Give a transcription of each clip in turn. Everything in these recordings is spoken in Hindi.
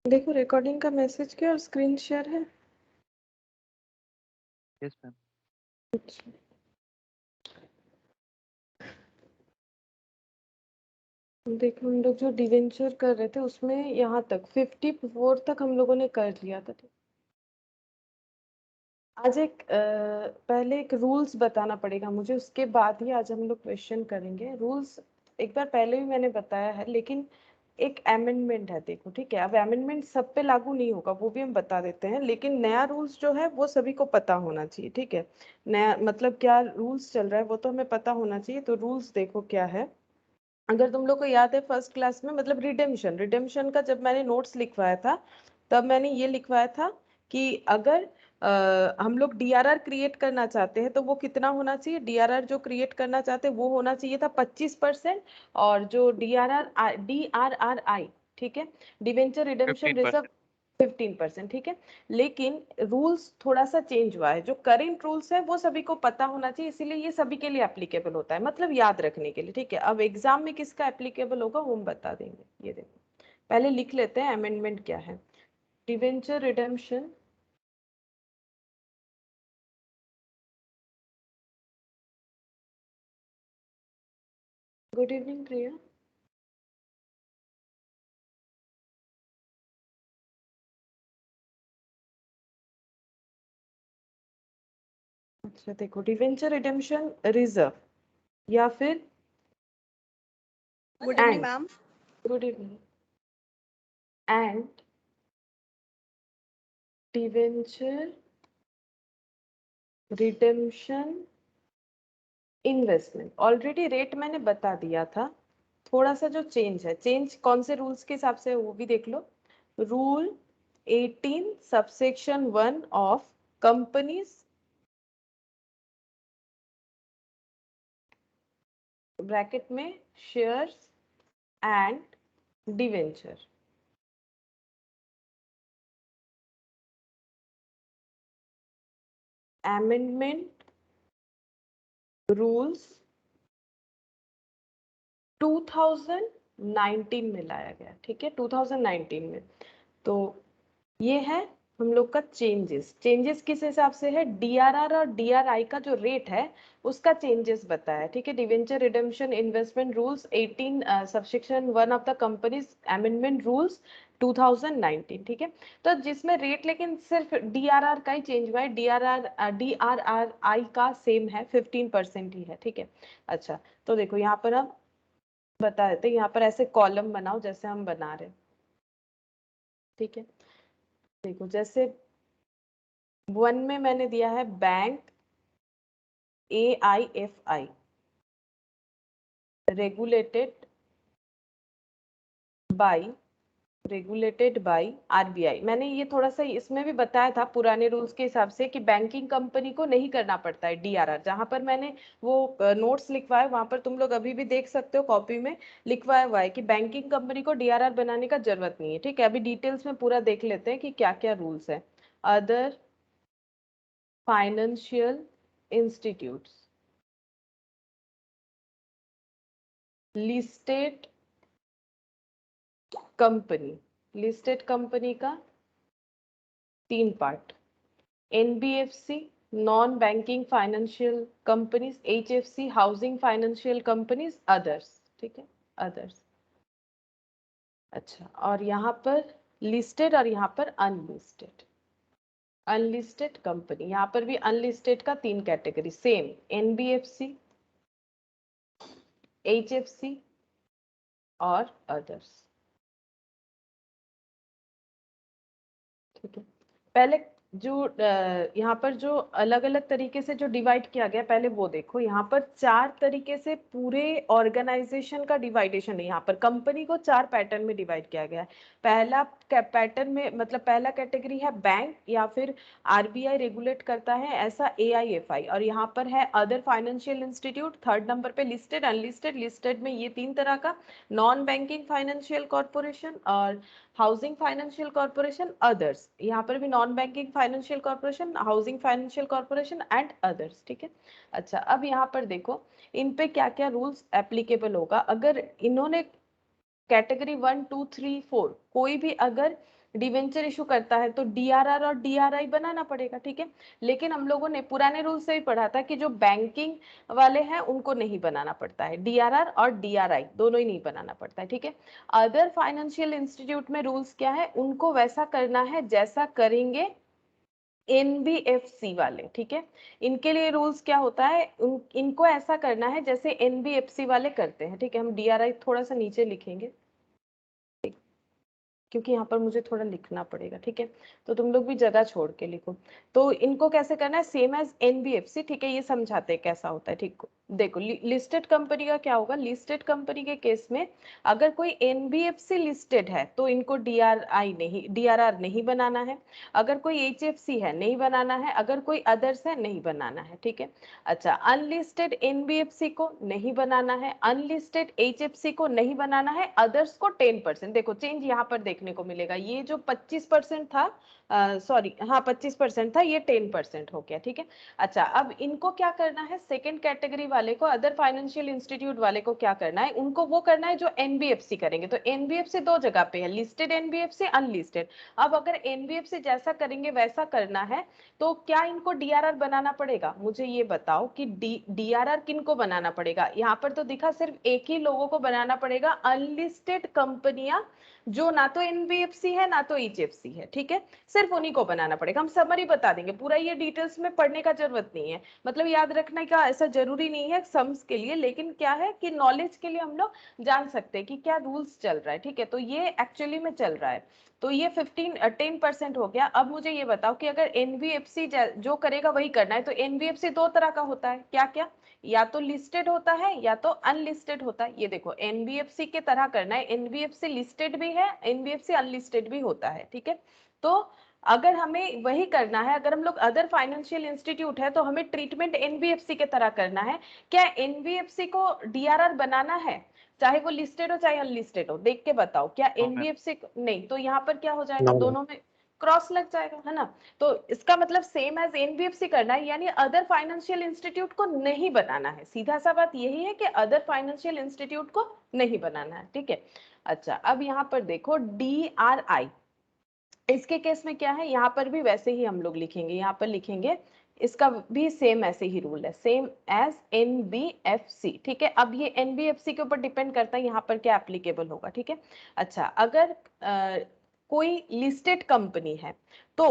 देखो रिकॉर्डिंग का मैसेज क्या और स्क्रीन शेयर है। Yes ma'am. अच्छा। देखो हम लोग जो डिवेंचर कर रहे थे उसमें यहाँ तक 54 तक हम लोगों ने कर लिया था। आज पहले एक रूल्स बताना पड़ेगा मुझे, उसके बाद ही आज हम लोग क्वेश्चन करेंगे। रूल्स एक बार पहले भी मैंने बताया है, लेकिन एक अमेंडमेंट है। देखो ठीक है, अब अमेंडमेंट सब पे लागू नहीं होगा, वो भी हम बता देते हैं, लेकिन नया रूल्स जो है वो सभी को पता होना चाहिए। ठीक है, नया मतलब क्या रूल्स चल रहा है वो तो हमें पता होना चाहिए। तो रूल्स देखो क्या है। अगर तुम लोग को याद है फर्स्ट क्लास में, मतलब रिडेम्पशन रिडेम्पशन का जब मैंने नोट्स लिखवाया था, तब मैंने ये लिखवाया था कि अगर हम लोग डीआरआर क्रिएट करना चाहते हैं तो वो कितना होना चाहिए। डीआरआर जो क्रिएट करना चाहते हैं वो होना चाहिए था 25%, और जो डीआरआई, ठीक है, डिवेंचर रिडेम्पशन रिजर्व 15%। ठीक है, लेकिन रूल्स थोड़ा सा चेंज हुआ है। जो करेंट रूल्स है वो सभी को पता होना चाहिए, इसीलिए ये सभी के लिए एप्लीकेबल होता है, मतलब याद रखने के लिए। ठीक है, अब एग्जाम में किसका एप्लीकेबल होगा वो हम बता देंगे। ये देखो पहले लिख लेते हैं अमेंडमेंट क्या है। डिवेंचर रिडेम्पशन गुड इवनिंग प्रिया। अच्छा देखो, डिवेंचर रिडेम्पशन रिजर्व या फिर good evening ma'am. Good evening and debenture redemption investment. Already rate मैंने बता दिया था। थोड़ा सा जो चेंज है, चेंज कौन से रूल्स के हिसाब से है वो भी देख लो। Rule 18 subsection 1 of companies bracket में shares and debenture. Amendment rules 2019 में लाया गया। ठीक है, 2019 में। तो ये है हम लोग का चेंजेस। चेंजेस किस हिसाब से है, डीआरआर और डीआरआई का जो रेट है उसका चेंजेस बताया। ठीक है, debenture redemption investment rules 18 subsection 1 of the companies amendment rules 2019। ठीक है, तो जिसमें रेट लेकिन सिर्फ डीआरआर का ही चेंज हुआ है। डीआरआरआई का सेम है, 15% ही है। ठीक है, अच्छा तो देखो यहाँ पर हम बता देते हैं, यहाँ पर ऐसे कॉलम बनाओ जैसे हम बना रहे हैं। ठीक है, देखो जैसे 1 में मैंने दिया है bank AIFI regulated by RBI। मैंने ये थोड़ा सा इसमें भी बताया था पुराने रूल्स के हिसाब से कि बैंकिंग कंपनी को नहीं करना पड़ता है डीआरआर। जहां पर मैंने वो नोट्स लिखवाए वहां पर तुम लोग अभी भी देख सकते हो, कॉपी में लिखवाया हुआ है कि बैंकिंग कंपनी को डीआरआर बनाने का जरूरत नहीं है। ठीक है, अभी डिटेल्स में पूरा देख लेते हैं कि क्या क्या रूल्स है। Other financial institutes, listed company, listed company का 3 part. NBFC non banking financial companies, HFC housing financial companies, others. ठीक है, अदर्स। अच्छा, और यहाँ पर लिस्टेड और यहाँ पर अनलिस्टेड। अनलिस्टेड कंपनी, यहाँ पर भी अनलिस्टेड का 3 कैटेगरी सेम, एनबीएफसी, HFC और अदर्स। ठीक है, पहले जो यहाँ पर जो अलग अलग तरीके से जो डिवाइड किया गया, पहले वो देखो। यहाँ पर 4 तरीके से पूरे ऑर्गेनाइजेशन का डिवाइडेशन है। यहाँ पर कंपनी को 4 पैटर्न में डिवाइड किया गया है। पहला पैटर्न में मतलब पहला कैटेगरी है बैंक या फिर RBI रेगुलेट करता है ऐसा AIFI, और यहाँ पर है other financial institute. Third number पे लिस्टेड अनलिस्टेड। लिस्टेड में ये 3 तरह का, नॉन बैंकिंग फाइनेंशियल कॉर्पोरेशन और हाउसिंग फाइनेंशियल कॉर्पोरेशन, अदर्स। यहाँ पर भी non banking financial corporation, housing financial corporation and others. ठीक है, अच्छा अब यहाँ पर देखो इन पे क्या क्या रूल्स एप्लीकेबल होगा। अगर इन्होंने कैटेगरी 1 2 3 4 कोई भी अगर डिवेंचर इशू करता है तो डीआरआर और डीआरआई बनाना पड़ेगा, ठीक है। लेकिन हम लोगों ने पुराने रूल से भी पढ़ा था कि जो बैंकिंग वाले हैं उनको नहीं बनाना पड़ता है, डीआरआर और डीआरआई दोनों ही नहीं बनाना पड़ता है, ठीक है। अदर फाइनेंशियल इंस्टीट्यूट में रूल्स क्या है, उनको वैसा करना है जैसा करेंगे एनबीएफसी वाले, ठीक है। इनके लिए रूल्स क्या होता है, इनको ऐसा करना है जैसे एनबीएफसी वाले करते हैं, ठीक है। हम डीआरआई थोड़ा सा नीचे लिखेंगे क्योंकि यहाँ पर मुझे थोड़ा लिखना पड़ेगा, ठीक है। तो तुम लोग भी जगह छोड़ के लिखो। तो इनको कैसे करना है, सेम एज एनबीएफसी, ठीक है। ये समझाते हैं कैसा होता है, ठीक। देखो लिस्टेड कंपनी का क्या होगा, लिस्टेड कंपनी के केस में अगर कोई एनबीएफसी लिस्टेड है तो इनको डीआरआर नहीं बनाना है। अगर कोई एचएफसी है नहीं बनाना है, अगर कोई अदर्स है नहीं बनाना है, ठीक है। अच्छा, अनलिस्टेड एनबीएफसी को नहीं बनाना है, अनलिस्टेड एचएफसी को नहीं बनाना है, अदर्स को 10%। देखो चेंज यहाँ पर देखने को मिलेगा, ये जो 25% था, सॉरी हाँ 25% था, ये 10% हो गया, ठीक है। अच्छा, अब इनको क्या करना है, सेकेंड कैटेगरी वाले को, अदर फाइनेंशियल इंस्टीट्यूट वाले को क्या करना है, उनको वो करना है जो एनबीएफसी करेंगे। तो एनबीएफसी दो जगह पे है, लिस्टेड एनबीएफसी, अनलिस्टेड। अब अगर एनबीएफसी जैसा करेंगे वैसा करना है तो क्या इनको डीआरआर बनाना पड़ेगा, मुझे ये बताओ कि डीआरआर किनको बनाना पड़ेगा। यहाँ पर तो दिखा सिर्फ एक ही लोगों को बनाना पड़ेगा, अनलिस्टेड कंपनियां जो ना तो एनबीएफसी है ना तो एचएफसी है, ठीक है। सिर्फ उन्हीं को बनाना पड़ेगा। हम समरी बता देंगे, पूरा ये डिटेल्स में पढ़ने का जरूरत नहीं है, मतलब याद रखने का ऐसा जरूरी नहीं है सम्स के लिए, लेकिन क्या है कि नॉलेज के लिए हम लोग जान सकते हैं कि क्या रूल्स चल रहा है, ठीक है। तो ये एक्चुअली में चल रहा है। तो ये 10% हो गया। अब मुझे ये बताओ कि अगर एनबीएफसी जो करेगा वही करना है, तो एनबीएफसी दो तरह का होता है, क्या क्या, या तो लिस्टेड होता है या तो अनलिस्टेड होता है। ये देखो एनबीएफसी के तरह करना है, एनबीएफसी लिस्टेड भी है, एनबीएफसी अनलिस्टेड भी होता है, ठीक है। तो अगर हमें वही करना है, अगर हम लोग अदर फाइनेंशियल इंस्टीट्यूट है तो हमें ट्रीटमेंट एनबीएफसी के तरह करना है। क्या एनबीएफसी को डीआरआर बनाना है, चाहे वो लिस्टेड हो चाहे अनलिस्टेड हो, देख के बताओ क्या नो मैम। एनबीएफसी नहीं, तो यहाँ पर क्या हो जाएगा, नो मैम। दोनों में क्रॉस लग जाएगा, है ना। तो इसका मतलब सेम एज एनबीएफसी करना है, यानी अदर फाइनेंशियल इंस्टीट्यूट को नहीं बनाना है। सीधा सा बात यही है कि अदर फाइनेंशियल इंस्टीट्यूट को नहीं बनाना है, ठीक है। अच्छा, अब यहाँ पर देखो डीआरआई, इसके केस में क्या है, यहाँ पर भी वैसे ही हम लोग लिखेंगे, यहाँ पर लिखेंगे, इसका भी सेम ऐसे ही रूल है, सेम एज एनबीएफसी, ठीक है। अब ये एनबीएफसी के ऊपर डिपेंड करता है यहाँ पर क्या एप्लीकेबल होगा, ठीक है। अच्छा, अगर कोई लिस्टेड कंपनी है तो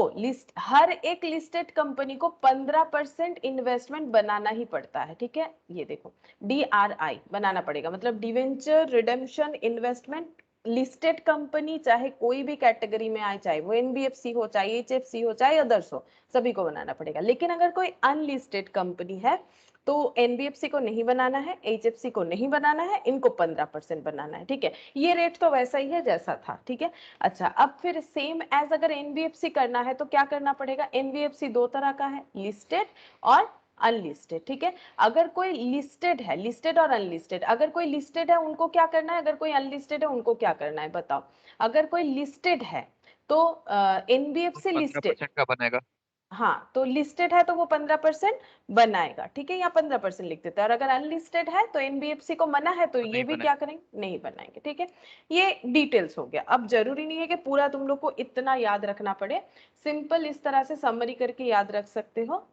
हर एक लिस्टेड कंपनी को 15% इन्वेस्टमेंट बनाना ही पड़ता है, ठीक है। ये देखो डीआरआई बनाना पड़ेगा, मतलब debenture redemption investment, listed company चाहे कोई भी कैटेगरी में आए, चाहे वो एनबीएफसी हो चाहे एचएफसी हो चाहे अदर्स हो, सभी को बनाना पड़ेगा। लेकिन अगर कोई अनलिस्टेड कंपनी है तो एनबीएफसी को नहीं बनाना है, एचएफसी को नहीं बनाना है, इनको 15% बनाना है, ठीक है। ये रेट तो वैसा ही है जैसा था, ठीक है। अच्छा, अब फिर सेम एज अगर एनबीएफसी करना है तो क्या करना पड़ेगा, एनबीएफसी दो तरह का है, लिस्टेड और अनलिस्टेड, ठीक है। अगर कोई लिस्टेड है, लिस्टेड और अनलिस्टेड, अगर कोई लिस्टेड है उनको क्या करना है, अगर कोई अनलिस्टेड है उनको क्या करना है, बताओ। अगर कोई लिस्टेड है तो तो एनबीएफसी लिस्टेड, 15% का बनेगा। हाँ तो लिस्टेड है तो वो 15% बनाएगा, ठीक है, या 15% लिख देते हैं। और अगर अनलिस्टेड है तो एनबीएफसी को मना है तो तो ये नहीं भी बने। क्या करेंगे, नहीं बनाएंगे, ठीक है। ये डिटेल्स हो गया। अब जरूरी नहीं है कि पूरा तुम लोग को इतना याद रखना पड़े, सिंपल इस तरह से समरी करके याद रख सकते हो।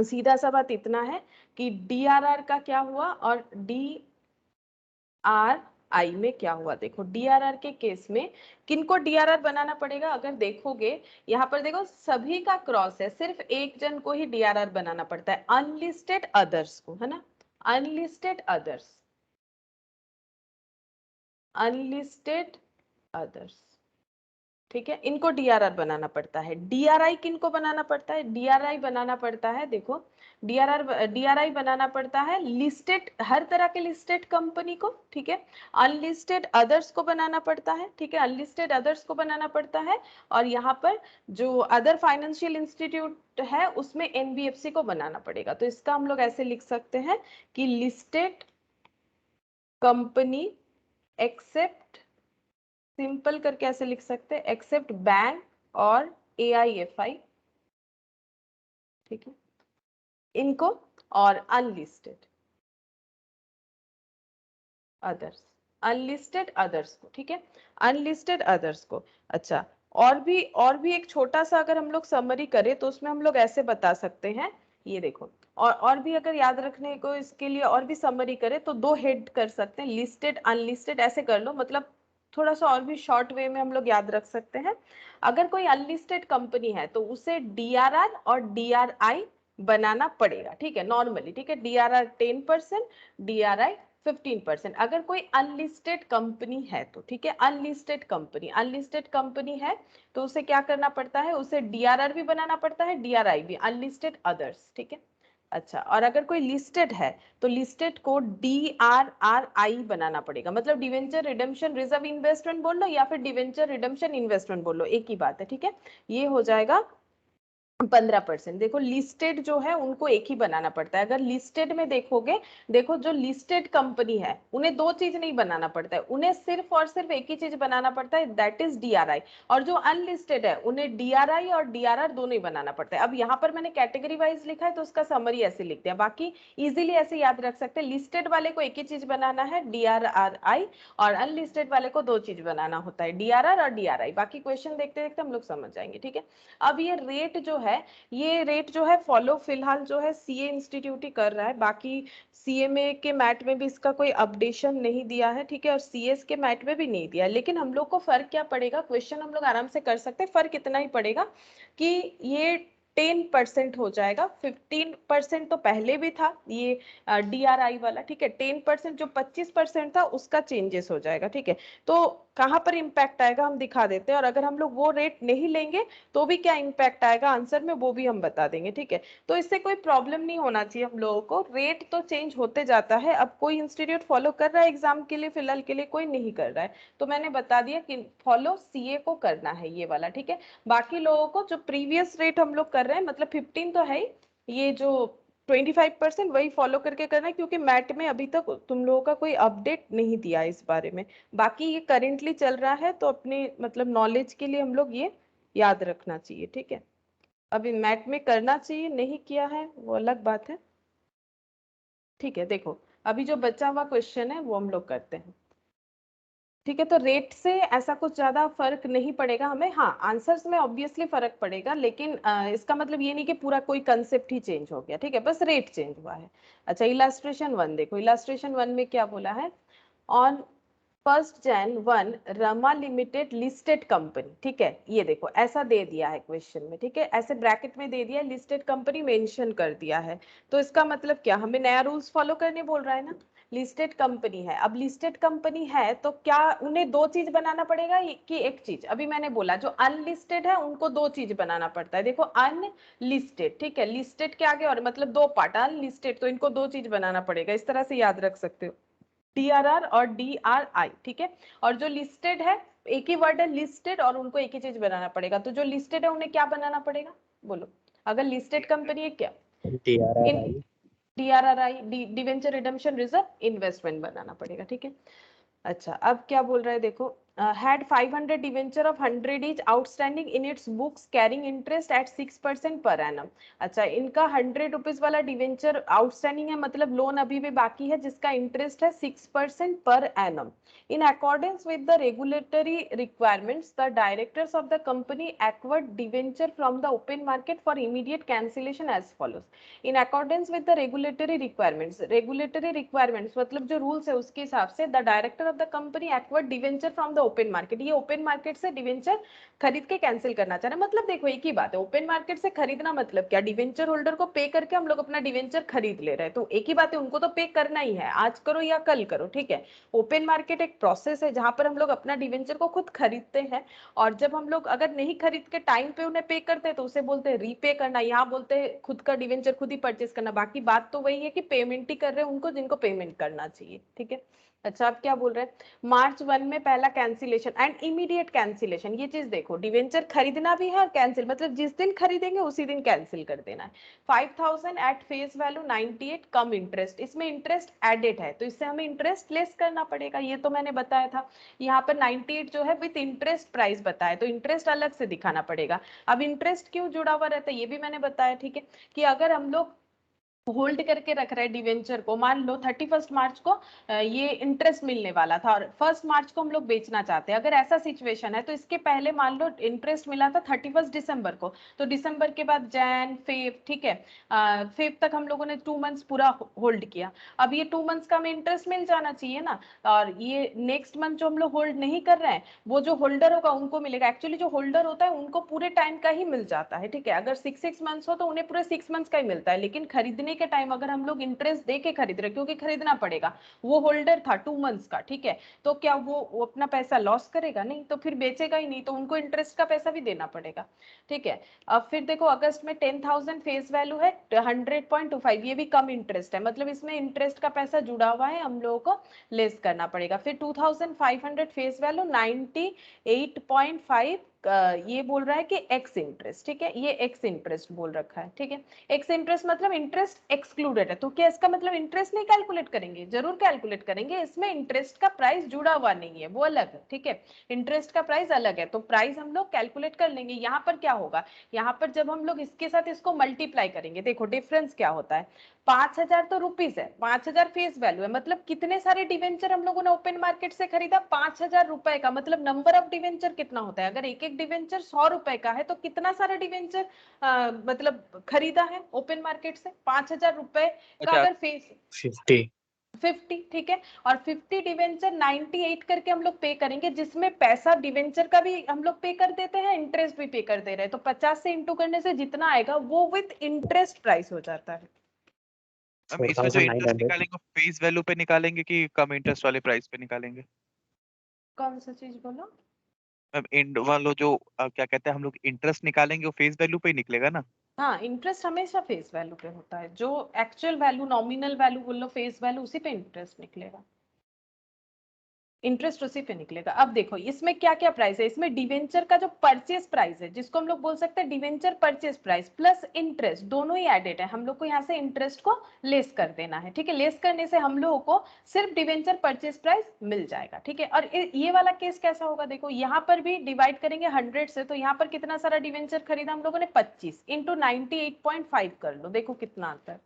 सीधा सा बात इतना है कि डीआरआर का क्या हुआ और डीआरआई में क्या हुआ। देखो डीआरआर के केस में किनको डीआरआर बनाना पड़ेगा, अगर देखोगे यहाँ पर देखो सभी का क्रॉस है, सिर्फ एक जन को ही डीआरआर बनाना पड़ता है, अनलिस्टेड अदर्स को, है ना। अनलिस्टेड अदर्स, अनलिस्टेड अदर्स, ठीक है, इनको डीआरआर बनाना पड़ता है। डीआरआई किनको बनाना पड़ता है, डीआरआई बनाना पड़ता है, देखो डीआरआई बनाना पड़ता है लिस्टेड, हर तरह के लिस्टेड कंपनी को, ठीक है। अनलिस्टेड अदर्स को बनाना पड़ता है, ठीक है, अनलिस्टेड अदर्स को बनाना पड़ता है। और यहाँ पर जो अदर फाइनेंशियल इंस्टीट्यूट है उसमें एनबीएफसी को बनाना पड़ेगा। तो इसका हम लोग ऐसे लिख सकते हैं कि लिस्टेड कंपनी एक्सेप्ट, सिंपल करके ऐसे लिख सकते हैं, एक्सेप्ट बैंक और एआईएफआई, ठीक है, इनको, और अनलिस्टेड अदर्स, अनलिस्टेड अदर्स को, ठीक है, अनलिस्टेड अदर्स को। अच्छा, और भी एक छोटा सा अगर हम लोग समरी करें तो उसमें हम लोग ऐसे बता सकते हैं, ये देखो, और भी अगर याद रखने को इसके लिए और भी समरी करें तो दो हेड कर सकते हैं, लिस्टेड अनलिस्टेड ऐसे कर लो, मतलब थोड़ा सा और भी शॉर्ट वे में हम लोग याद रख सकते हैं। अगर कोई अनलिस्टेड कंपनी है तो उसे डीआरआर और डीआरआई बनाना पड़ेगा, ठीक है, नॉर्मली, ठीक है, डीआरआर 10%, डीआरआई 15%। अगर कोई अनलिस्टेड कंपनी है तो, ठीक है, अनलिस्टेड कंपनी है तो उसे क्या करना पड़ता है, उसे डीआरआर भी बनाना पड़ता है, डीआरआई भी, अनलिस्टेड अदर्स, ठीक है। अच्छा, और अगर कोई लिस्टेड है तो लिस्टेड को डीआरआरआई बनाना पड़ेगा, मतलब डिवेंचर रिडेम्पशन रिजर्व इन्वेस्टमेंट बोल लो या फिर डिवेंचर रिडेम्पशन इन्वेस्टमेंट बोल लो, एक ही बात है, ठीक है। ये हो जाएगा 15%। देखो लिस्टेड जो है उनको एक ही बनाना पड़ता है। अगर लिस्टेड में देखोगे, देखो जो लिस्टेड कंपनी है उन्हें दो चीज नहीं बनाना पड़ता है, उन्हें सिर्फ और सिर्फ एक ही चीज बनाना पड़ता है, दैट इज डीआरआई। और जो अनलिस्टेड है उन्हें डीआरआई और डीआरआर दोनों ही बनाना पड़ता है। अब यहाँ पर मैंने कैटेगरी वाइज लिखा है तो उसका समरी ऐसे लिख दिया, बाकी इजिली ऐसे याद रख सकते हैं, लिस्टेड वाले को एक ही चीज बनाना है, डीआरआरआई, और अनलिस्टेड वाले को दो चीज बनाना होता है, डीआरआर और डीआरआई। बाकी क्वेश्चन देखते देखते हम लोग समझ जाएंगे, ठीक है। अब ये रेट जो है, ये रेट जो है फॉलो फिलहाल जो है सीए इंस्टीट्यूट ही कर रहा है, बाकी सीएमए के मैट में भी इसका कोई अपडेशन नहीं दिया है, ठीक है, और सीएस के मैट में भी नहीं दिया है। लेकिन हम लोग को फर्क क्या पड़ेगा, क्वेश्चन हम लोग आराम से कर सकते हैं, फर्क इतना ही पड़ेगा कि ये 10% हो जाएगा, 15% तो पहले भी था ये डीआरआई वाला, ठीक है, 10% जो 25% था उसका चेंजेस हो जाएगा, ठीक है। तो कहाँ पर इम्पैक्ट आएगा हम दिखा देते हैं, और अगर हम लोग वो रेट नहीं लेंगे तो भी क्या इम्पैक्ट आएगा आंसर में वो भी हम बता देंगे, ठीक है। तो इससे कोई प्रॉब्लम नहीं होना चाहिए हम लोगों को, रेट तो चेंज होते जाता है, अब कोई इंस्टीट्यूट फॉलो कर रहा है एग्जाम के लिए, फिलहाल के लिए कोई नहीं कर रहा है, तो मैंने बता दिया कि फॉलो सीए को करना है ये वाला, ठीक है। बाकी लोगों को जो प्रीवियस रेट हम लोग कर रहे हैं, मतलब 15 तो है ही, ये जो 25% वही फॉलो करके करना है, क्योंकि मैट में अभी तक तुम लोगों का कोई अपडेट नहीं दिया इस बारे में। बाकी ये करेंटली चल रहा है तो अपने मतलब नॉलेज के लिए हम लोग ये याद रखना चाहिए, ठीक है। अभी मैट में करना चाहिए, नहीं किया है वो अलग बात है, ठीक है। देखो अभी जो बचा हुआ क्वेश्चन है वो हम लोग करते हैं, ठीक है। तो रेट से ऐसा कुछ ज्यादा फर्क नहीं पड़ेगा हमें, हाँ आंसर्स में ऑब्वियसली फर्क पड़ेगा, लेकिन इसका मतलब ये नहीं कि पूरा कोई कंसेप्ट ही चेंज हो गया, ठीक है, बस रेट चेंज हुआ है। अच्छा, इलास्ट्रेशन 1 देखो, इलास्ट्रेशन 1 में क्या बोला है, on 1 Jan 1 Rama limited listed company, ठीक है, ये देखो ऐसा दे दिया है क्वेश्चन में, ठीक है, ऐसे ब्रैकेट में दे दिया है, लिस्टेड कंपनी मेंशन कर दिया है, तो इसका मतलब क्या, हमें नया रूल्स फॉलो करने बोल रहा है ना। लिस्टेड कंपनी है, अब लिस्टेड कंपनी है तो क्या उन्हें दो चीज बनाना पड़ेगा कि एक चीज, अभी मैंने बोला जो अनलिस्टेड है उनको दो चीज बनाना पड़ता है, देखो अनलिस्टेड, ठीक है, लिस्टेड के आगे और मतलब दो पार्ट, अनलिस्टेड तो इनको दो चीज बनाना पड़ेगा, इस तरह से याद रख सकते हो, डीआरआर और डीआरआई, ठीक है। और जो लिस्टेड है, एक ही वर्ड है लिस्टेड, और उनको एक ही चीज बनाना पड़ेगा, तो जो लिस्टेड है उन्हें क्या बनाना पड़ेगा, बोलो, अगर लिस्टेड कंपनी है क्या, in DRRI DRRI, debenture redemption reserve investment बनाना पड़ेगा, ठीक है। अच्छा, अब क्या बोल रहा है देखो, had 500 debenture of 100 each outstanding in its books carrying interest eight 6% per annum. अच्छा, इनका 100 रुपीज वाला डिवेंचर आउटस्टैंडिंग है, मतलब लोन अभी भी बाकी है जिसका इंटरेस्ट है 6% per annum. In accordance with the regulatory requirements the directors of the company acquired debenture from the open market for immediate cancellation as follows. In accordance with the regulatory requirements मतलब जो रूल्स है उसके हिसाब से the director of the company acquired debenture from the open market, ये ओपन मार्केट से डिवेंचर खरीद के कैंसिल करना चाह रहे हैं, मतलब देखो एक ही बात है, ओपन मार्केट से खरीदना मतलब क्या, डिवेंचर होल्डर को पे करके हम लोग अपना डिवेंचर खरीद ले रहे हैं, तो एक ही बात है, उनको तो पे करना ही है, आज करो या कल करो, ठीक है। ओपन मार्केट एक प्रोसेस है जहां पर हम लोग अपना डिवेंचर को खुद खरीदते हैं, और जब हम लोग अगर नहीं खरीद के टाइम पे उन्हें पे करते हैं तो उसे बोलते हैं रीपे करना, यहाँ बोलते हैं खुद का डिवेंचर खुद ही परचेस करना, बाकी बात तो वही है कि पेमेंट ही कर रहे हैं उनको जिनको पेमेंट करना चाहिए, ठीक है। अच्छा, आप क्या बोल रहे हैं, मार्च 1 में पहला कैंसिलेशन एंड इमीडिएट कैंसिलेशन, ये चीज देखो, डिवेंचर खरीदना भी है और कैंसिल, मतलब जिस दिन खरीदेंगे उसी दिन कैंसिल कर देना है। 5000 at face value 98 come interest, इसमें इंटरेस्ट एडेड है तो इससे हमें इंटरेस्ट लेस करना पड़ेगा, ये तो मैंने बताया था। यहाँ पर 98 जो है विथ इंटरेस्ट प्राइस बताया, तो इंटरेस्ट अलग से दिखाना पड़ेगा। अब इंटरेस्ट क्यों जुड़ा हुआ रहता है ये भी मैंने बताया, ठीक है, कि अगर हम लोग होल्ड करके रख रहे हैं डिवेंचर को, मान लो 31 मार्च को ये इंटरेस्ट मिलने वाला था और 1 मार्च को हम लोग बेचना चाहते हैं, अगर ऐसा सिचुएशन है तो इसके पहले मान लो इंटरेस्ट मिला था 31 दिसंबर को, तो दिसंबर के बाद जैन फेब, ठीक है, फेब तक हम लोगों ने 2 मंथ्स पूरा होल्ड किया, अब ये 2 मंथ्स का हमें इंटरेस्ट मिल जाना चाहिए ना, और ये नेक्स्ट मंथ जो हम लोग होल्ड नहीं कर रहे हैं वो जो होल्डर होगा उनको मिलेगा, एक्चुअली जो होल्डर होता है उनको पूरे टाइम का ही मिल जाता है, ठीक है, अगर 6 मंथ्स हो तो उन्हें पूरे 6 मंथ्स का ही मिलता है, लेकिन खरीदने के टाइम अगर हम लोग इंटरेस्ट दे के खरीद रहे, क्योंकि खरीदना पड़ेगा, वो होल्डर था 2 मंथ्स का, ठीक है, तो क्या वो अपना पैसा लॉस करेगा? नहीं, तो फिर बेचेगा ही नहीं, तो उनको इंटरेस्ट का पैसा भी देना पड़ेगा, ठीक है। अब फिर देखो अगस्त में 10,000 फेस वैल्यू है, 100.25, ये भी कम इंटरेस्ट है, मतलब इसमें इंटरेस्ट का पैसा जुड़ा हुआ है, हम लोगों को लेस करना पड़ेगा। फिर 2,500 फेस वैल्यू 98.5, ये बोल रहा है कि एक्स इंटरेस्ट, ठीक है, ये एक्स इंटरेस्ट बोल रखा है, ठीक है, एक्स इंटरेस्ट मतलब इंटरेस्ट एक्सक्लूडेड है, तो क्या इसका मतलब इंटरेस्ट नहीं कैलकुलेट करेंगे? जरूर कैलकुलेट करेंगे, इसमें इंटरेस्ट का प्राइस जुड़ा हुआ नहीं है, वो अलग है, ठीक है, इंटरेस्ट का प्राइस अलग है, तो प्राइस हम लोग कैलकुलेट कर लेंगे। यहाँ पर क्या होगा, यहाँ पर जब हम लोग इसके साथ इसको मल्टीप्लाई करेंगे, देखो डिफरेंस क्या होता है, 5,000 तो रुपीज है, 5,000 फेस वैल्यू है, मतलब कितने सारे डिवेंचर हम लोगों ने ओपन मार्केट से खरीदा, 5,000 रुपए का, मतलब नंबर ऑफ डिवेंचर कितना होता है, अगर एक एक डिवेंचर 100 रुपए का है तो कितना सारा डिवेंचर मतलब खरीदा है ओपन मार्केट से, 5,000 रुपए का अगर फेस 50, ठीक है, और 50 डिवेंचर 98 करके हम लोग पे करेंगे, जिसमें पैसा डिवेंचर का भी हम लोग पे कर देते हैं, इंटरेस्ट भी पे कर दे रहे हैं, तो 50 से इंटू करने से जितना आएगा वो विद इंटरेस्ट प्राइस हो जाता है। हम इसमें जो इंटरेस्ट निकालेंगे फेस वैल्यू पे निकालेंगे कि कम इंटरेस्ट वाले प्राइस पे निकालेंगे? कौन सा चीज बोलो? मैम इंड वालो जो क्या कहते हैं हम लोग इंटरेस्ट निकालेंगे वो फेस वैल्यू पे ही निकलेगा ना? हाँ, इंटरेस्ट हमेशा फेस वैल्यू पे होता है, जो एक्चुअल वैल्यू नॉमिनल वैल्यू बोल लो फेस वैल्यू, उसी पे इंटरेस्ट निकलेगा, इंटरेस्ट उसी पे निकलेगा। अब देखो इसमें क्या क्या प्राइस है, इसमें डिवेंचर का जो परचेस प्राइस है, जिसको हम लोग बोल सकते हैं debenture purchase price plus interest, दोनों ही एडेड है, हम लोग को यहाँ से इंटरेस्ट को लेस कर देना है, ठीक है, लेस करने से हम लोगों को सिर्फ डिवेंचर परचेस प्राइस मिल जाएगा, ठीक है। और ये वाला केस कैसा होगा, देखो यहाँ पर भी डिवाइड करेंगे 100 से, तो यहाँ पर कितना सारा डिवेंचर खरीदा हम लोगों ने, 25 इंटू 98.5 कर लो, देखो कितना आता है,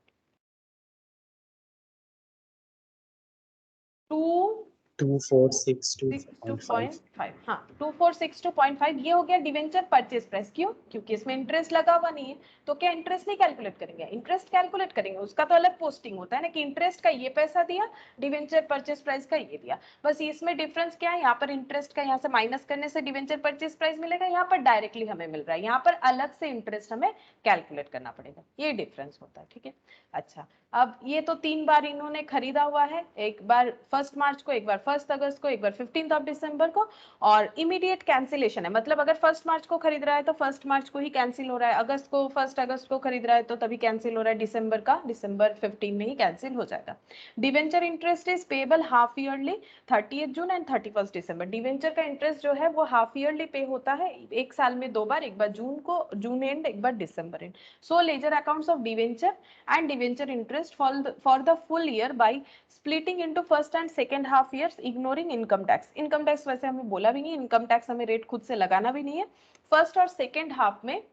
2462.5, हाँ 2462.5, ये हो गया डिवेंचर परचेस प्राइस। क्यों? क्योंकि इसमें इंटरेस्ट लगा हुआ नहीं है, तो क्या इंटरेस्ट नहीं कैलकुलेट करेंगे? इंटरेस्ट कैलकुलेट करेंगे, उसका तो अलग पोस्टिंग होता है ना, कि इंटरेस्ट का ये पैसा दिया, डिवेंचर परचेस प्राइस का ये दिया, बस इसमें डिफरेंस क्या है, यहाँ पर इंटरेस्ट का यहाँ से माइनस करने से डिवेंचर परचेस प्राइस मिलेगा, यहाँ पर डायरेक्टली हमें मिल रहा है, यहाँ पर अलग से इंटरेस्ट हमें कैलकुलेट करना पड़ेगा, ये डिफरेंस होता है, ठीक है। अच्छा, अब ये तो 3 बार इन्होंने खरीदा हुआ है, एक बार 1 मार्च को, एक बार 1 अगस्त को, एक बार 15 दिसंबर को, और इमीडिएट कैंसिलेशन है, मतलब अगर 1 मार्च को खरीद रहा है तो 1 मार्च को ही कैंसिल हो रहा है, अगस्त को 1 अगस्त को खरीद रहा है तो तभी कैंसिल हो रहा है, दिसंबर का दिसंबर 15 में ही कैंसिल हो जाएगा। Debenture interest is payable half yearly 30 June and 31 December, debenture का इंटरेस्ट जो है वो हाफ ईयरली पे होता है, एक साल में 2 बार, एक बार जून को, जून एंड, एक बार दिसंबर end. So ledger accounts of debenture and debenture interest for the full year by splitting into first and second half years ignoring income tax। income tax वैसे हमें बोला भी नहीं, income tax हमें रेट खुद से लगाना भी नहीं है, फर्स्ट और सेकेंड हाफ में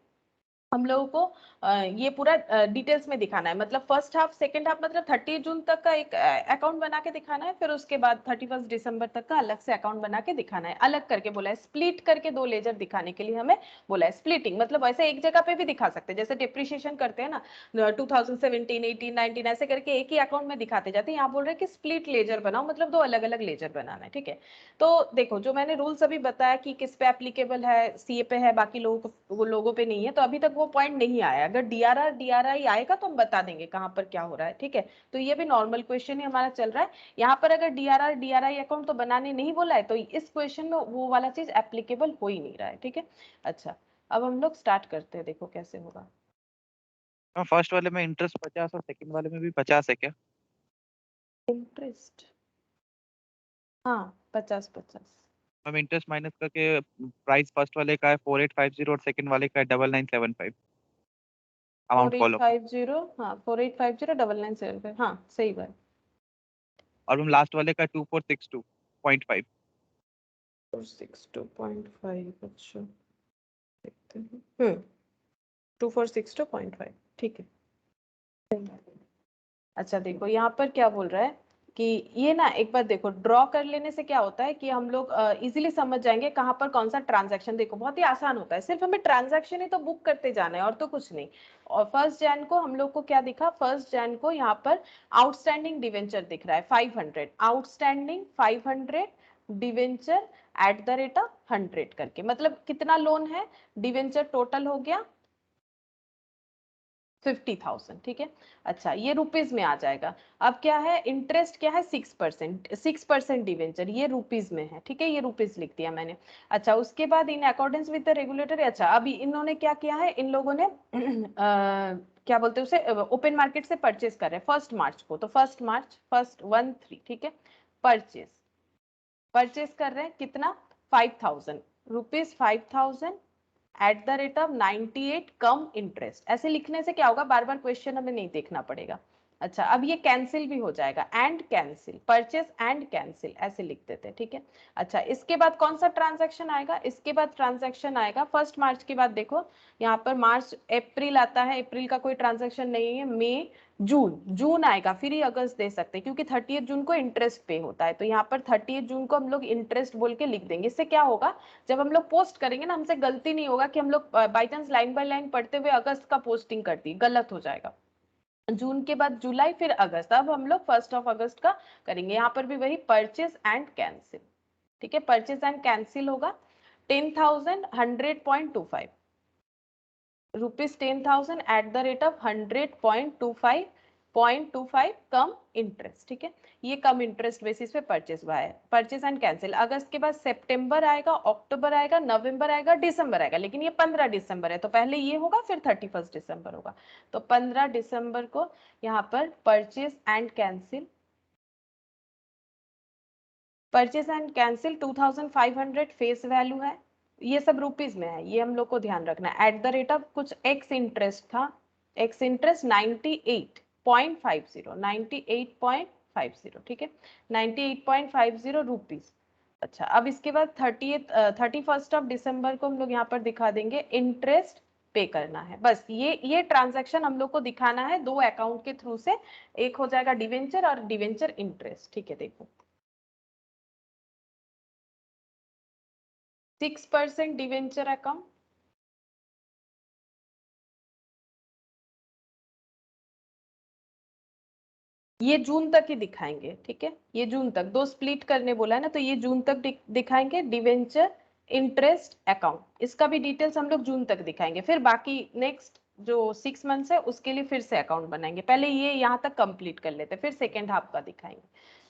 हम लोगों को ये पूरा डिटेल्स में दिखाना है, मतलब फर्स्ट हाफ सेकंड हाफ मतलब 30 जून तक का एक अकाउंट बना के दिखाना है, फिर उसके बाद 31 दिसंबर तक का अलग से अकाउंट बना के दिखाना है, अलग करके बोला है, स्प्लिट करके 2 लेजर दिखाने के लिए हमें बोला है। स्प्लिटिंग मतलब वैसे एक जगह पे भी दिखा सकते हैं, जैसे डिप्रिशिएशन करते हैं ना 2017 18 19 ऐसे करके एक ही अकाउंट में दिखाते जाते हैं, यहाँ बोल रहे हैं कि स्प्लिट लेजर बनाओ, मतलब 2 अलग अलग लेजर बनाना है, ठीक है। तो देखो जो मैंने रूल्स अभी बताया कि किस पे एप्लीकेबल है, सीए पे है, बाकी लोगों पे नहीं है, तो अभी तक वो पॉइंट नहीं आया, अगर डीआरआर डीआरआई आएगा तो हम बता देंगे कहां पर क्या हो रहा है, ठीक है। तो ये भी नॉर्मल क्वेश्चन ही हमारा चल रहा है, यहाँ पर अगर डीआरआर डीआरआई अकाउंट तो बनाने नहीं बोला है, तो इस क्वेश्चन में वो वाला चीज एप्लीकेबल हो ही नहीं रहा है, ठीक है। अच्छा, अब हम लोग स्टार्ट करते हैं, देखो कैसे होगा। फर्स्ट वाले में इंटरेस्ट 50 और सेकंड वाले में भी 50 है क्या? इंटरेस्ट, हाँ 50-50। हम इंटरेस्ट माइनस करके प्राइस फर्स्ट वाले का है 4850 और सेकंड वाले का है 9975 अमाउंट कॉलम। 4850, हाँ 4850 9975, हाँ सही बात। और हम लास्ट वाले का 2462.5। 462.5, अच्छा देखते हैं, 2462.5, ठीक है। अच्छा देखो यहाँ पर क्या बोल रहा है कि ये ना एक बार देखो, ड्रॉ कर लेने से क्या होता है कि हम लोग इजीली समझ जाएंगे कहाँ पर कौन सा ट्रांजैक्शन। देखो बहुत ही आसान होता है, सिर्फ हमें ट्रांजैक्शन ही तो बुक करते जाना है और तो कुछ नहीं। और 1 जैन को हम लोग को क्या दिखा, 1 जैन को यहाँ पर आउटस्टैंडिंग डिवेंचर दिख रहा है 500, outstanding 500 debenture at the rate of 100 करके, मतलब कितना लोन है, डिवेंचर टोटल हो गया 50,000, ठीक है। अच्छा ये रुपीज में आ जाएगा। अब क्या है, इंटरेस्ट क्या है 6%, 6% डिवेंचर, ये रुपीज में है, ठीक है, ये रुपीज लिख दिया मैंने। अच्छा उसके बाद इन अकॉर्डेंस विद द रेगुलेटरी, अच्छा अभी इन्होंने क्या किया है, इन लोगों ने क्या बोलते हैं उसे, ओपन मार्केट से परचेज कर रहे हैं 1 मार्च को, तो 1 मार्च 1/3, ठीक है, परचेज परचेज कर रहे हैं कितना, 5,000 rupees, 5,000 at the rate of 98 come interest. ऐसे लिखने से क्या होगा, बार बार क्वेश्चन हमें नहीं देखना पड़ेगा। अच्छा अब ये कैंसिल भी हो जाएगा, and cancel, purchase and cancel ऐसे लिख देते हैं, ठीक है। अच्छा इसके बाद कौन सा ट्रांजैक्शन आएगा, इसके बाद ट्रांजैक्शन आएगा 1 मार्च के बाद, देखो यहाँ पर मार्च अप्रैल आता है, अप्रैल का कोई ट्रांजैक्शन नहीं है, मई जून, जून आएगा, फिर ही अगस्त दे सकते हैं क्योंकि 30 जून को इंटरेस्ट पे होता है, तो यहाँ पर 30 जून को हम लोग इंटरेस्ट बोल के लिख देंगे। इससे क्या होगा, जब हम लोग पोस्ट करेंगे ना, हमसे गलती नहीं होगा कि हम लोग by chance line by line पढ़ते हुए अगस्त का पोस्टिंग कर दी, गलत हो जाएगा। जून के बाद जुलाई फिर अगस्त, अब हम लोग 1 अगस्त का करेंगे। यहाँ पर भी वही परचेज एंड कैंसिल, ठीक है, परचेज एंड कैंसिल होगा 10,000 100.25 rupees, 10,000 at the rate of 100.25 come interest, ठीक है, ये कम इंटरेस्ट बेसिस पे परचेज हुआ है, परचेज एंड कैंसिल। अगस्त के बाद सितंबर आएगा, अक्टूबर आएगा, नवंबर आएगा, दिसंबर आएगा, लेकिन ये 15 दिसंबर है, तो पहले ये होगा फिर 31 दिसंबर होगा, तो 15 दिसंबर को यहाँ पर purchase and cancel, purchase and cancel 2,500 face value है, ये सब रुपीज में है, ये हम लोग को ध्यान रखना है। एट द रेट ऑफ कुछ एक्स इंटरेस्ट था, एक्स इंटरेस्ट 98.50, 98.50, ठीक है, 98.50 रुपीज। अच्छा अब इसके बाद 31 दिसंबर को हम लोग यहाँ पर दिखा देंगे इंटरेस्ट पे करना है, बस ये ट्रांजैक्शन हम लोग को दिखाना है 2 अकाउंट के थ्रू से, एक हो जाएगा डिवेंचर और डिवेंचर इंटरेस्ट, ठीक है। देखो 6% डिवेंचर अकाउंट, ये जून तक ही दिखाएंगे, ठीक है, ये जून तक, 2 स्प्लिट करने बोला है ना, तो ये जून तक दिखाएंगे डिवेंचर इंटरेस्ट अकाउंट, इसका भी डिटेल्स हम लोग जून तक दिखाएंगे, फिर बाकी नेक्स्ट जो 6 मंथ्स है उसके लिए फिर से अकाउंट बनाएंगे, पहले ये यहाँ तक कंप्लीट कर लेते, फिर सेकेंड हाफ का दिखाएंगे।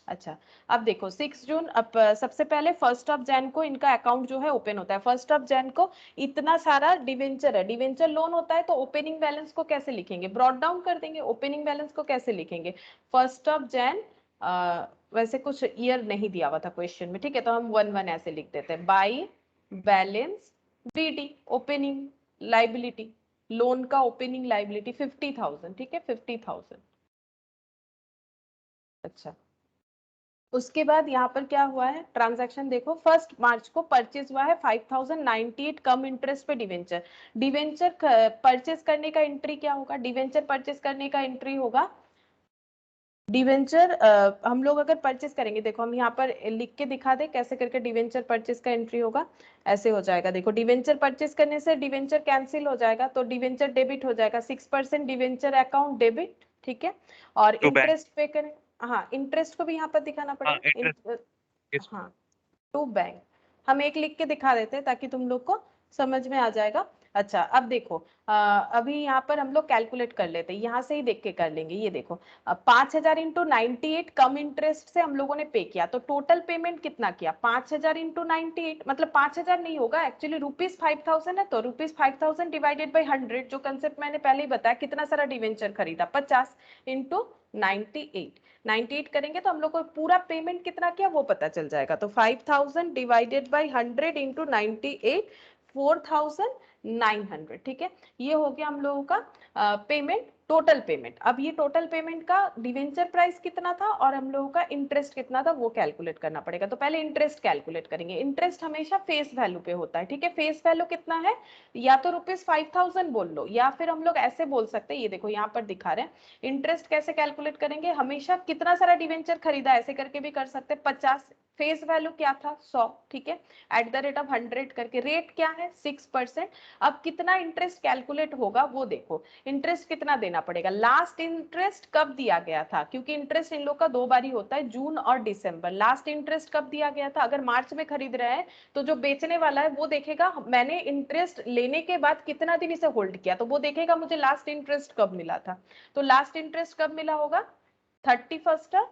अच्छा अब देखो 6 जून, अब सबसे पहले 1 जैन को इनका अकाउंट जो है ओपन होता है, 1 जैन को इतना सारा डिवेंचर है, डिवेंचर लोन होता है, तो ओपनिंग बैलेंस को कैसे लिखेंगे, ब्रॉट डाउन कर देंगे, ओपनिंग बैलेंस को कैसे लिखेंगे 1 जैन, वैसे कुछ ईयर नहीं दिया हुआ था क्वेश्चन में, ठीक है, तो हम 1/1 ऐसे लिख देते हैं, by balance BD, opening liability, loan का ओपनिंग लाइबिलिटी 50,000, ठीक है, 50,000। अच्छा उसके बाद यहाँ पर क्या हुआ है ट्रांजैक्शन, देखो 1 मार्च को परचेज हुआ है 5,098 कम इंटरेस्ट पे डिवेंचर, डिवेंचर परचेज करने का एंट्री क्या होगा, डिवेंचर परचेज करने का एंट्री होगा, डिवेंचर हम लोग अगर परचेज करेंगे, देखो हम यहाँ पर लिख के दिखा दे कैसे करके डिवेंचर परचेज का एंट्री होगा, ऐसे हो जाएगा, देखो डिवेंचर परचेज करने से डिवेंचर कैंसिल हो जाएगा, तो डिवेंचर डेबिट हो जाएगा, 6% डिवेंचर अकाउंट डेबिट, ठीक है, और टू बैंक, इंटरेस्ट पे करें, हाँ इंटरेस्ट को भी यहाँ पर दिखाना हाँ पड़ेगा, इंटरेस्ट, हाँ टू बैंक, हम एक लिख के दिखा देते हैं ताकि तुम लोग को समझ में आ जाएगा। अच्छा अब देखो अभी यहाँ पर हम लोग कैलकुलेट कर लेते हैं, यहाँ से ही देख के कर लेंगे, ये देखो 5,000 इंटू 98 कम इंटरेस्ट से हम लोगों ने पे किया, तो टोटल पेमेंट कितना किया 5,000 इंटू 98, मतलब 5,000 नहीं होगा एक्चुअली, रुपीज 5,000 है, तो रुपीज 5,000 डिवाइडेड बाई 100, जो कंसेप्ट मैंने पहले ही बताया, कितना सारा डिवेंचर खरीदा 50 इंटू 98 करेंगे तो हम लोग को पूरा पेमेंट कितना किया वो पता चल जाएगा, तो 5,000 डिवाइडेड बाई 100 इंटू 98 4,900, ठीक है, ये हो गया हम लोगों का पेमेंट टोटल पेमेंट। अब ये टोटल पेमेंट का डिवेंचर प्राइस कितना था और हम लोगों का इंटरेस्ट कितना था वो कैलकुलेट करना पड़ेगा। तो पहले इंटरेस्ट कैलकुलेट करेंगे। इंटरेस्ट हमेशा फेस वैल्यू पे होता है, ठीक है। फेस वैल्यू कितना है, या तो ₹5000 बोल लो, या फिर हम लोग ऐसे बोल सकते हैं, ये देखो यहाँ पर दिखा रहे हैं। इंटरेस्ट कैसे कैलकुलेट करेंगे, हमेशा कितना सारा डिवेंचर खरीदा ऐसे करके भी कर सकते हैं। 50, फेस वैल्यू क्या था 100, ठीक है, @100 करके, रेट क्या है 6%। अब कितना इंटरेस्ट कैलकुलेट होगा वो देखो। इंटरेस्ट कितना देना पड़ेगा, लास्ट इंटरेस्ट कब दिया गया था, क्योंकि इंटरेस्ट इन लोग का 2 बार ही होता है, जून और दिसंबर। लास्ट इंटरेस्ट कब दिया गया था, अगर मार्च में खरीद रहे हैं तो जो बेचने वाला है वो देखेगा मैंने इंटरेस्ट लेने के बाद कितना दिन इसे होल्ड किया, तो वो देखेगा मुझे लास्ट इंटरेस्ट कब मिला था। तो लास्ट इंटरेस्ट कब मिला होगा, 31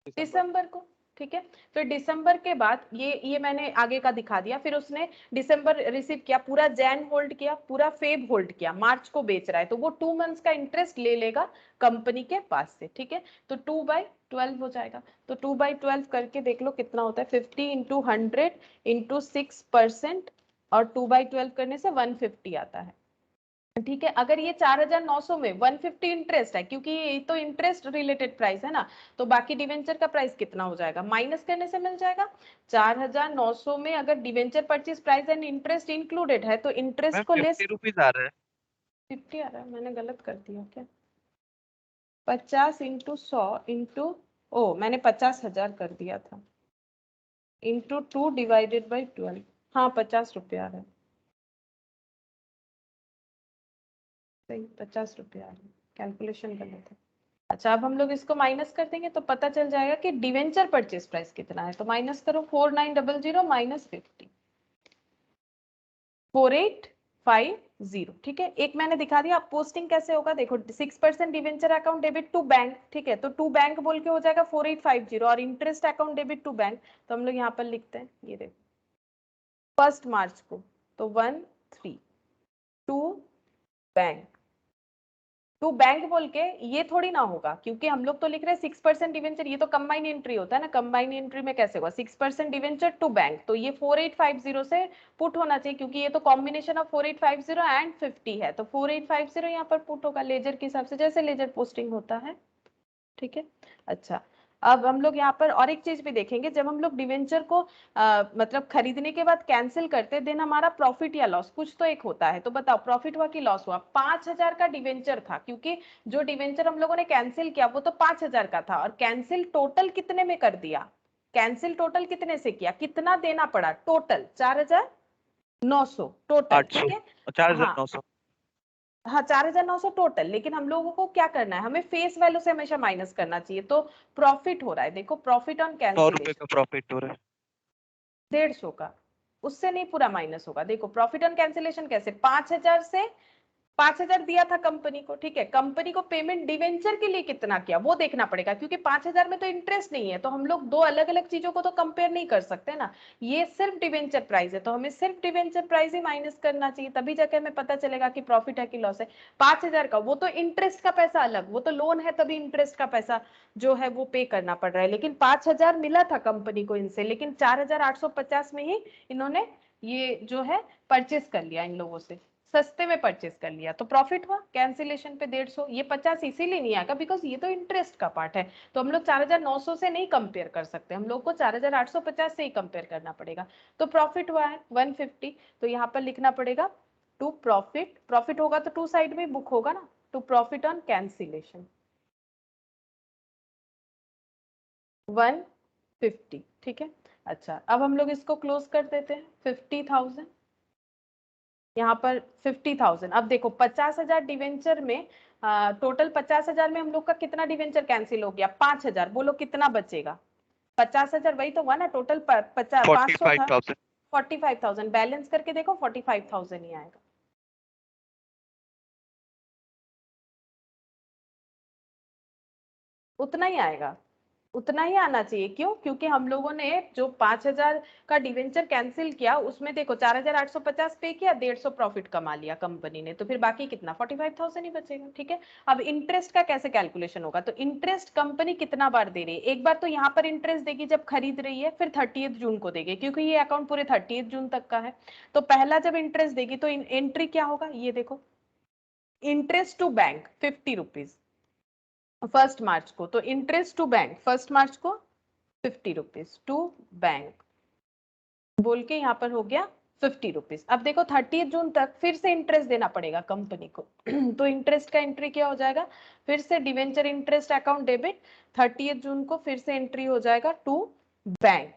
दिसंबर को, ठीक है। फिर दिसंबर के बाद ये मैंने आगे का दिखा दिया। फिर उसने दिसंबर रिसीव किया, पूरा जैन होल्ड किया, पूरा फेब होल्ड किया, मार्च को बेच रहा है, तो वो 2 मंथ्स का इंटरेस्ट ले लेगा कंपनी के पास से, ठीक है। तो 2/12 हो जाएगा। तो 2/12 करके देख लो कितना होता है, 50 × 100 × 6%, और 2/12 करने से 150 आता है, ठीक है। अगर ये 4900 में 150 इंटरेस्ट है, क्योंकि ये तो इंटरेस्ट रिलेटेड प्राइस है ना, तो बाकी डिवेंचर का प्राइस कितना हो जाएगा, माइनस करने से मिल जाएगा। 4900 में अगर debenture purchase price and interest included है, तो इंटरेस्ट को लेस ₹50 आ रहा है। 50 आ रहा है, मैंने गलत कर दिया क्या, 50 × 100 × ओ मैंने 50,000 कर दिया था, × 2/12। हाँ, ₹50 आ रहा है, सही, ₹50 आ रहा है, कैलकुलेशन गलत है। अच्छा, अब हम लोग इसको माइनस कर देंगे तो पता चल जाएगा कि डिवेंचर परचेज प्राइस कितना है। तो माइनस करो, 4900 माइनस 50, 4850, ठीक है। एक मैंने दिखा दिया, अब पोस्टिंग कैसे होगा देखो, 6% debenture account debit to bank, ठीक है, तो टू बैंक बोल के हो जाएगा 4850, और interest account debit to bank, तो हम लोग यहाँ पर लिखते हैं, ये देखो 1 मार्च को, तो 13 टू बैंक, टू बैंक बोल के ये थोड़ी ना होगा, क्योंकि हम लोग तो लिख रहे हैं 6% डिवेंचर, ये तो कंबाइन एंट्री होता है ना, कंबाइन एंट्री में कैसे होगा 6% डिवेंचर टू बैंक, तो ये 4850 से पुट होना चाहिए, क्योंकि ये तो कॉम्बिनेशन ऑफ 4850 एंड 50 है, तो 4850 यहाँ पर पुट होगा लेजर के हिसाब से, जैसे लेजर पोस्टिंग होता है, ठीक है। अच्छा, अब हम लोग यहाँ पर और एक चीज भी देखेंगे, जब हम लोग डिवेंचर को मतलब खरीदने के बाद कैंसिल करते देन हमारा प्रॉफिट या लॉस कुछ तो एक होता है, तो बताओ प्रॉफिट हुआ कि लॉस हुआ। 5000 का डिवेंचर था, क्योंकि जो डिवेंचर हम लोगों ने कैंसिल किया वो तो 5000 का था, और कैंसिल टोटल कितने में कर दिया, कैंसिल टोटल कितने से किया, कितना देना पड़ा टोटल, 4900 टोटल, 800, ठीक है। हाँ 4900। हाँ, 4900 टोटल, लेकिन हम लोगों को क्या करना है, हमें फेस वैल्यू से हमेशा माइनस करना चाहिए, तो प्रॉफिट हो रहा है, देखो प्रॉफिट ऑन ₹100 कैंसिलेशन का प्रॉफिट हो रहा है। 150 का, उससे नहीं पूरा माइनस होगा। देखो प्रॉफिट ऑन कैंसिलेशन कैसे, 5000 से 5000 दिया था कंपनी को, ठीक है, कंपनी को पेमेंट डिवेंचर के लिए कितना किया वो देखना पड़ेगा, क्योंकि 5000 में तो इंटरेस्ट नहीं है, तो हम लोग दो अलग अलग चीजों को तो कंपेयर नहीं कर सकते ना। ये सिर्फ डिवेंचर प्राइस है, तो हमें सिर्फ डिवेंचर प्राइस ही माइनस करना चाहिए, तभी जाके हमें पता चलेगा कि प्रॉफिट है कि लॉस है। 5000 का वो तो इंटरेस्ट का पैसा अलग, वो तो लोन है तभी इंटरेस्ट का पैसा जो है वो पे करना पड़ रहा है, लेकिन 5000 मिला था कंपनी को इनसे, लेकिन 4850 में ही इन्होंने ये जो है परचेस कर लिया इन लोगों से, सस्ते में परचेस कर लिया, तो प्रॉफिट हुआ कैंसिलेशन पे 150। ये 50 इसीलिए नहीं आएगा बिकॉज ये तो इंटरेस्ट का पार्ट है, तो हम लोग 4900 से नहीं कंपेयर कर सकते, हम लोग को 4850 से ही कंपेयर करना पड़ेगा। तो प्रॉफिट हुआ है 150, तो यहाँ पर लिखना पड़ेगा टू प्रॉफिट, प्रॉफिट होगा तो टू साइड में बुक होगा ना, टू प्रॉफिट ऑन कैंसिलेशन 150, ठीक है। अच्छा, अब हम लोग इसको क्लोज कर देते हैं, 50,000 यहाँ पर 50,000। अब देखो 50,000 डिवेंचर में टोटल 50,000 में हम लोग का कितना डिवेंचर कैंसिल हो गया, 5,000, बोलो कितना बचेगा, 50,000 वही तो हुआ ना टोटल, 500 था, 45,000। 45,000 बैलेंस करके देखो 45,000 ही आएगा, उतना ही आएगा, उतना ही आना चाहिए। क्यों, क्योंकि हम लोगों ने जो 5000 का डिवेंचर कैंसिल किया उसमें देखो 4850 पे किया, 150 प्रॉफिट कमा लिया कंपनी ने, तो फिर बाकी कितना 45,000 ही बचेगा, ठीक है। अब इंटरेस्ट का कैसे कैलकुलेशन होगा, तो इंटरेस्ट कंपनी कितना बार दे रही है, एक बार तो यहाँ पर इंटरेस्ट देगी जब खरीद रही है, फिर 30 जून को देगी, क्योंकि ये अकाउंट पूरे 30 जून तक का है, तो पहला जब इंटरेस्ट देगी तो एंट्री क्या होगा, ये देखो इंटरेस्ट टू बैंक 50 रुपीज 1 मार्च को, तो इंटरेस्ट टू बैंक 1 मार्च को 50 रुपीज टू बैंक बोल के यहाँ पर हो गया 50 रुपीज। अब देखो 30 जून तक फिर से इंटरेस्ट देना पड़ेगा कंपनी को तो इंटरेस्ट का एंट्री क्या हो जाएगा, फिर से डिवेंचर इंटरेस्ट अकाउंट डेबिट 30 जून को फिर से एंट्री हो जाएगा टू बैंक।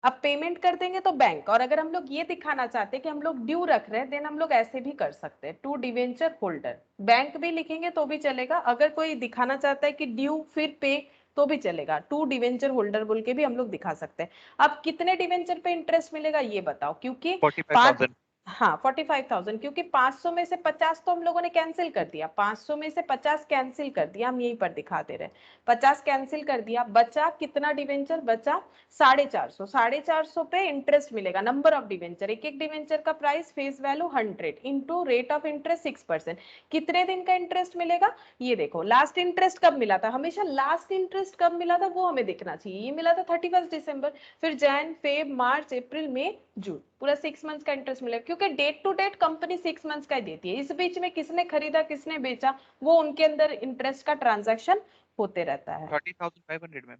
अब पेमेंट कर देंगे तो बैंक, और अगर हम लोग ये दिखाना चाहते हैं कि हम लोग ड्यू रख रहे हैं देन हम लोग ऐसे भी कर सकते हैं, टू डिवेंचर होल्डर बैंक भी लिखेंगे तो भी चलेगा। अगर कोई दिखाना चाहता है कि ड्यू फिर पे तो भी चलेगा, टू डिवेंचर होल्डर बोल के भी हम लोग दिखा सकते हैं। अब कितने डिवेंचर पे इंटरेस्ट मिलेगा ये बताओ, क्योंकि 45,000। हाँ 45,000, क्योंकि 500 में से 50 तो हम लोगों ने कैंसिल कर दिया, 500 में से 50 कैंसिल कर दिया, हम यहीं पर दिखा दे रहे हैं 50 कैंसिल कर दिया, बचा कितना डिवेंचर, बचा 450। 450 पे इंटरेस्ट मिलेगा, नंबर ऑफ डिवेंचर, एक एक डिवेंचर का price face value 100 into rate of interest 6%। कितने दिन का इंटरेस्ट मिलेगा, ये देखो लास्ट इंटरेस्ट कब मिला था, हमेशा लास्ट इंटरेस्ट कब मिला था वो हमें देखना चाहिए। ये मिला था 31 दिसंबर, फिर जैन फेब मार्च अप्रैल मई जून, पूरा 6 मंथ्स का इंटरेस्ट मिलेगा, क्योंकि date to date company 6 months का ही देती है। इस बीच में किसने खरीदा किसने बेचा वो उनके अंदर इंटरेस्ट का ट्रांजैक्शन होते रहता है। 30,500 मैम।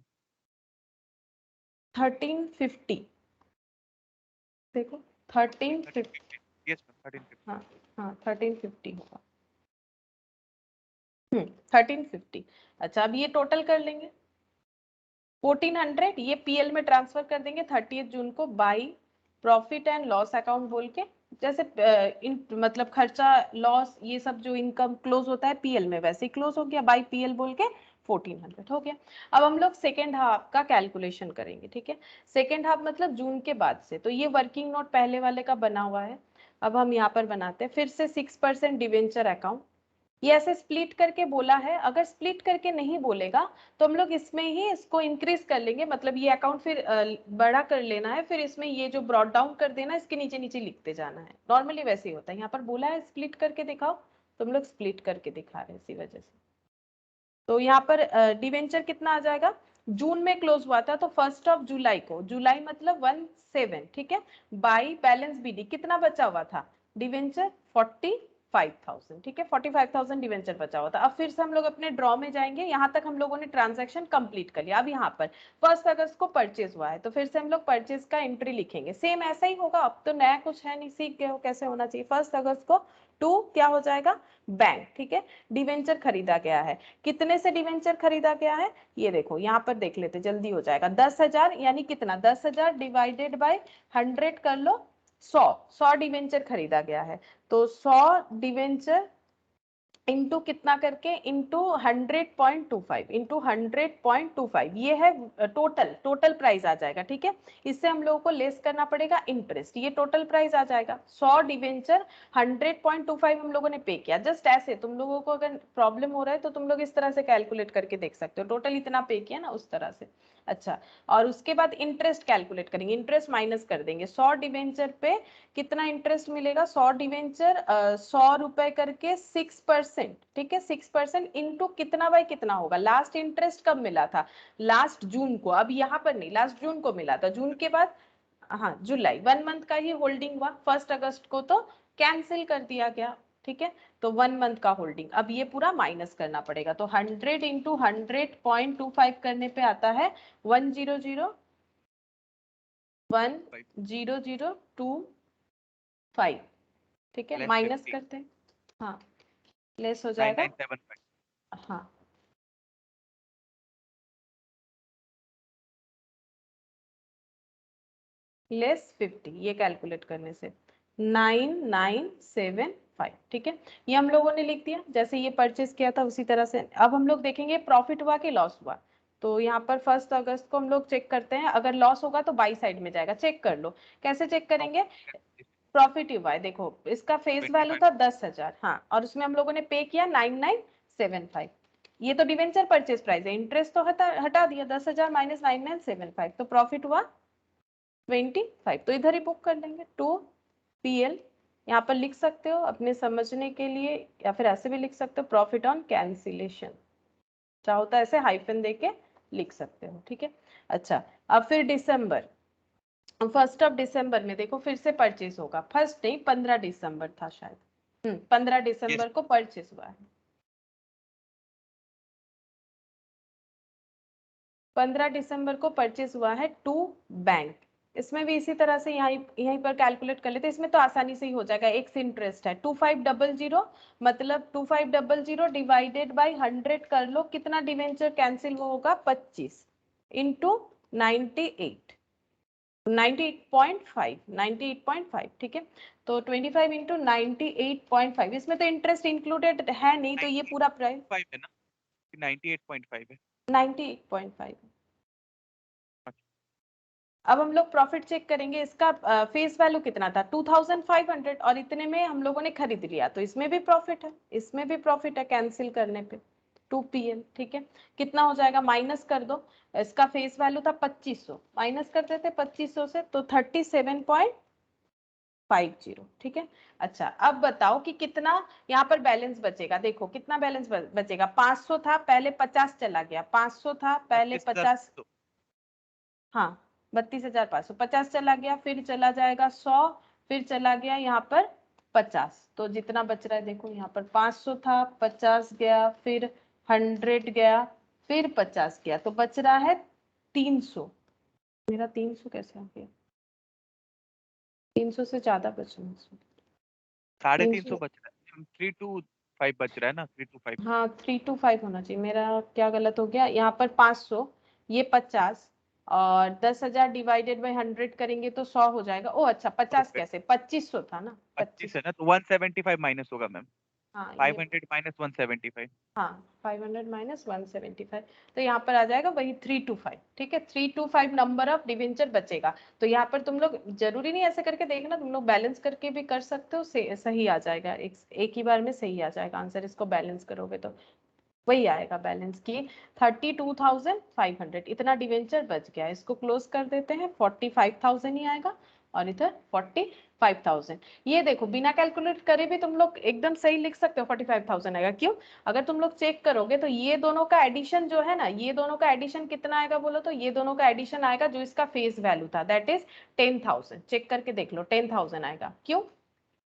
1350 देखो 1350, यस मैम 1350। हाँ हाँ 1350 होगा। 1350। अच्छा अब ये टोटल कर लेंगे 1400, ये पीएल में ट्रांसफर कर देंगे 30 जून को by profit and loss account बोल के, जैसे मतलब खर्चा लॉस ये सब जो इनकम क्लोज होता है पीएल में वैसे ही क्लोज हो गया, बाई पीएल बोल के 1400 हो गया। अब हम लोग सेकेंड हाफ का कैलकुलेशन करेंगे, ठीक है, सेकेंड हाफ मतलब जून के बाद से। तो ये वर्किंग नोट पहले वाले का बना हुआ है, अब हम यहाँ पर बनाते हैं फिर से 6% डिवेंचर अकाउंट। ये ऐसे स्प्लिट करके बोला है, अगर स्प्लिट करके नहीं बोलेगा तो हम लोग इसमें ही इसको इंक्रीज कर लेंगे, मतलब ये अकाउंट फिर बड़ा कर लेना है, फिर इसमें ये जो ब्रॉड डाउन कर देना इसके नीचे नीचे लिखते जाना है, नॉर्मली वैसे ही होता है। यहाँ पर बोला है स्प्लिट करके दिखाओ तो हम लोग स्प्लिट करके दिखा रहे हैं इसी वजह से। तो यहाँ पर डिवेंचर कितना आ जाएगा, जून में क्लोज हुआ था तो 1 जुलाई को, जुलाई मतलब 17, ठीक है, बाई बैलेंस बीडी कितना बचा हुआ था डिवेंचर 45,000, ठीक है 45,000 डिवेंचर बचा हुआ था। अब फिर से हम लोग अपने ड्रॉ में जाएंगे, यहाँ तक हम लोगों ने ट्रांजैक्शन कंप्लीट कर लिया। अब यहाँ पर 1 अगस्त को परचेज हुआ है तो फिर से हम लोग परचेज का एंट्री लिखेंगे, सेम ऐसा ही होगा, अब तो नया कुछ है नहीं, सीख गए हो कैसे होना चाहिए। 1 अगस्त को टू क्या हो जाएगा बैंक, ठीक है, डिवेंचर खरीदा गया है, कितने से डिवेंचर खरीदा गया है ये देखो यहाँ पर देख लेते जल्दी हो जाएगा, 10,000 यानी कितना 10,000 डिवाइडेड बाय 100 कर लो 100 डिवेंचर खरीदा गया है, तो 100 डिवेंचर इंटू कितना करके इंटू 100.25 इंटू 100.25 ये है टोटल प्राइस आ जाएगा, ठीक है। इससे हम लोगों को लेस करना पड़ेगा इंटरेस्ट, ये टोटल प्राइस आ जाएगा 100 डिवेंचर 100.25 हम लोगों ने पे किया। जस्ट ऐसे तुम लोगों को अगर प्रॉब्लम हो रहा है तो तुम लोग इस तरह से कैलकुलेट करके देख सकते हो, टोटल इतना पे किया ना उस तरह से। अच्छा और उसके बाद इंटरेस्ट कैलकुलेट करेंगे, इंटरेस्ट माइनस कर देंगे, 100 डिवेंचर पे कितना इंटरेस्ट मिलेगा, 100 डिवेंचर 100 रुपए करके 6%, ठीक है 6% इंटू कितना बाय कितना होगा, लास्ट इंटरेस्ट कब मिला था लास्ट जून को, अब यहाँ पर नहीं लास्ट जून को मिला था, जून के बाद हाँ जुलाई 1 मंथ का ही होल्डिंग हुआ, 1 अगस्त को तो कैंसिल कर दिया गया, ठीक है, तो 1 मंथ का होल्डिंग। अब ये पूरा माइनस करना पड़ेगा, तो 100 इंटू 100.25 करने पे आता है 100,100,2,5, ठीक है, माइनस करते हैं, हाँ लेस हो जाएगा 9975। हाँ लेस 50, ये कैलकुलेट करने से 9975, ठीक है, ये हम लोगों ने लिख दिया जैसे ये परचेस किया था उसी तरह से। अब हम लोग देखेंगे प्रॉफिट हुआ कि लॉस हुआ, तो यहाँ पर 1 अगस्त को हम लोग चेक करते हैं, अगर लॉस होगा तो बाई साइड में जाएगा, चेक कर लो कैसे चेक करेंगे, प्रॉफिट ही हुआ है देखो, इसका फेस वैल्यू था 10,000 हाँ, और उसमें हम लोगों ने पे किया 9975, ये तो डिवेंचर परचेज प्राइस है, इंटरेस्ट तो हटा दिया 10,000 माइनस 9975, तो प्रॉफिट हुआ 25, तो इधर ही बुक कर लेंगे टू पीएल, यहाँ पर लिख सकते हो अपने समझने के लिए, या फिर ऐसे भी लिख सकते हो प्रॉफिट ऑन कैंसिलेशन, चाहो तो ऐसे हाइफन देके लिख सकते हो, ठीक है। अच्छा अब फिर दिसंबर, 1 दिसंबर में देखो फिर से परचेज होगा, फर्स्ट नहीं 15 दिसंबर था शायद, 15 दिसंबर को परचेस हुआ है। 15 दिसंबर को परचेस हुआ है टू बैंक। इसमें भी इसी तरह से यहीं पर कैलकुलेट कर लेते हैं। इसमें तो आसानी से ही हो जाएगा। एक्स इंटरेस्ट है 2500, मतलब 2500 डिवाइडेड बाई 100 कर लो, कितना डिवेंचर कैंसिल होगा 25 इंटू 98, 98.5, ठीक है। तो 25 इंटू 98.5, इसमें तो इंटरेस्ट इंक्लूडेड है नहीं, तो ये पूरा प्राइस 5 है ना, 98.5 है। 98.5। अब हम लोग प्रॉफिट चेक करेंगे। इसका फेस वैल्यू कितना था 2500, और इतने में हम लोगों ने खरीद लिया, तो इसमें भी प्रॉफिट है, इसमें भी प्रॉफिट है कैंसिल करने पे 2 PM, ठीक है। कितना हो जाएगा, माइनस कर दो। इसका फेस वैल्यू था 2500, माइनस कर देते 2500 से, तो 37.50, ठीक है। अच्छा, अब बताओ कि कितना यहाँ पर बैलेंस बचेगा। देखो कितना बैलेंस बचेगा, 500 था पहले, 50 चला गया, 500 था पहले 50, हाँ 32,500, 50 चला गया, फिर चला जाएगा 100, फिर चला गया यहाँ पर 50, तो जितना बच रहा है देखो यहाँ पर 500 था, 50 गया, फिर 100 गया, फिर 50 गया, तो बच रहा है 300। मेरा 300 कैसे आ गया, 300 से ज्यादा बचना है। 350 बच रहा है, 325 बच रहा है ना, 325। हाँ 325 होना चाहिए। मेरा क्या गलत हो गया, यहाँ पर 500, ये 50, और 10,000 डिवाइडेड बाई 100 करेंगे तो 100 हो जाएगा। ओ अच्छा, 50 कैसे, 2500 था ना, 25 25। है ना, तो 175 माइनस होगा मैम, हाँ ये 500 माइनस 175। हाँ 500 माइनस 175, तो यहाँ पर आ जाएगा वही 325, ठीक है। 325 नंबर ऑफ डिवेंचर बचेगा। तो यहाँ पर तुम लोग जरूरी नहीं ऐसे करके देखना, तुम लोग बैलेंस करके भी कर सकते हो, सही आ जाएगा, एक ही बार में सही आ जाएगा आंसर। इसको बैलेंस करोगे तो वही आएगा बैलेंस की 32,500, इतना डिवेंचर बच गया। इसको क्लोज कर देते हैं, 45,000 ही आएगा, और इधर 45,000। ये देखो बिना कैलकुलेट करे भी तुम लोग एकदम सही लिख सकते हो, 45,000 आएगा। क्यों, अगर तुम लोग चेक करोगे तो ये दोनों का एडिशन जो है ना, ये दोनों का एडिशन कितना आएगा बोलो तो, ये दोनों का एडिशन आएगा जो इसका फेस वैल्यू था, दैट इज 10,000। चेक करके देख लो, 10,000 आएगा। क्यों,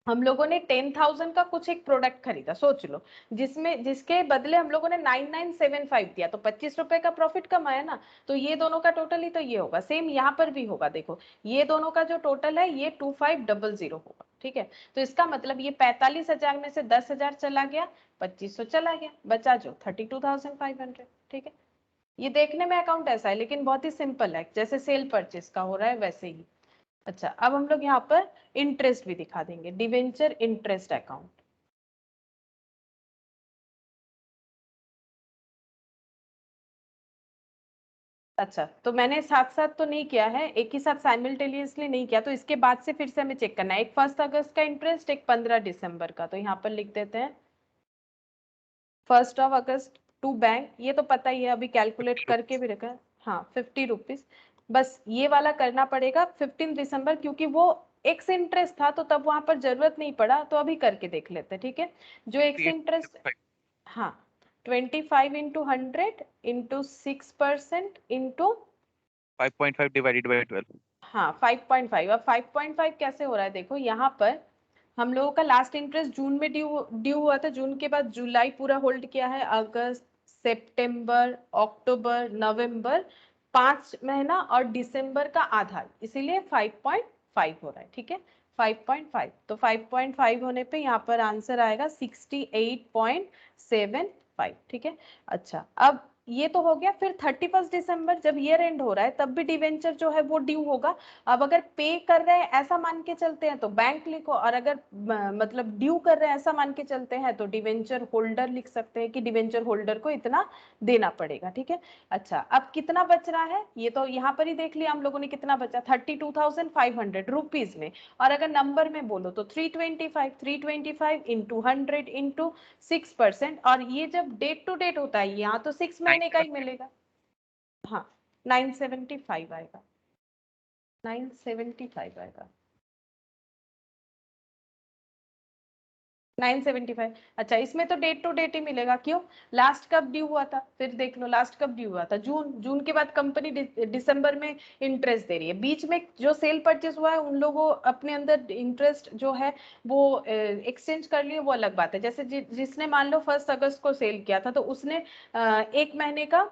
हम लोगों ने 10,000 का कुछ एक प्रोडक्ट खरीदा, सोच लो, जिसके बदले हम लोगों ने 9975 दिया, तो 25 रुपए का प्रॉफिट कमाया ना। तो ये दोनों का टोटल ही तो ये होगा। सेम यहाँ पर भी होगा, देखो ये दोनों का जो टोटल है ये 2500 होगा, ठीक है। तो इसका मतलब ये 45,000 में से 10,000 चला गया, 2500 चला गया, बचा जो 32,500, ठीक है। ये देखने में अकाउंट ऐसा है, लेकिन बहुत ही सिंपल है, जैसे सेल परचेस का हो रहा है वैसे ही। अच्छा, अब हम लोग यहाँ पर इंटरेस्ट भी दिखा देंगे, डिवेंचर इंटरेस्ट अकाउंट। अच्छा, तो मैंने साथ साथ तो नहीं किया है, एक ही साथ साइमल्टेनियसली नहीं किया, तो इसके बाद से फिर से हमें चेक करना है। एक 1 अगस्त का इंटरेस्ट, एक 15 दिसंबर का, तो यहाँ पर लिख देते हैं 1 अगस्त टू बैंक। ये तो पता ही है, अभी कैलकुलेट करके भी रखा है। हाँ 50 रुपीज, बस ये वाला करना पड़ेगा 15 दिसंबर, क्योंकि वो एक्स इंटरेस्ट था तो तब वहां पर जरूरत नहीं पड़ा, तो अभी करके देख लेते हैं, ठीक है। जो एक्स इंटरेस्ट, हाँ 25 into 100 into 6% into 5.5 divided by 12। हाँ 5.5। अब 5.5 कैसे हो रहा है, देखो यहाँ पर हम लोगों का लास्ट इंटरेस्ट जून में ड्यू हुआ था, जून के बाद जुलाई पूरा होल्ड किया है, अगस्त, सितंबर, अक्टूबर, नवंबर, 5 महीना, और दिसंबर का आधा, इसीलिए 5.5 हो रहा है, ठीक है। 5.5, तो 5.5 होने पे यहाँ पर आंसर आएगा 68.75, ठीक है। अच्छा, अब ये तो हो गया। फिर 31 दिसंबर जब ईयर एंड हो रहा है, तब भी डिवेंचर जो है वो ड्यू होगा। अब अगर पे कर रहे हैं ऐसा मान के चलते हैं तो बैंक लिखो, और अगर मतलब ड्यू कर रहे हैं ऐसा मान के चलते हैं तो डिवेंचर होल्डर लिख सकते हैं कि डिवेंचर होल्डर को इतना देना पड़ेगा, ठीक है। अच्छा, अब कितना बच रहा है, ये तो यहाँ पर ही देख लिया हम लोगों ने कितना बचा, 32,500 रुपीज में। और अगर नंबर में बोलो तो 325 इंटू 100 इंटू 6%, और ये जब डेट टू डेट होता है यहाँ तो 6 महीने का ही मिलेगा। हाँ 975 आएगा, 975 आएगा। 975। अच्छा, इसमें तो डेट टू डेट ही मिलेगा, क्यों? लास्ट कब ड्यू हुआ था, फिर देख लो लास्ट कब ड्यू हुआ था, जून के बाद कंपनी दिसंबर में इंटरेस्ट दे रही है। बीच में जो सेल परचेज हुआ है उन लोगों अपने अंदर इंटरेस्ट जो है वो एक्सचेंज कर लिए, वो अलग बात है। जैसे जिसने मान लो 1 अगस्त को सेल किया था तो उसने 1 महीने का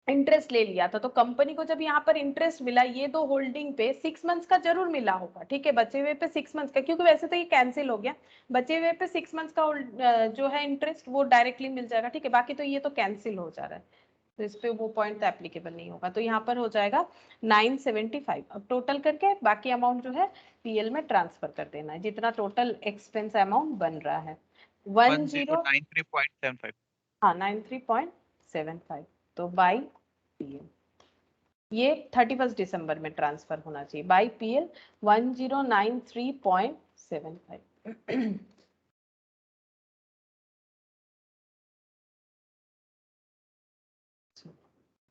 इंटरेस्ट ले लिया था, तो कंपनी को जब यहाँ पर इंटरेस्ट मिला ये दो होल्डिंग पे 6 मंथ्स का जरूर मिला होगा, ठीक है, बचे हुए पे 6 मंथ्स का, क्योंकि वैसे तो ये कैंसिल हो गया, बचे हुए पे 6 मंथ्स का जो है इंटरेस्ट वो डायरेक्टली मिल जाएगा, ठीक है। बाकी तो ये तो कैंसिल हो जा रहा है, तो इस पे वो पॉइंट तो एप्लीकेबल नहीं होगा, तो यहाँ पर हो जाएगा 975। अब टोटल करके बाकी अमाउंट जो है पीएल में ट्रांसफर कर देना है, जितना टोटल एक्सपेंस अमाउंट बन रहा है 1093.75। हाँ 93.75, तो बाई पीएल ये 31 दिसंबर में ट्रांसफर होना चाहिए, बाई पीएल 1093.75।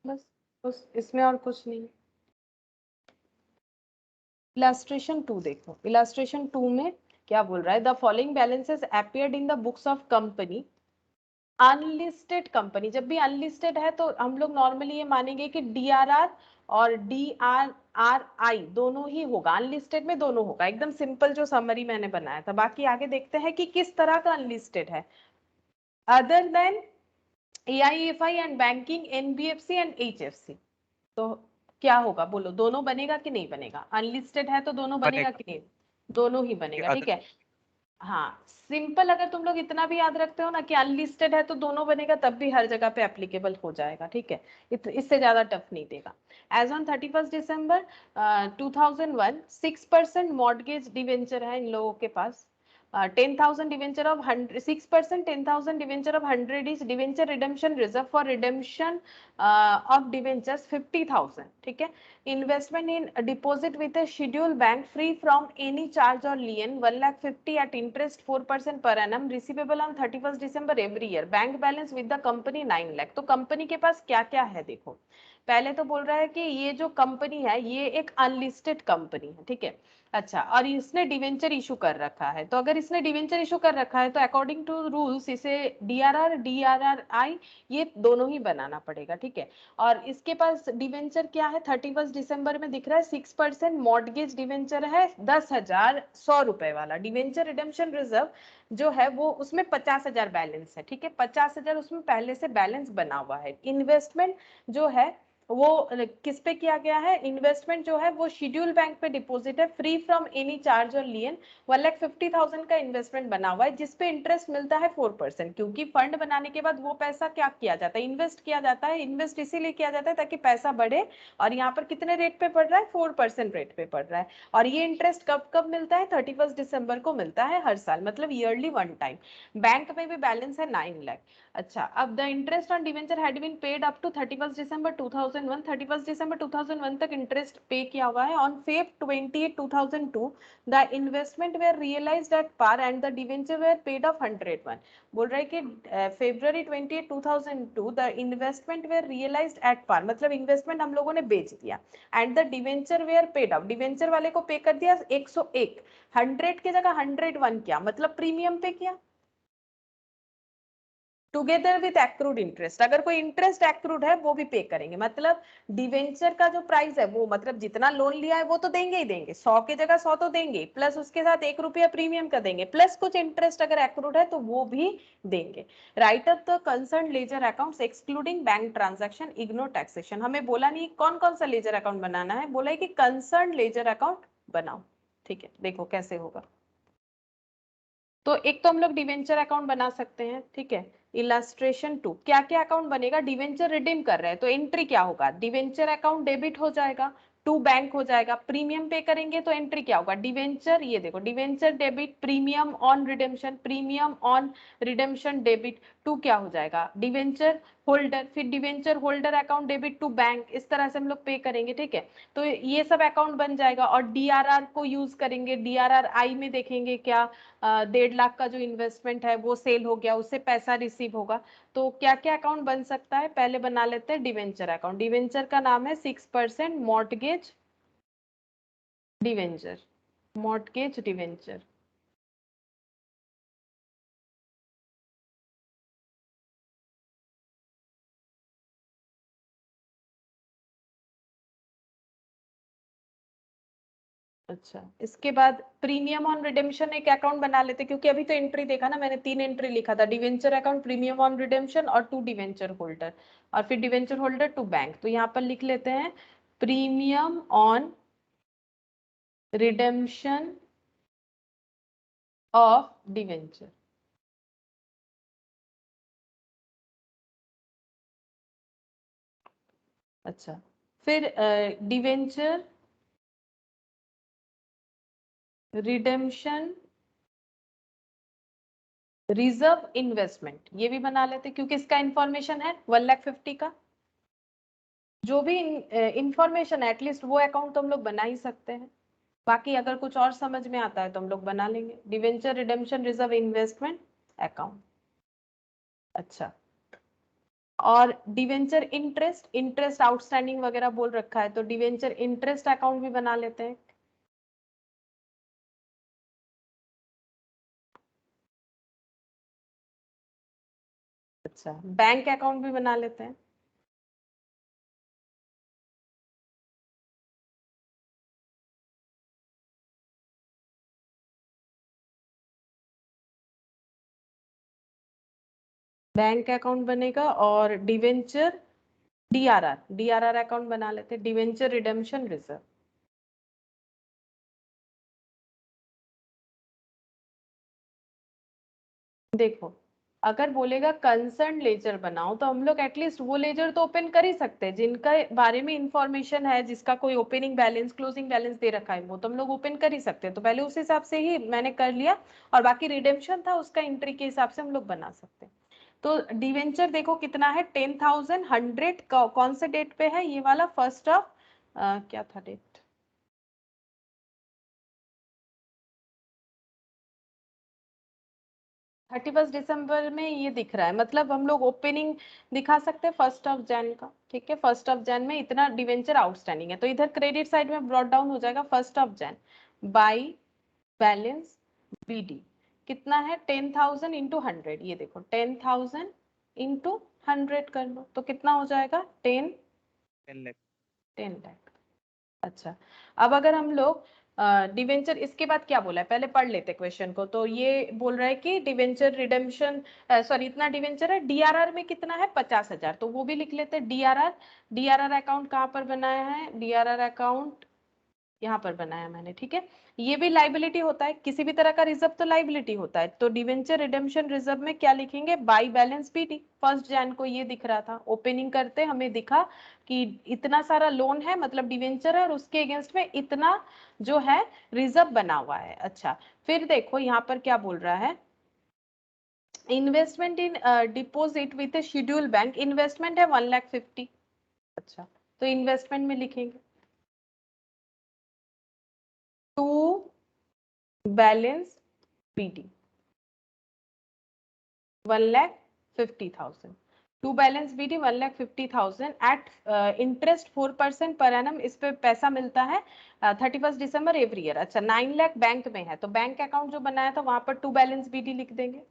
बस उस इसमें और कुछ नहीं। इलास्ट्रेशन 2 देखो, इलास्ट्रेशन 2 में क्या बोल रहा है, the following balances appeared in the books of company unlisted company. जब भी अनलिस्टेड है तो हम लोग नॉर्मली ये मानेंगे कि डीआरआर और डीआरआरआई दोनों ही होगा, अनलिस्टेड में दोनों होगा, एकदम सिंपल जो समरी मैंने बनाया था। बाकी आगे देखते हैं कि किस तरह का अनलिस्टेड है, other than AIFI and banking, NBFC and HFC. तो क्या होगा बोलो, दोनों बनेगा कि नहीं बनेगा? अनलिस्टेड है तो दोनों बनेगा बनेगा कि नहीं? दोनों ही कि बनेगा, ठीक अदर। है। हाँ सिंपल, अगर तुम लोग इतना भी याद रखते हो ना कि अनलिस्टेड है तो दोनों बनेगा, तब भी हर जगह पे एप्लीकेबल हो जाएगा, ठीक है। इससे ज्यादा टफ नहीं देगा। As on 31 December 2001 6% mortgage debenture है इन लोगों के पास। 10,000 debenture of 100, 6%, 10,000 debenture of 100 is debenture redemption reserve for redemption of debentures 50,000, ठीक है। Investment in a deposit with a scheduled bank free from any charge or lien 1,50,000 at interest 4% per annum receivable on 31st December every year. Bank balance with the company 9 lakh. तो कंपनी के पास क्या क्या है देखो, पहले तो बोल रहा है कि ये जो कंपनी है ये एक अनलिस्टेड कंपनी है, ठीक है। अच्छा, और इसने डिवेंचर इशू कर रखा है, तो अगर इसने डिवेंचर इशू कर रखा है तो अकॉर्डिंग टू रूल्स इसे डीआरआर डीआरआरआई ये दोनों ही बनाना पड़ेगा, ठीक है। और इसके पास डिवेंचर क्या है 31 दिसंबर में दिख रहा है 6% मॉर्गेज डिवेंचर है 10,100 रुपए वाला। डिवेंचर रिडेम्पशन रिजर्व जो है वो उसमें 50,000 बैलेंस है, ठीक है, 50,000 उसमें पहले से बैलेंस बना हुआ है। इन्वेस्टमेंट जो है वो किस पे किया गया है, इन्वेस्टमेंट जो है वो शेड्यूल बैंक पे डिपॉजिट है फ्री फ्रॉम एनी चार्ज और लियन 1,50,000 का इन्वेस्टमेंट बना हुआ है जिसपे इंटरेस्ट मिलता है 4%, क्योंकि फंड बनाने के बाद वो पैसा क्या किया जाता है, इन्वेस्ट किया जाता है। इन्वेस्ट इसीलिए किया जाता है ताकि पैसा बढ़े, और यहाँ पर कितने रेट पे पड़ रहा है 4% रेट पे पड़ रहा है। और ये इंटरेस्ट कब कब मिलता है 31 दिसंबर को मिलता है हर साल, मतलब ईयरली वन टाइम। बैंक में भी बैलेंस है 9 लाख। अच्छा, अब the interest on debenture had been paid up to 31 दिसंबर 2001, 31 दिसंबर 2001 तक इंटरेस्ट पे किया हुआ है। On Feb 28, 2002 the investment were realised at par and the debenture were paid off 101। बोल रहा है कि February 28, 2002 the investment were realised at par, मतलब इन्वेस्टमेंट हम लोगों ने बेच दिया, and the debenture were paid off, debenture वाले को पे कर दिया 101, 100 की जगह 101 किया, मतलब प्रीमियम पे किया टुगेदर विथ एक्रूड इंटरेस्ट। अगर कोई इंटरेस्ट एक्रूड है वो भी पे करेंगे, मतलब डिवेंचर का जो प्राइस है वो, मतलब जितना लोन लिया है वो तो देंगे ही देंगे, 100 की जगह 100 तो देंगे, प्लस उसके साथ 1 रुपया प्रीमियम का देंगे, प्लस कुछ इंटरेस्ट अगर एक्रूड है तो वो भी देंगे। Right up the concern ledger accounts excluding bank transaction, ignore taxation. हमें बोला नहीं कौन कौन सा लेजर अकाउंट बनाना है, बोला है कि कंसर्न लेजर अकाउंट बनाओ, ठीक है। देखो कैसे होगा, तो एक तो हम लोग डिवेंचर अकाउंट बना सकते हैं, ठीक है। इलास्ट्रेशन 2, क्या क्या अकाउंट बनेगा, डिवेंचर रिडीम कर रहे हैं तो एंट्री क्या होगा, डिवेंचर अकाउंट डेबिट हो जाएगा, टू बैंक हो जाएगा। प्रीमियम पे करेंगे तो एंट्री क्या होगा, डिवेंचर, ये देखो debenture debit premium on redemption, premium on redemption debit to क्या हो जाएगा, डिवेंचर होल्डर, फिर debenture holder account debit to bank, इस तरह से हम लोग पे करेंगे, ठीक है। तो ये सब अकाउंट बन जाएगा, और डीआरआर को यूज करेंगे, डीआरआर आई में देखेंगे क्या 1.5 लाख का जो इन्वेस्टमेंट है वो सेल हो गया, उससे पैसा रिसीव होगा। तो क्या क्या अकाउंट बन सकता है, पहले बना लेते हैं डिवेंचर अकाउंट। डिवेंचर का नाम है 6% मॉर्टगेज डिवेंचर, मॉर्टगेज डिवेंचर, अच्छा, इसके बाद प्रीमियम ऑन रिडेम्पशन एक अकाउंट बना लेते, क्योंकि अभी तो एंट्री देखा ना मैंने, 3 एंट्री लिखा था, debenture account, premium on redemption और टू डिवेंचर होल्डर, और फिर डिवेंचर होल्डर टू बैंक। तो यहाँ पर लिख लेते हैं premium on redemption of debenture. अच्छा, फिर डिवेंचर रिडेम्पशन रिजर्व इन्वेस्टमेंट, ये भी बना लेते क्योंकि इसका इंफॉर्मेशन है 1,50,000 का। जो भी इंफॉर्मेशन है एटलीस्ट वो अकाउंट तो हम लोग बना ही सकते हैं, बाकी अगर कुछ और समझ में आता है तो हम लोग बना लेंगे। Debenture redemption reserve investment account. अच्छा, और डिवेंचर इंटरेस्ट, इंटरेस्ट आउटस्टैंडिंग वगैरह बोल रखा है, तो डिवेंचर इंटरेस्ट अकाउंट भी बना लेते हैं। अच्छा, बैंक अकाउंट भी बना लेते हैं। बैंक अकाउंट बनेगा, और डिवेंचर डीआरआर, डीआरआर अकाउंट बना लेते हैं, डिवेंचर रिडेम्पशन रिजर्व। देखो, अगर बोलेगा कंसर्न लेजर बनाओ तो हम लोग एटलीस्ट वो लेजर तो ओपन कर ही सकते हैं जिनका बारे में इंफॉर्मेशन है, जिसका कोई ओपनिंग बैलेंस क्लोजिंग बैलेंस दे रखा है, वो तो हम लोग ओपन कर ही सकते हैं। तो पहले उस हिसाब से ही मैंने कर लिया, और बाकी रिडेम्पशन था उसका एंट्री के हिसाब से हम लोग बना सकते हैं। तो डिवेंचर देखो कितना है, 10,000 100, कौन से डेट पे है ये वाला, फर्स्ट ऑफ क्या था डेट, 31 दिसंबर में ये दिख रहा है, मतलब हम लोग ओपनिंग दिखा सकते हैं 1 जैन का। ठीक है, 1 जैन में इतना डिवेंचर आउटस्टैंडिंग है, तो इधर क्रेडिट साइड में ब्रॉट डाउन हो जाएगा 1 जैन बाई बैलेंस बीडी। कितना है, 10,000 इंटू 100, ये देखो 10,000 इंटू 100 कर लो तो कितना हो जाएगा, 10 लाख। 10 लाख। अच्छा, अब अगर हम लोग डिवेंचर, इसके बाद क्या बोला है पहले पढ़ लेते क्वेश्चन को। तो ये बोल रहा है कि डिवेंचर रिडेम्पशन, सॉरी इतना डिवेंचर है, डीआरआर में कितना है 50,000, तो वो भी लिख लेते हैं डीआरआर। डीआरआर अकाउंट कहाँ पर बनाया है, डीआरआर अकाउंट यहाँ पर बनाया मैंने। ठीक है, ये भी लाइबिलिटी होता है, किसी भी तरह का रिजर्व तो लाइबिलिटी होता है। तो डिवेंचर रिडेम्पशन रिजर्व में क्या लिखेंगे, बाई बैलेंस बीडी। 1 जैन को ये दिख रहा था, ओपनिंग करते हमें दिखा कि इतना सारा लोन है, मतलब डिवेंचर है, और उसके अगेंस्ट में इतना जो है रिजर्व बना हुआ है। अच्छा, फिर देखो यहाँ पर क्या बोल रहा है, investment in deposit with schedule bank, investment है 1,50,000। अच्छा, तो इन्वेस्टमेंट में लिखेंगे to balance BD 1,50,000 to balance BD 1,50,000 at interest 4% पर एनम। इस पे पैसा मिलता है 31 दिसंबर एवरी ईयर। अच्छा, 9 लाख बैंक में है, तो बैंक अकाउंट जो बनाया था वहां पर टू बैलेंस बीडी लिख देंगे,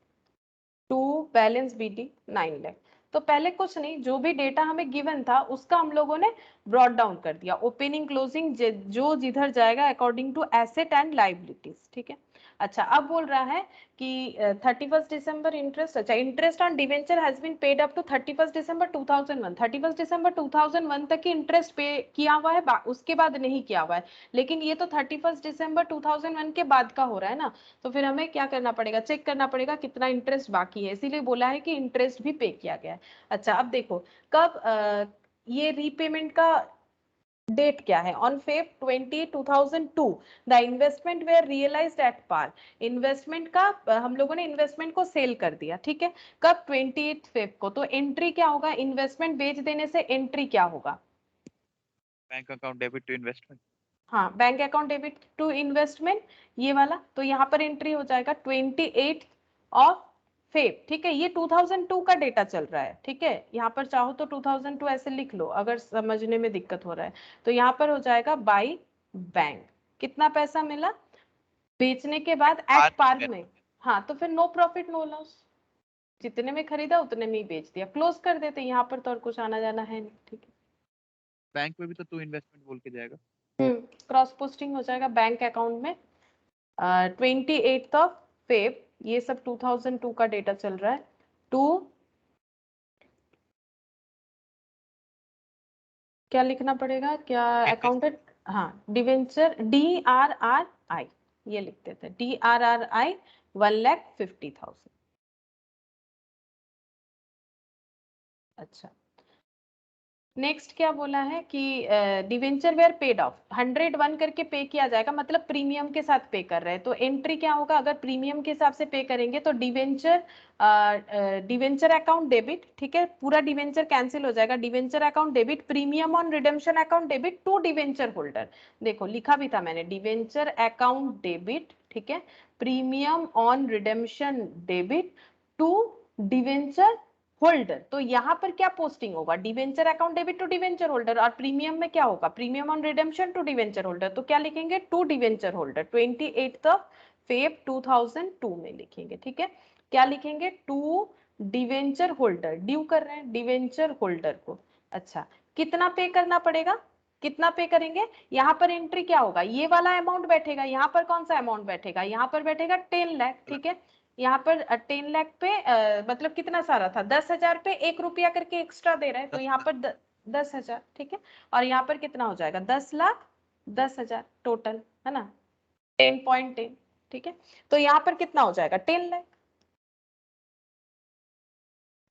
टू बैलेंस बीडी 9 लाख। तो पहले कुछ नहीं, जो भी डेटा हमें गिवन था उसका हम लोगों ने ब्रॉट डाउन कर दिया, ओपनिंग क्लोजिंग जो जिधर जाएगा according to asset and liabilities. ठीक है, अच्छा अब बोल रहा है कि 31 दिसंबर इंटरेस्ट, अच्छा interest on debenture has been paid up to 31 दिसंबर 2001, 31 दिसंबर 2001 तक ही इंटरेस्ट पे किया हुआ है, उसके बाद नहीं किया हुआ है। लेकिन ये तो 31 दिसंबर 2001 के बाद का हो रहा है ना, तो फिर हमें क्या करना पड़ेगा, चेक करना पड़ेगा कितना इंटरेस्ट बाकी है, इसीलिए बोला है कि इंटरेस्ट भी पे किया गया है। अच्छा, अब देखो कब ये रीपेमेंट का डेट क्या है, on Feb 20, 2002 the investment were realised at par. Investment का हम लोगों ने इन्वेस्टमेंट को सेल कर दिया। ठीक है, कब 28 फेब को। तो एंट्री क्या होगा, इन्वेस्टमेंट बेच देने से एंट्री क्या होगा, bank account debit to investment. हाँ bank account debit to investment, ये वाला। तो यहाँ पर एंट्री हो जाएगा 28 फेब। ठीक है, ये 2002 का डेटा चल रहा है। ठीक है, यहाँ पर चाहो तो 2002 ऐसे लिख लो अगर समझने में दिक्कत हो रहा है। तो यहाँ पर हो जाएगा बाई बैंक, कितना पैसा मिला बेचने के बाद एट पार में। हाँ, तो फिर नो प्रॉफिट नो लॉस, जितने में खरीदा उतने में ही बेच दिया, क्लोज कर देते। यहाँ पर तो और कुछ आना जाना है नहीं। ठीक है, बैंक में भी तो टू इन्वेस्टमेंट बोल के जाएगा। क्रॉस पोस्टिंग हो जाएगा बैंक अकाउंट में 28 ऑफ फेब, ये सब 2002 का डेटा चल रहा है, टू क्या लिखना पड़ेगा, क्या अकाउंटेंट, हाँ डिवेंचर DRRI, ये लिखते थे DRRI 1,50,000। अच्छा, नेक्स्ट क्या बोला है कि डिवेंचर वेयर पेड ऑफ 101 करके पे किया जाएगा, मतलब प्रीमियम के साथ पे कर रहे हैं। तो एंट्री क्या होगा, अगर प्रीमियम के हिसाब से पे करेंगे तो डिवेंचर अकाउंट डेबिट, ठीक है, पूरा डिवेंचर कैंसिल हो जाएगा, debenture account debit, premium on redemption account debit to debenture holder. देखो लिखा भी था मैंने, डिवेंचर अकाउंट डेबिट, ठीक है, premium on redemption debit to debenture holder. तो यहाँ पर क्या पोस्टिंग होगा, debenture account debit to debenture holder, और प्रीमियम में क्या होगा, premium on redemption to debenture holder. तो क्या लिखेंगे, टू डिवेंचर होल्डर, 28 फेब 2002 में लिखेंगे, ठीक है। क्या लिखेंगे, टू डिवेंचर होल्डर, ड्यू कर रहे हैं डिवेंचर होल्डर को। अच्छा, कितना पे करना पड़ेगा, कितना पे करेंगे, यहाँ पर एंट्री क्या होगा, ये वाला अमाउंट बैठेगा, यहाँ पर कौन सा अमाउंट बैठेगा, यहाँ पर बैठेगा 10 लाख, ठीक है। यहाँ पर 10 लाख पे मतलब कितना सारा था, 10,000 पे 1 रुपया करके एक्स्ट्रा दे रहे हैं, तो यहाँ पर 10,000, ठीक है। और यहाँ पर कितना हो जाएगा, 10,10,000 टोटल, है ना, 10.10, ठीक है। तो यहाँ पर कितना हो जाएगा, 10 लाख,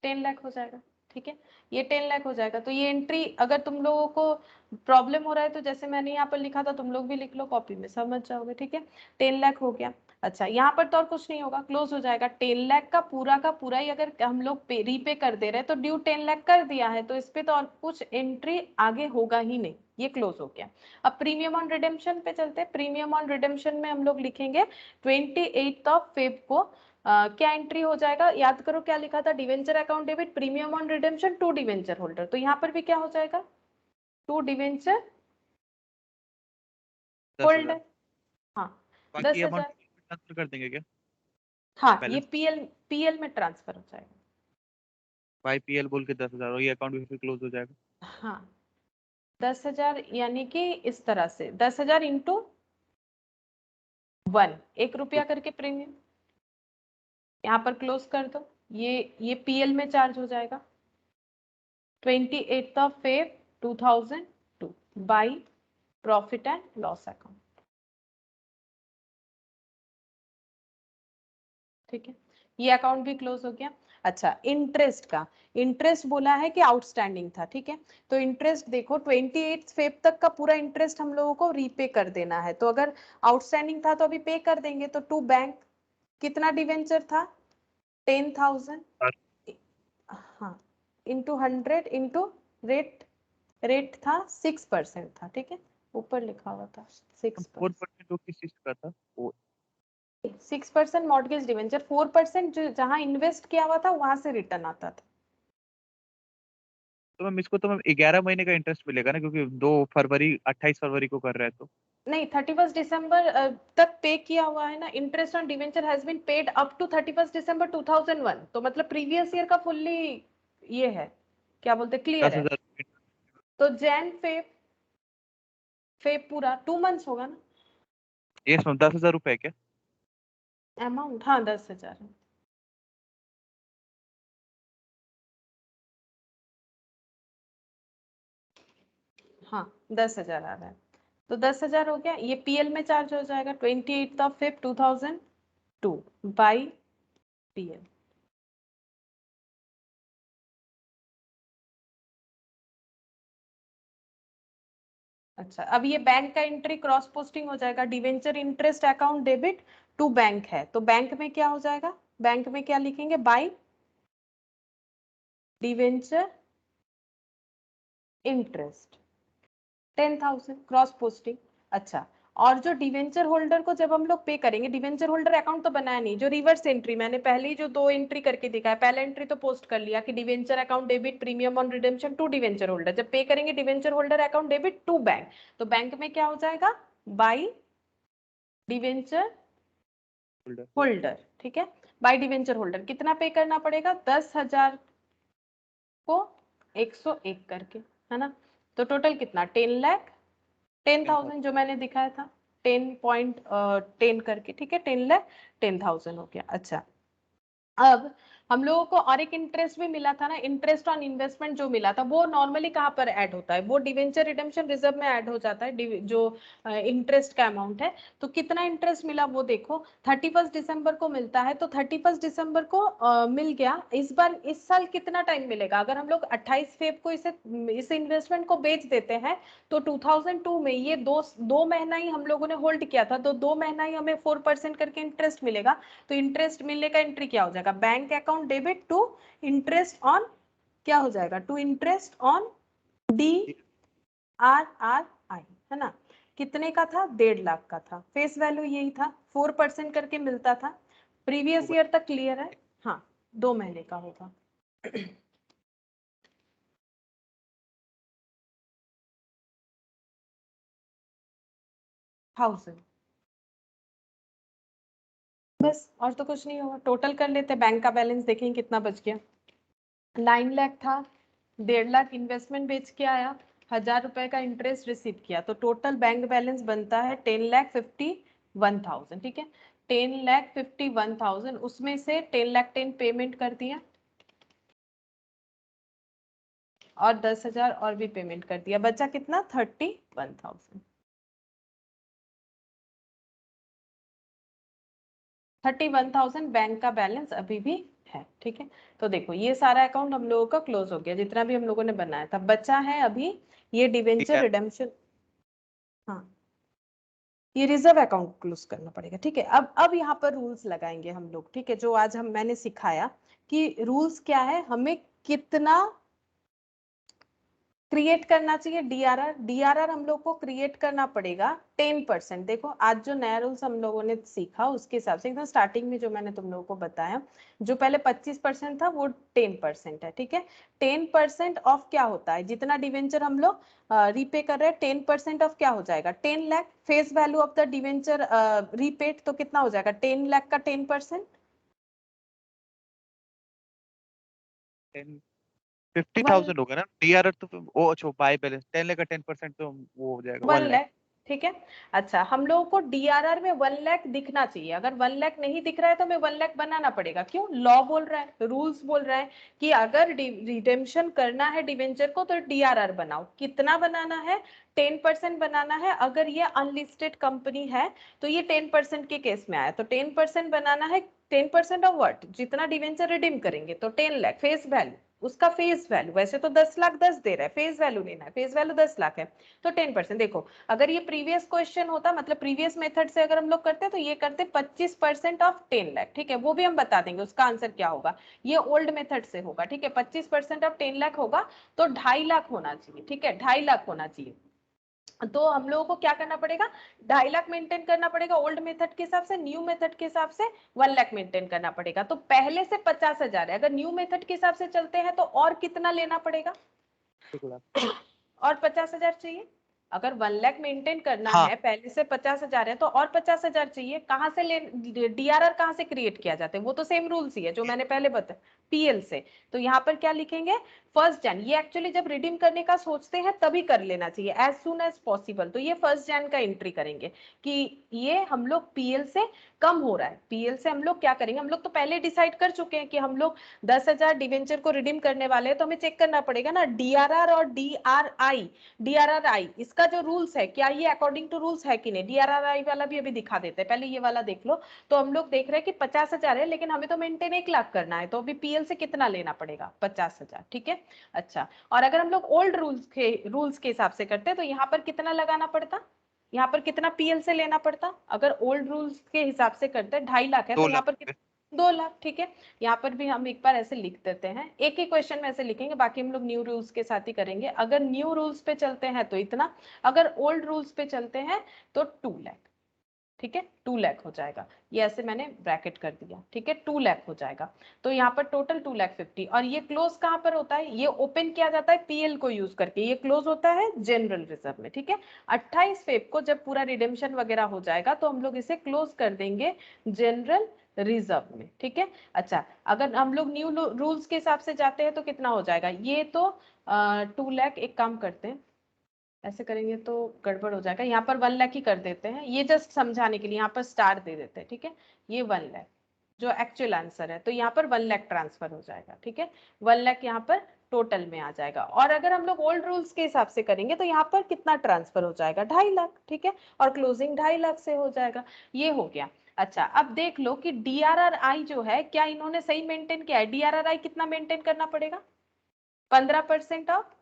10 लाख हो जाएगा, ठीक है, ये 10 लाख हो जाएगा। तो ये एंट्री अगर तुम लोगों को प्रॉब्लम हो रहा है तो जैसे मैंने यहाँ पर लिखा था तुम लोग भी लिख लो कॉपी में, समझ जाओगे, ठीक है। 10 लाख हो गया। अच्छा, यहाँ पर तो और कुछ नहीं होगा, क्लोज हो जाएगा। 10 लाख का पूरा ही अगर हम लोग रीपे कर दे रहे हैं तो ड्यू 10 लाख कर दिया है, तो इस पे तो और कुछ एंट्री आगे होगा ही नहीं, ये क्लोज हो गया। अब प्रीमियम ऑन रिडेम्पशन पे चलते हैं। प्रीमियम ऑन रिडेम्पशन में हम लोग लिखेंगे 28 फेब को क्या एंट्री हो जाएगा, याद करो क्या लिखा था, debenture account debit, premium on redemption to debenture holder. तो यहाँ पर भी क्या हो जाएगा, टू डिवेंचर होल्डर, हाँ बाकी अमाउंट 10,000, ट्रांसफर कर देंगे क्या, हाँ ये बैलेंस पीएल में ट्रांसफर हो जाएगा, बाई पीएल बोल के 10,000, और ये अकाउंट भी फिर क्लोज हो जाएगा। हाँ 10,000, यानी कि इस तरह से 10,000 इंटू 1, 1 रुपया करके प्रीमियम, यहाँ पर क्लोज कर दो। ये पीएल में चार्ज हो जाएगा 28 Feb 2002 by profit and loss account, ठीक है, ये अकाउंट भी क्लोज हो गया। अच्छा, इंटरेस्ट का, इंटरेस्ट बोला है कि आउटस्टैंडिंग था, ठीक है। तो इंटरेस्ट देखो 28 फेब तक का पूरा इंटरेस्ट हम लोगों को रीपे कर देना है, तो अगर आउटस्टैंडिंग था तो अभी पे कर देंगे। तो टू बैंक, कितना डिवेंचर था, 10,000, हाँ, इंटू 100 इंटू रेट, रेट था 6% था, ठीक है, ऊपर लिखा हुआ था 6%। 4% वो किस चीज का था, वो 6% मॉर्गेज डिवेंचर, 4% जो जहां इन्वेस्ट किया हुआ था वहां से रिटर्न आता था। तो मैम इसको तो मैम 11 महीने का इंटरेस्ट मिलेगा ना, क्योंकि 2 फरवरी 28 फरवरी को कर रहे हैं तो। नहीं, 31 दिसंबर तक पे किया हुआ है ना, interest on debenture has been paid up to 31 दिसंबर 2001, तो मतलब प्रीवियस ईयर का फुल्ली ये है, क्या बोलते, क्लियर दस है। हजार तो जैन फेब, फेब पूरा 2 मंथ्स होगा ना, यस मैम, 10,000 रुपए क्या। अमाउंट, हाँ 10,000 है। हाँ 10,000 आ रहा है, तो 10,000 हो गया। ये पीएल में चार्ज हो जाएगा 28 फेब 2002 बाई पीएल। अच्छा, अब ये बैंक का एंट्री क्रॉस पोस्टिंग हो जाएगा, debenture interest account debit to bank है, तो बैंक में क्या हो जाएगा, बैंक में क्या लिखेंगे, by debenture interest 10,000 cross posting. अच्छा, और जो डिवेंचर होल्डर को जब हम लोग पे करेंगे, डिवेंचर होल्डर अकाउंट तो बनाया नहीं, जो रिवर्स एंट्री मैंने पहले ही जो 2 एंट्री करके दिखाया, पहला एंट्री तो पोस्ट कर लिया कि debenture account debit premium on redemption to debenture holder, जब पे करेंगे debenture holder account debit to bank, तो बैंक में क्या हो जाएगा, बाई डिवेंचर होल्डर। होल्डर, ठीक है, बाई डिवेंचर होल्डर कितना पे करना पड़ेगा, 10,000 को 101 करके, है ना, तो टोटल कितना, 10 लाख 10,000 जो मैंने दिखाया था, 10.10 करके, ठीक है, 10 लाख 10,000 हो गया। अच्छा, अब हम लोगों को और एक इंटरेस्ट भी मिला था ना, इंटरेस्ट ऑन इन्वेस्टमेंट जो मिला था वो नॉर्मली कहाँ पर ऐड होता है, वो डिवेंचर रिडेम्पशन रिजर्व में ऐड हो जाता है, जो इंटरेस्ट का अमाउंट है। तो कितना इंटरेस्ट मिला वो देखो, 31 दिसंबर को मिलता है, तो 31 दिसंबर को मिल गया। इस बार इस साल कितना टाइम मिलेगा, अगर हम लोग 28 फेब को इस इन्वेस्टमेंट को बेच देते हैं तो 2002 में ये दो महीना ही हम लोगों ने होल्ड किया था, तो 2 महीना ही हमें 4% करके इंटरेस्ट मिलेगा। तो इंटरेस्ट मिलने का एंट्री क्या हो जाएगा, bank account debit to interest on, क्या हो जाएगा, टू इंटरेस्ट ऑन DRRI, है ना। कितने का था, 1.5 लाख का था, फेस वैल्यू यही था, 4% करके मिलता था। प्रीवियस ईयर तक क्लियर है, हाँ 2 महीने का होगा। थाउजेंड, बस और तो कुछ नहीं होगा। टोटल कर लेते, बैंक का बैलेंस देखेंगे कितना बच गया, 9 लाख था, 1.5 लाख इन्वेस्टमेंट बेच के आया, 1,000 रुपए का इंटरेस्ट रिसीव किया, तो टोटल बैंक बैलेंस बनता है 10,51,000, ठीक है, 10,51,000, उसमें से 10,10 पेमेंट कर दिया और 10,000 और भी पेमेंट कर दिया, बचा कितना, 31,000। 31,000 बैंक का बैलेंस अभी भी है, ठीक है। तो देखो ये सारा अकाउंट हम लोगों का क्लोज हो गया, जितना भी हम लोगों ने बनाया था। बचा है अभी ये डिवेंचर रिडेम्पशन, हाँ ये रिजर्व अकाउंट क्लोज करना पड़ेगा, ठीक है। अब यहाँ पर रूल्स लगाएंगे हम लोग, ठीक है, जो आज मैंने सिखाया कि रूल्स क्या है, हमें कितना क्रिएट करना चाहिए, डीआरआर हम लोग को क्रिएट करना पड़ेगा 10%। देखो आज जो नया रूल्स हम लोगों ने सीखा उसके हिसाब से एकदम स्टार्टिंग में जो मैंने तुम लोगों को बताया, जो पहले 25% था वो 10% है, ठीक है। 10% ऑफ क्या होता है, जितना डिवेंचर हम लोग रीपे कर रहे हैं, 10% ऑफ क्या हो जाएगा, 10 lakh face value of the debenture repaid, तो कितना हो जाएगा 10 लाख का 10%, 50,000 होगा ना डीआरआर, तो वो अच्छा बाय बैलेंस 10 लाख का 10% तो वो हो जाएगा 1 1 लाख। लाख, ठीक है। अच्छा, हम लोगों को डीआरआर में 1 लाख दिखना चाहिए, अगर 1 लाख नहीं दिख रहा है तो हमें 1 लाख बनाना पड़ेगा। क्यों, लॉ बोल रहा है, रूल्स बोल रहा है कि अगर रिडेम्पशन करना है डिवेंचर को तो डीआरआर बनाओ। कितना बनाना है, 10% बनाना है। अगर ये अनलिस्टेड कंपनी है तो ये 10% के केस में आया, तो 10% बनाना है। 10% ऑफ व्हाट, जितना डिवेंचर रिडीम करेंगे, तो 10 लाख फेस वैल्यू, उसका फेस वैल्यू वैसे तो 10 लाख 10 दे रहा है, फेस वैल्यू लेना है, फेस वैल्यू 10 लाख है, तो 10%। देखो अगर ये प्रीवियस क्वेश्चन होता, मतलब प्रीवियस मेथड से अगर हम लोग करते तो ये करते 25% ऑफ 10 लाख, ठीक है, वो भी हम बता देंगे उसका आंसर क्या होगा। ये ओल्ड मेथड से होगा, ठीक है, 25% ऑफ 10 लाख होगा तो 2.5 लाख होना चाहिए, ठीक है, 2.5 लाख होना चाहिए। तो हम लोगों को क्या करना पड़ेगा, 2.5 लाख मेंटेन करना पड़ेगा ओल्ड मेथड के हिसाब से, न्यू मेथड के हिसाब से 1 लाख मेंटेन करना पड़ेगा। तो पहले से 50,000 है, अगर न्यू मेथड के हिसाब से चलते हैं तो और कितना लेना पड़ेगा, 1 लाख। और 50,000 चाहिए। अगर 1 लाख मेंटेन करना हाँ है, पहले से 50,000 है तो और 50,000 चाहिए। कहां से ले, डीआरआर कहां से क्रिएट किया जाता है, वो तो सेम रूल्स ही है जो मैंने पहले बताया, पीएल से। तो यहाँ पर क्या लिखेंगे, 1 जन, ये एक्चुअली जब रिडीम करने का सोचते हैं तभी कर लेना चाहिए, एज सुन एज पॉसिबल। तो ये 1 जन का एंट्री करेंगे कि ये हम लोग पीएल से कम हो रहा है। पीएल से हम लोग क्या करेंगे, हम लोग तो पहले डिसाइड कर चुके हैं कि हम लोग 10,000 डिवेंचर को रिडीम करने वाले हैं, तो हमें चेक करना पड़ेगा ना डीआरआर और डीआरआरआई इसका जो रूल्स है क्या ये अकॉर्डिंग टू रूल्स है कि नहीं। डीआरआरआई वाला भी अभी दिखा देते हैं, पहले ये वाला देख लो। तो हम लोग देख रहे हैं कि 50,000 है, लेकिन हमें तो मेंटेन 1 लाख करना है, तो अभी पीएल से कितना लेना पड़ेगा, 50,000, ठीक है। अच्छा, और अगर हम लोग ओल्ड रूल्स के हिसाब से करते हैं तो यहाँ पर कितना लगाना पड़ता, यहाँ पर कितना पीएल से लेना पड़ता, अगर ओल्ड रूल्स के हिसाब से करते हैं 2.5 लाख है, 2 तो यहाँ लाख पर 2 लाख, ठीक है। यहाँ पर भी हम एक बार ऐसे लिख देते हैं, एक ही क्वेश्चन में ऐसे लिखेंगे, बाकी हम लोग न्यू रूल्स के साथ ही करेंगे। अगर न्यू रूल्स पे चलते हैं तो इतना, अगर ओल्ड रूल्स पे चलते हैं तो 2 लाख, ठीक है, 2 लाख हो जाएगा। ये ऐसे मैंने ब्रैकेट कर दिया, ठीक है, 2 लाख हो जाएगा। तो यहाँ पर टोटल 2,50,000। और ये क्लोज कहाँ पर होता है, ये ओपन किया जाता है पीएल को यूज करके, ये क्लोज होता है जनरल रिजर्व में, ठीक है। 28 फेब को जब पूरा रिडेम्पशन वगैरह हो जाएगा तो हम लोग इसे क्लोज कर देंगे जनरल रिजर्व में, ठीक है। अच्छा, अगर हम लोग न्यू रूल्स के हिसाब से जाते हैं तो कितना हो जाएगा, ये तो 2 लाख, एक काम करते हैं ऐसे करेंगे तो गड़बड़ हो जाएगा। यहाँ पर 1 लाख ही कर देते हैं, ये जस्ट समझाने के लिए यहाँ पर स्टार दे देते हैं, ठीक है। ये 1 लाख जो एक्चुअल आंसर है, तो यहाँ पर 1 लाख ट्रांसफर हो जाएगा, ठीक है। 1 लाख यहाँ पर टोटल में आ जाएगा। और अगर हम लोग ओल्ड रूल्स के हिसाब से करेंगे तो यहाँ पर कितना ट्रांसफर हो जाएगा, 2.5 लाख, ठीक है। और क्लोजिंग 2.5 लाख से हो जाएगा। ये हो गया। अच्छा, अब देख लो कि DRRI जो है, क्या इन्होंने सही मेंटेन किया है। DRRI कितना मेंटेन करना पड़ेगा, 15% ऑफ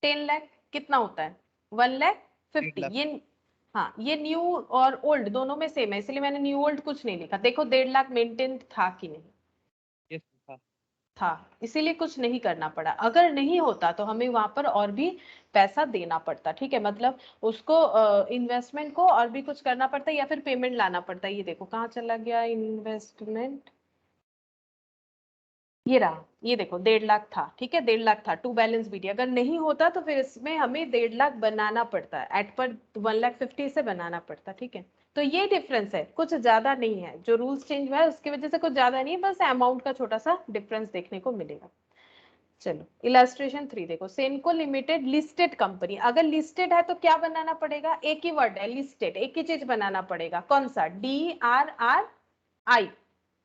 10 लाख कितना होता है, 1,50,000। 3 लाख। ये हाँ, ये न्यू और ओल्ड दोनों में सेम है, इसलिए मैंने न्यू ओल्ड कुछ नहीं लिखा। देखो 1.5 लाख मेंटेन था कि नहीं, यस था। था, इसीलिए कुछ नहीं करना पड़ा। अगर नहीं होता तो हमें वहां पर और भी पैसा देना पड़ता, ठीक है। मतलब उसको इन्वेस्टमेंट को और भी कुछ करना पड़ता या फिर पेमेंट लाना पड़ता। ये देखो कहाँ चला गया इन्वेस्टमेंट, ये रहा। ये देखो 1.5 लाख था, ठीक है, 1.5 लाख था टू बैलेंस बीडी। अगर नहीं होता तो फिर इसमें हमें 1.5 लाख बनाना पड़ता है, एट पर 1,50,000 से बनाना पड़ता, ठीक है। तो ये डिफरेंस है, कुछ ज्यादा नहीं है। जो रूल्स चेंज हुआ है उसकी वजह से कुछ ज्यादा नहीं है, बस अमाउंट का छोटा सा डिफरेंस देखने को मिलेगा। चलो इलास्ट्रेशन 3 देखो। सेनको लिमिटेड लिस्टेड कंपनी, अगर लिस्टेड है तो क्या बनाना पड़ेगा, एक ही वर्ड है लिस्टेड, एक ही चीज बनाना पड़ेगा। कौन सा, DRRI,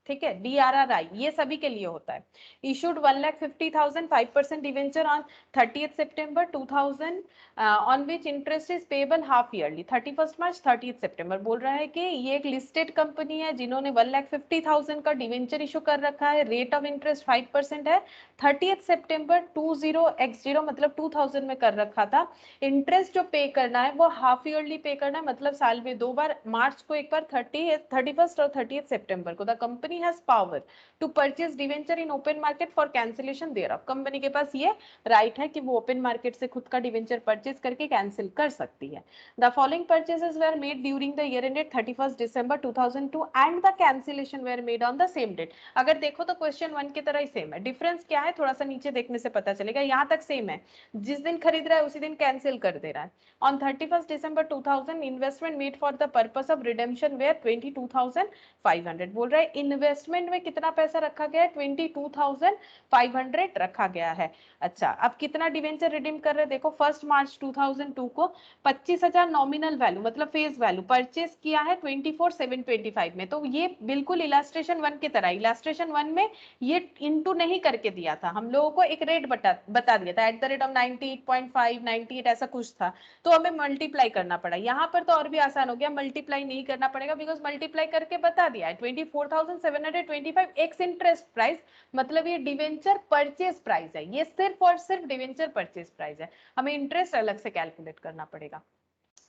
ठीक है। DRRI ये सभी के लिए होता है। Issued 1,50,000 5% debenture on 30th September 2000 on which interest is payable half yearly 31 March 30th September। बोल रहा है कि ये एक लिस्टेड कंपनी है जिन्होंने 1,50,000 का डिवेंचर इशू कर रखा है, रेट ऑफ इंटरेस्ट 5% है, 30th September 20x0 मतलब 2000 में कर रखा था। इंटरेस्ट जो पे करना है वो हाफ ईयरली पे करना है, मतलब साल में 2 बार, मार्च को एक बार, 31st और 30th September को। The company has power to purchase debenture in open market for cancellation thereof. Company के पास ये राइट है कि वो ओपन मार्केट से खुद का डिवेंचर परचेज करके कैंसिल कर सकती है। The following purchases were made during the year ended 31st December 2002 and the cancellation were made on the same date. अगर देखो तो क्वेश्चन 1 की तरह ही सेम है, डिफरेंस क्या है थोड़ा सा नीचे देखने से पता चलेगा। यहाँ तक सेम है, जिस दिन खरीद रहा है उसी दिन कैंसिल कर दे रहा है। On 31st December 2000 investment made for the purpose of redemption were 22,500। बोल रहा है इन्वेस्टमेंट में कितना पैसा रखा गया है, 22,500 रखा गया है। अच्छा, अब कितना डिवेंचर रिडीम कर रहे हैं देखो। 1 मार्च 2002 को 25,000 नॉमिनल वैल्यू मतलब फेस वैल्यू परचेस किया है 24,725 में। तो ये बिल्कुल इलास्ट्रेशन 1 की तरह। इलास्ट्रेशन 1 में ये इंटू नहीं करके दिया था, हम लोगों को एक रेट बता दिया था, एट द रेट ऑफ 98.5 98 ऐसा कुछ था, तो हमें मल्टीप्लाई करना पड़ा। यहाँ पर तो और भी आसान हो गया, मल्टीप्लाई नहीं करना पड़ेगा बिकॉज मल्टीप्लाई करके बता दिया है 24,725 एक्स इंटरेस्ट प्राइस, मतलब ये डिवेंचर परचेज प्राइस है, ये सिर्फ और सिर्फ डिवेंचर परचेज प्राइस है, हमें इंटरेस्ट अलग से कैलकुलेट करना पड़ेगा।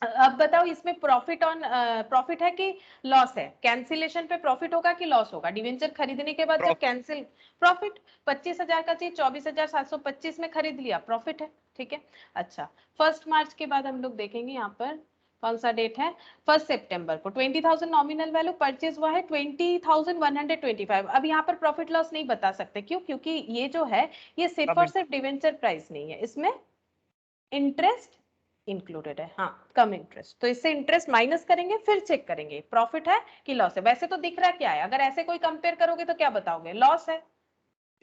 अब बताओ इसमें प्रॉफिट ऑन प्रॉफिट है कि लॉस है, कैंसिलेशन पे प्रॉफिट होगा कि लॉस होगा, डिवेंचर खरीदने के बाद जब प्रॉफिट। Cancel, profit. 25,000 का चीज 24,725 में खरीद लिया, प्रॉफिट है, ठीक है। अच्छा, 1 मार्च के बाद हम लोग देखेंगे यहाँ पर कौन सा डेट है, 1 सितंबर को 20,000 नॉमिनल वैल्यू परचेज हुआ है 20,125। अब यहाँ पर प्रॉफिट लॉस नहीं बता सकते, क्यों, क्योंकि ये जो है ये सिर्फ और सिर्फ डिवेंचर प्राइस नहीं है, इसमें इंटरेस्ट इंक्लूडेड है। हाँ, कम इंटरेस्ट, तो इससे इंटरेस्ट माइनस करेंगे फिर चेक करेंगे प्रॉफिट है कि लॉस है। वैसे तो दिख रहा क्या है, अगर ऐसे कोई कंपेयर करोगे तो क्या बताओगे, लॉस है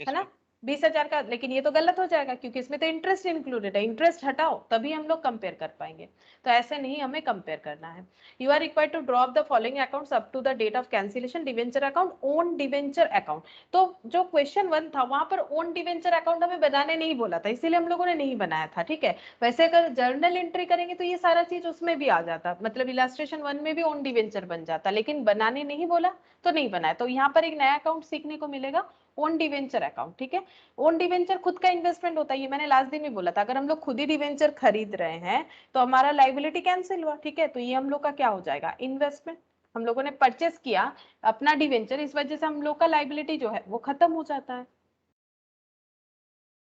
ना, 20,000 का। लेकिन ये तो गलत हो जाएगा क्योंकि इसमें तो इंटरेस्ट इंक्लूडेड है, इंटरेस्ट हटाओ तभी हम लोग कंपेयर कर पाएंगे। तो ऐसे नहीं हमें कंपेयर करना है। You are required to drop the following accounts up to the date of cancellation, debenture account, own debenture account. तो जो क्वेश्चन 1 था वहां पर ओन डिवेंचर अकाउंट हमें बनाने नहीं बोला था, इसीलिए हम लोगों ने नहीं बनाया था, ठीक है। वैसे अगर जर्नल एंट्री करेंगे तो ये सारा चीज उसमें भी आ जाता, मतलब इलास्ट्रेशन 1 में भी ओन डिवेंचर बन जाता, लेकिन बनाने नहीं बोला तो नहीं बनाया। तो यहाँ पर एक नया अकाउंट सीखने को मिलेगा, ओन डिवेंचर अकाउंट, ठीक है। ओन डिवेंचर खुद का इन्वेस्टमेंट होता है, ये मैंने लास्ट दिन में बोला था। अगर हम लोग खुद ही डिवेंचर खरीद रहे हैं तो हमारा लाइबिलिटी कैंसिल हुआ, ठीक है, तो ये हम लोग का क्या हो जाएगा, इन्वेस्टमेंट। हम लोगों ने परचेस किया अपना डिवेंचर, इस वजह से हम लोग का लाइबिलिटी जो है वो खत्म हो जाता है।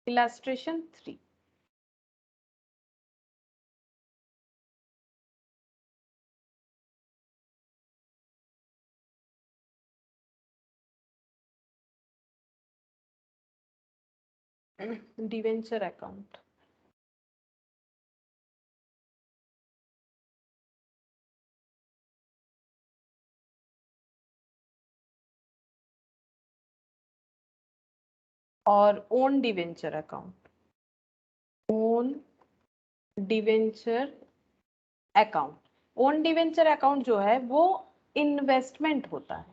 Illustration 3, debenture account. और own debenture account, own debenture account. Own debenture account जो है वो इन्वेस्टमेंट होता है।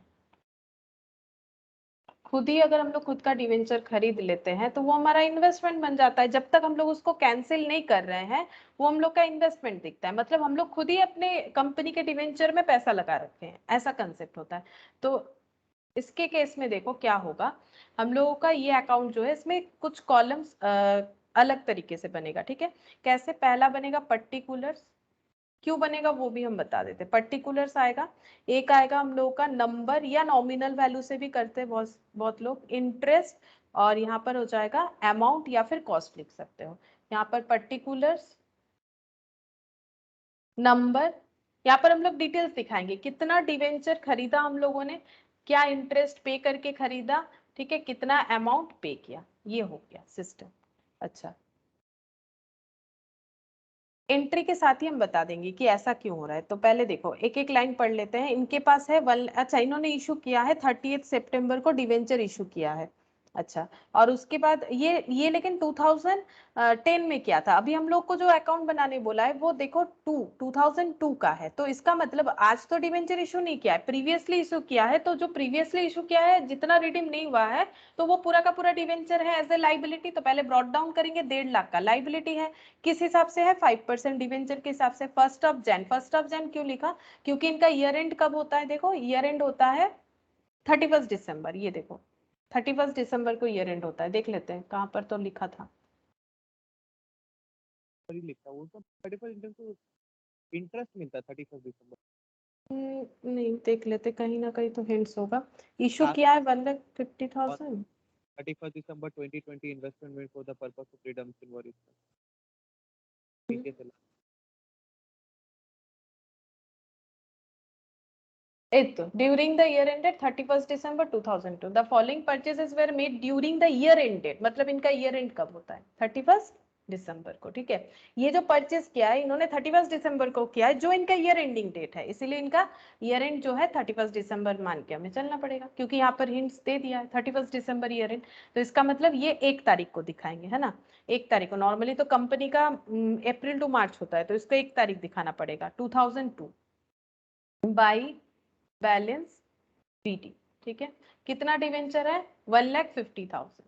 खुद ही अगर हम लोग खुद का डिवेंचर खरीद लेते हैं तो वो हमारा इन्वेस्टमेंट बन जाता है। जब तक हम लोग उसको कैंसिल नहीं कर रहे हैं वो हम लोग का इन्वेस्टमेंट दिखता है, मतलब हम लोग खुद ही अपने कंपनी के डिवेंचर में पैसा लगा रखे हैं, ऐसा कंसेप्ट होता है। तो इसके केस में देखो क्या होगा, हम लोगों का ये अकाउंट जो है इसमें कुछ कॉलम्स अलग तरीके से बनेगा, ठीक है। कैसे? पहला बनेगा पर्टिकुलर्स, क्यों बनेगा वो भी हम बता देते। पर्टिकुलर्स आएगा, एक आएगा हम लोगों का नंबर या नॉमिनल वैल्यू से भी करते हैं बहुत बहुत लोग, इंटरेस्ट, और यहाँ पर हो जाएगा अमाउंट या फिर कॉस्ट लिख सकते हो। यहाँ पर पर्टिकुलर्स, नंबर, यहाँ पर हम लोग डिटेल्स दिखाएंगे, कितना डिवेंचर खरीदा हम लोगों ने, क्या इंटरेस्ट पे करके खरीदा, ठीक है, कितना अमाउंट पे किया, ये हो गया सिस्टम। अच्छा, एंट्री के साथ ही हम बता देंगे कि ऐसा क्यों हो रहा है। तो पहले देखो एक एक लाइन पढ़ लेते हैं। इनके पास है अच्छा, इन्होंने इशू किया है 30 सितंबर को डिवेंचर इशू किया है। अच्छा, और उसके बाद ये लेकिन 2010 में किया था। अभी हम लोग को जो अकाउंट बनाने बोला है वो देखो 2002 का है, तो इसका मतलब आज तो डिवेंचर इशू नहीं किया है, प्रीवियसली इशू किया है। तो जो प्रीवियसली इशू किया है जितना रिडीम नहीं हुआ है तो वो पूरा का पूरा डिवेंचर है एज ए लाइबिलिटी। तो पहले ब्रॉट डाउन करेंगे, 1.5 लाख का लाइबिलिटी है। किस हिसाब से है? 5% डिवेंचर के हिसाब से। फर्स्ट ऑफ जैन क्यों लिखा? क्योंकि इनका ईयर एंड कब होता है? देखो ईयर एंड होता है 31 दिसंबर। ये देखो 31 दिसंबर को ईयर एंड होता है। देख लेते हैं कहाँ पर तो लिखा था। लिखा वो तो 31 को इंटरेस्ट मिलता है 31 दिसंबर। नहीं, देख लेते, कहीं ना कहीं तो हिंट्स होगा। इशू लास्ट किया है 1,50,000। 31 December 2020 investment made for the purpose of redemption war is ठीक है। During the year ended 31st December 2002, the following purchases were made during the year ended, मतलब इनका year end कब होता है? 31 दिसंबर को, ठीक है। ये जो परचेस किया है इन्होंने 31 दिसंबर को किया है, जो इनका ईयर एंडिंग डेट है, इसीलिए इनका ईयर एंड जो है 31 दिसंबर मान के हमें चलना पड़ेगा, क्योंकि यहाँ पर हिंट्स दे दिया है 31 दिसंबर ईयर एंड। तो इसका मतलब ये 1 तारीख को दिखाएंगे, है ना, 1 तारीख को। नॉर्मली तो कंपनी का अप्रैल टू मार्च होता है, तो इसको 1 तारीख दिखाना पड़ेगा। 2002 बाई बैलेंस बीटी, ठीक है। कितना डिवेंचर है? 1,50,000।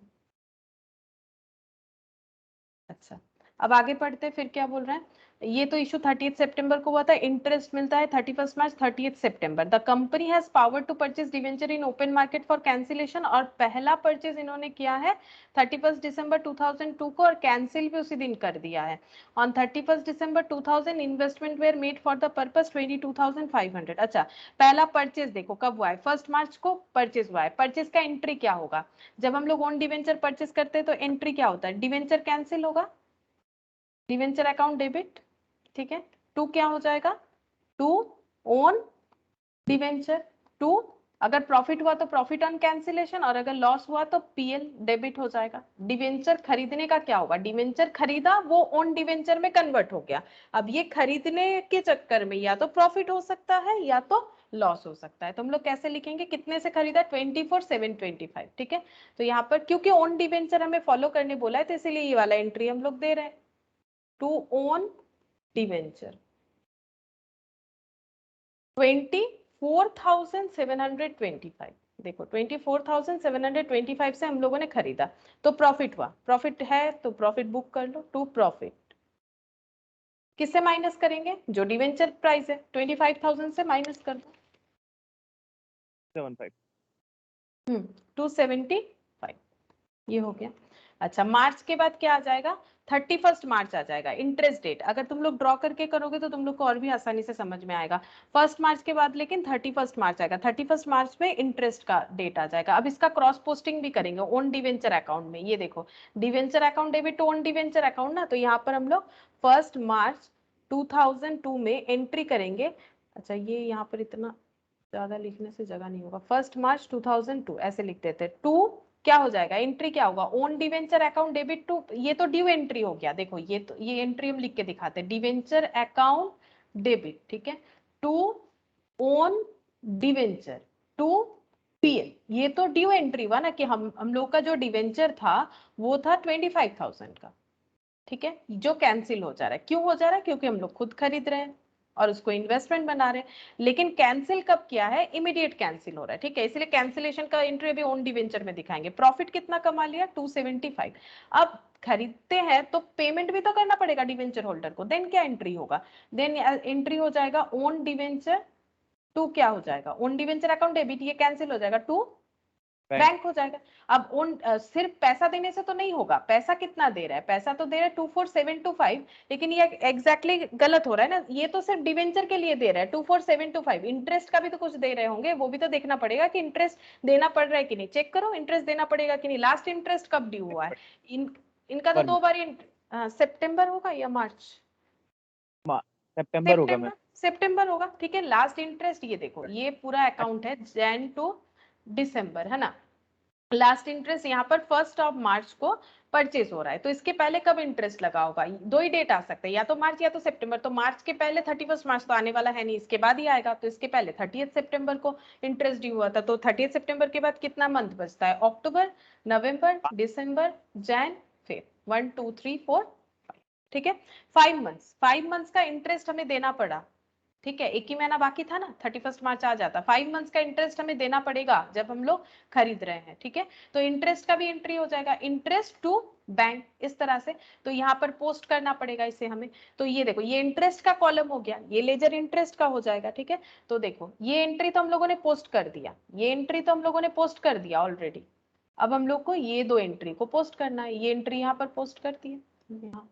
अच्छा, अब आगे पढ़ते हैं, फिर क्या बोल रहे हैं। ये तो इशू 30 सितंबर को हुआ था, इंटरेस्ट मिलता है 31 मार्च 30 सितंबर। The company has power to purchase debenture in open market for cancellation, और पहला परचेज इन्होंने किया है 31 दिसंबर 2002 को, और कैंसिल भी उसी दिन कर दिया है। On 31 December 2000 investment were made for the purpose 22,500। अच्छा, पहला परचेज देखो कब हुआ है? 1 मार्च को परचेज हुआ है। परचेज का एंट्री क्या होगा? जब हम लोग ओन डिवेंचर परचेज करते हैं तो एंट्री क्या होता है? डिवेंचर कैंसिल होगा, डिवेंचर अकाउंट डेबिट, ठीक है। टू क्या हो जाएगा? To own debenture. टू, अगर प्रॉफिट हुआ तो प्रॉफिट ऑन कैंसिलेशन, और अगर लॉस हुआ तो पीएल डेबिट हो जाएगा। डिवेंचर खरीदने का क्या होगा? डिवेंचर खरीदा, वो ओन डिवेंचर में कन्वर्ट हो गया। अब ये खरीदने के चक्कर में या तो प्रॉफिट हो सकता है या तो लॉस हो सकता है। तो हम लोग कैसे लिखेंगे? कितने से खरीदा? 24,725, ठीक है। तो यहाँ पर क्योंकि ओन डिवेंचर हमें फॉलो करने बोला है तो इसीलिए ये वाला एंट्री हम लोग दे रहे हैं, टू ओन डिवेंचर 24,725। देखो 24,725 से हम लोगों ने खरीदा तो प्रॉफिट हुआ, प्रॉफिट है तो प्रॉफिट बुक कर लो। टू प्रॉफिट किससे माइनस करेंगे? जो डिवेंचर प्राइस है 25,000 से माइनस कर दो। 75 275, ये हो गया। अच्छा, मार्च के बाद क्या आ जाएगा? 31 मार्च आ जाएगा इंटरेस्ट डेट। अगर तुम लोग ड्रॉ करके करोगे तो तुम लोग को और भी आसानी से समझ में आएगा। 1 मार्च के बाद लेकिन 31 मार्च आएगा। 31 मार्च में इंटरेस्ट का डेट आ जाएगा। अब इसका क्रॉस पोस्टिंग भी करेंगे ओन डिवेंचर अकाउंट में। ये देखो debenture account debit own debenture account ना, तो यहाँ पर हम लोग 1 मार्च 2002 में एंट्री करेंगे। अच्छा, ये यहाँ पर इतना ज्यादा लिखने से जगह नहीं होगा। 1 मार्च 2002 ऐसे लिख देते। टू क्या हो जाएगा? एंट्री क्या होगा? Own debenture account debit to, ये तो ड्यू एंट्री हो गया। देखो ये तो ये एंट्री हम लिख के दिखाते हैं, डिवेंचर अकाउंट डेबिट, ठीक है, to own debenture to PL. ये तो ड्यू एंट्री हुआ ना, कि हम लोग का जो डिवेंचर था वो था 25,000 का, ठीक है, जो कैंसिल हो जा रहा है। क्यों हो जा रहा है? क्योंकि हम लोग खुद खरीद रहे हैं और उसको इन्वेस्टमेंट बना रहे हैं। लेकिन कैंसिल कब किया है? इमीडिएट कैंसिल हो रहा है, ठीक है, इसलिए कैंसिलेशन का एंट्री भी ओन डिवेंचर में दिखाएंगे। प्रॉफिट कितना कमा लिया? 275। अब खरीदते हैं तो पेमेंट भी तो करना पड़ेगा डिवेंचर होल्डर को, देन क्या एंट्री होगा? देन एंट्री हो जाएगा ओन डिवेंचर टू, क्या हो जाएगा? ओन डिवेंचर अकाउंट डेबिट, ये कैंसिल हो जाएगा टू बैंक हो जाएगा। अब उन सिर्फ पैसा देने से तो नहीं होगा, पैसा कितना दे रहा है? पैसा तो दे रहा है 24725, लेकिन ये एग्जैक्टली गलत हो रहा है ना, ये तो सिर्फ डिवेंचर के लिए दे रहा है 24725। इंटरेस्ट का भी तो कुछ दे रहे होंगे, वो भी तो देखना पड़ेगा कि इंटरेस्ट देना पड़ रहा है कि नहीं। चेक करो इंटरेस्ट देना पड़ेगा कि नहीं। लास्ट इंटरेस्ट कब ड्यू हुआ है? इनका तो 2 बार सितंबर होगा या मार्च? सितंबर होगा मैम। सितंबर होगा, ठीक है। लास्ट इंटरेस्ट ये देखो, ये पूरा अकाउंट है जैन टू दिसंबर, है ना। लास्ट इंटरेस्ट यहाँ पर 1 मार्च को परचेज हो रहा है, तो इसके पहले कब इंटरेस्ट लगा होगा? दो ही डेट आ सकते हैं, या तो मार्च या तो सितंबर। तो मार्च के पहले 31 मार्च तो आने वाला है नहीं, इसके बाद ही आएगा, तो इसके पहले 30 सितंबर को इंटरेस्ट ड्यू हुआ था। तो 30 सितंबर के बाद कितना मंथ बचता है? अक्टूबर, नवंबर, दिसंबर, जैन, फिर 1 2 3 4 5, ठीक है। 5 मंथ्स का इंटरेस्ट हमें देना पड़ा, ठीक है। एक ही महीना बाकी था ना, 31 मार्च आ जाता। 5 मंथ्स का इंटरेस्ट हमें देना पड़ेगा जब हम लोग खरीद रहे हैं, ठीक है। तो इंटरेस्ट का भी एंट्री हो जाएगा, इंटरेस्ट टू बैंक, इस तरह से। तो यहाँ पर पोस्ट करना पड़ेगा इसे हमें। तो ये देखो, ये इंटरेस्ट का कॉलम हो गया, ये लेजर इंटरेस्ट का हो जाएगा, ठीक है। तो देखो, ये एंट्री तो हम लोगों ने पोस्ट कर दिया, ये एंट्री तो हम लोगों ने पोस्ट कर दिया ऑलरेडी। अब हम लोग को ये दो एंट्री को पोस्ट करना है। ये एंट्री यहाँ पर पोस्ट कर दी है, यहाँ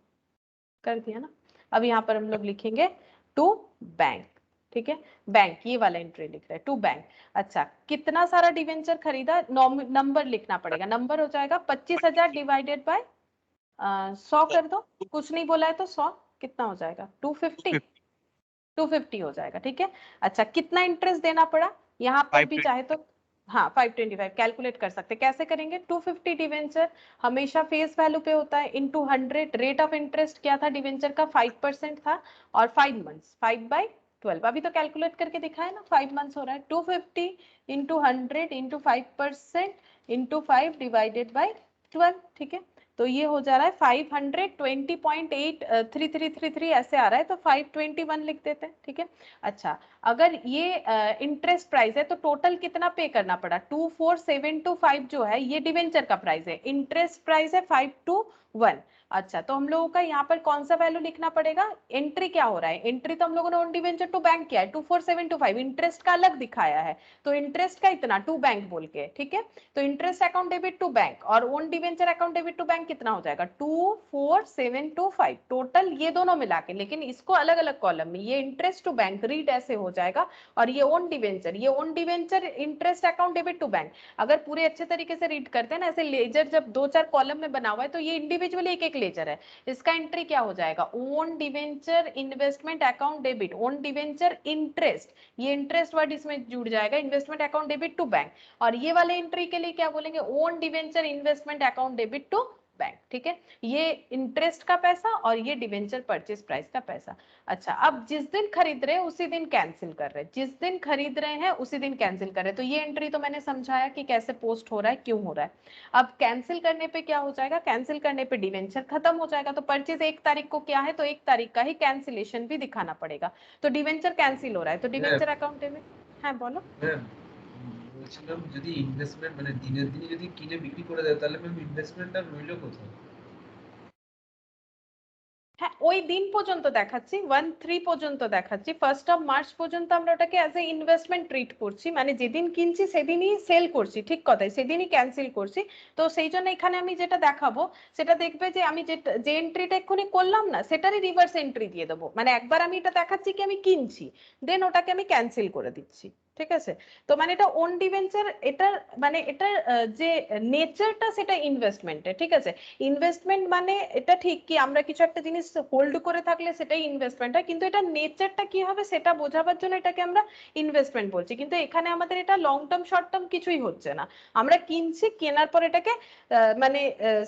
कर दिया ना। अब यहाँ पर हम लोग लिखेंगे टू बैंक, ठीक है। बैंक, ये वाला एंट्री लिख रहे हैं टू बैंक। अच्छा, कितना सारा डिवेंचर खरीदा? नंबर लिखना पड़ेगा। नंबर हो जाएगा 25,000 डिवाइडेड बाय 100 कर दो, कुछ नहीं बोला है तो 100 कितना हो जाएगा? 250 हो जाएगा, ठीक है। अच्छा, कितना इंटरेस्ट देना पड़ा? यहाँ पर भी चाहे तो हाँ 525 कैलकुलेट कर सकते। कैसे करेंगे? 250 डिवेंचर हमेशा फेस वैल्यू पे होता है, इनटू 100। रेट ऑफ इंटरेस्ट क्या था डिवेंचर का? 5% था, और 5 मंथ्स 5/12 अभी तो कैलकुलेट करके दिखाया ना, 5 मंथ्स हो रहा है। 250 into 100 into 5% into 5 divided by 12, ठीक है। तो ये हो जा रहा है 520.83333 ऐसे आ रहा है, तो 521 लिख देते हैं, ठीक है। अच्छा, अगर ये इंटरेस्ट प्राइस है तो टोटल कितना पे करना पड़ा? 24725 जो है ये डिवेंचर का प्राइस है, इंटरेस्ट प्राइस है 521। अच्छा, तो हम लोगों का यहाँ पर कौन सा वैल्यू लिखना पड़ेगा? एंट्री क्या हो रहा है? एंट्री तो हम लोगों ने ओन डिवेंचर टू बैंक किया है 24725, इंटरेस्ट का अलग दिखाया है, तो इंटरेस्ट का इतना टू बैंक बोल के, ठीक है। तो interest account debit to bank और own debenture account debit to bank कितना हो जाएगा? 24725 टोटल, ये दोनों मिला के। लेकिन इसको अलग अलग कॉलम में, ये इंटरेस्ट टू बैंक रीड ऐसे हो जाएगा, और ये ओन डिवेंचर, ये own debenture interest account debit to bank. अगर पूरे अच्छे तरीके से रीड करते हैं ना, ऐसे लेजर जब 2-4 कॉलम में बना हुआ है, तो ये इंडिविजुअली एक एक लेजर है। इसका एंट्री क्या हो जाएगा? Own debenture investment account debit, own debenture interest, ये इंटरेस्ट वर्ड इसमें जुड़ जाएगा, investment account debit to bank. और ये वाले एंट्री के लिए क्या बोलेंगे? Own debenture investment account debit to bank, ठीक है। ये इंटरेस्ट का पैसा और ये डिवेंचर परचेज प्राइस का पैसा। अच्छा, अब जिस दिन खरीद रहे हैं उसी दिन कैंसिल कर रहे हैं, जिस दिन खरीद रहे हैं उसी दिन कैंसिल कर रहे हैं। तो ये एंट्री तो मैंने समझाया कि कैसे पोस्ट हो रहा है, क्यों हो रहा है। अब कैंसिल करने पे क्या हो जाएगा? कैंसिल करने पे डिवेंचर खत्म हो जाएगा, तो परचेज 1 तारीख को क्या है, तो 1 तारीख का ही कैंसिलेशन भी दिखाना पड़ेगा। तो डिवेंचर कैंसिल हो रहा है, तो डिवेंचर अकाउंट में, हाँ बोलो। বলছিলাম যদি ইনভেস্টমেন্ট মানে দিনের দিনে যদি কিনে বিক্রি করে দেয় তাহলে ম্যাম ইনভেস্টমেন্টটা রইল কোথায়? হ্যাঁ, ওই দিন পর্যন্ত দেখাচ্ছি, 1-3 পর্যন্ত দেখাচ্ছি। 1 মার্চ পর্যন্ত আমরা ওটাকে অ্যাজ এ ইনভেস্টমেন্ট ট্রিট করছি, মানে যেদিন কিনছি সেদিনই সেল করছি, ঠিক কথাই, সেদিনই ক্যান্সেল করছি। তো সেই জন্য এখানে আমি যেটা দেখাবো সেটা দেখবে যে আমি যে এন্ট্রিটা এক্ষুনি করলাম না, সেটারই রিভার্স এন্ট্রি দিয়ে দেবো। মানে একবার আমি এটা দেখাচ্ছি কি আমি কিনছি, দেন ওটাকে আমি ক্যান্সেল করে দিচ্ছি, ঠিক আছে। তো মানে এটা ওন ডিভেঞ্চার, এটার মানে এটার যে নেচারটা সেটা ইনভেস্টমেন্টে, ঠিক আছে। ইনভেস্টমেন্ট মানে এটা ঠিক কি আমরা কিছু একটা জিনিস হোল্ড করে থাকলে সেটাই ইনভেস্টমেন্ট হয়, কিন্তু এটা নেচারটা কি হবে সেটা বোঝাবার জন্য এটাকে আমরা ইনভেস্টমেন্ট বলছি। কিন্তু এখানে আমাদের এটা লং টার্ম শর্ট টার্ম কিছুই হচ্ছে না, আমরা কিনছি, কেনার পর এটাকে মানে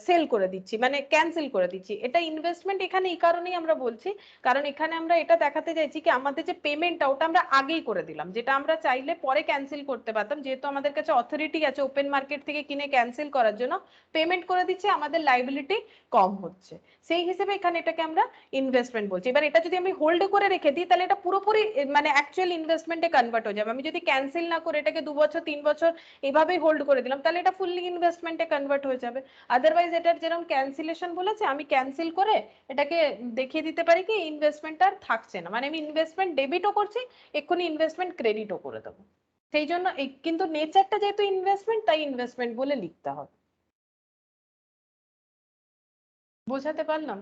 সেল করে দিচ্ছি, মানে ক্যান্সেল করে দিচ্ছি। এটা ইনভেস্টমেন্ট এখানে এই কারণেই আমরা বলছি, কারণ এখানে আমরা এটা দেখাতে চাইছি কি আমাদের যে পেমেন্টটা ওটা আমরা আগেই করে দিলাম, যেটা আমরা চাই চাইলে পরে ক্যান্সেল করতে পারতাম, যেহেতু আমাদের কাছে অথরিটি আছে ওপেন মার্কেট থেকে কিনে ক্যান্সেল করার জন্য, পেমেন্ট করে দিচ্ছে, আমাদের লাইবিলিটি কম হচ্ছে, সেই হিসেবে এখানে এটাকে আমরা ইনভেস্টমেন্ট বলছি। এবার এটা যদি আমি হোল্ড করে রেখে দিই তাহলে এটা পুরোপুরি মানে অ্যাকচুয়াল ইনভেস্টমেন্টে কনভার্ট হয়ে যাবে। আমি যদি ক্যান্সেল না করে এটাকে 2 বছর 3 বছর এভাবেই হোল্ড করে দিলাম তাহলে এটা ফুললি ইনভেস্টমেন্টে কনভার্ট হয়ে যাবে। আদারওয়াইজ এটার যেরকম ক্যান্সেলেশন বলেছে, আমি ক্যান্সেল করে এটাকে দেখিয়ে দিতে পারি কি ইনভেস্টমেন্ট আর থাকছে না, মানে আমি ইনভেস্টমেন্ট ডেবিটও করছি, এক্ষুনি ইনভেস্টমেন্ট ক্রেডিটও করে দেবো। সেই জন্য কিন্তু নেচারটা যেহেতু ইনভেস্টমেন্ট, তাই ইনভেস্টমেন্ট বলে লিখতে হবে। বোঝাতে পারলাম?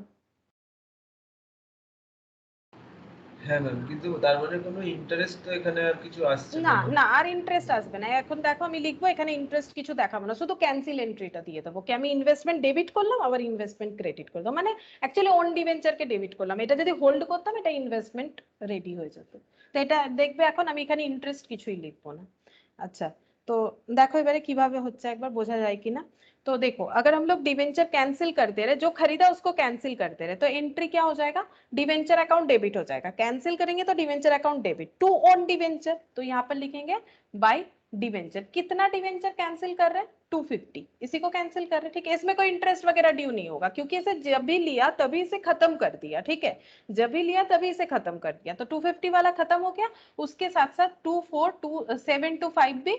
হ্যাঁ ম্যাম, কিন্তু তার মানে কোনো ইন্টারেস্ট তো এখানে আর কিছু আসছে না না। না, আর ইন্টারেস্ট আসবে না। এখন দেখো আমি লিখবো এখানে ইন্টারেস্ট কিছু দেখাবো না, শুধু ক্যান্সেল এন্ট্রিটা দিয়ে দেবো কি আমি ইনভেস্টমেন্ট ডেবিট করলাম আবার ইনভেস্টমেন্ট ক্রেডিট করলাম, মানে অ্যাকচুয়ালি ওন ডিবেঞ্চারকে ডেবিট করলাম। এটা যদি হোল্ড করতাম এটা ইনভেস্টমেন্ট রেডি হয়ে যেত। তো এটা দেখবে এখন আমি এখানে ইন্টারেস্ট কিছুই লিখবো না। अच्छा तो देखो এবারে কিভাবে হচ্ছে একবার বোঝা যায় কিনা। तो देखो अगर हम लोग डिवेंचर कैंसिल कर दे रहे, जो खरीदा उसको कैंसिल कर दे रहे, तो एंट्री क्या हो जाएगा, डिवेंचर अकाउंट डेबिट हो जाएगा। कैंसिल करेंगे तो debenture account debit to on debenture, तो यहाँ पर लिखेंगे बाय डिवेंचर। कितना डिवेंचर कैंसिल कर रहे हैं, 250, इसी को कैंसिल कर रहे हैं। ठीक है, इसमें कोई इंटरेस्ट वगैरह ड्यू नहीं होगा क्योंकि इसे जब भी लिया तभी इसे खत्म कर दिया। ठीक है, जब भी लिया तभी इसे खत्म कर दिया, तो 250 वाला खत्म हो गया। उसके साथ साथ 242725 भी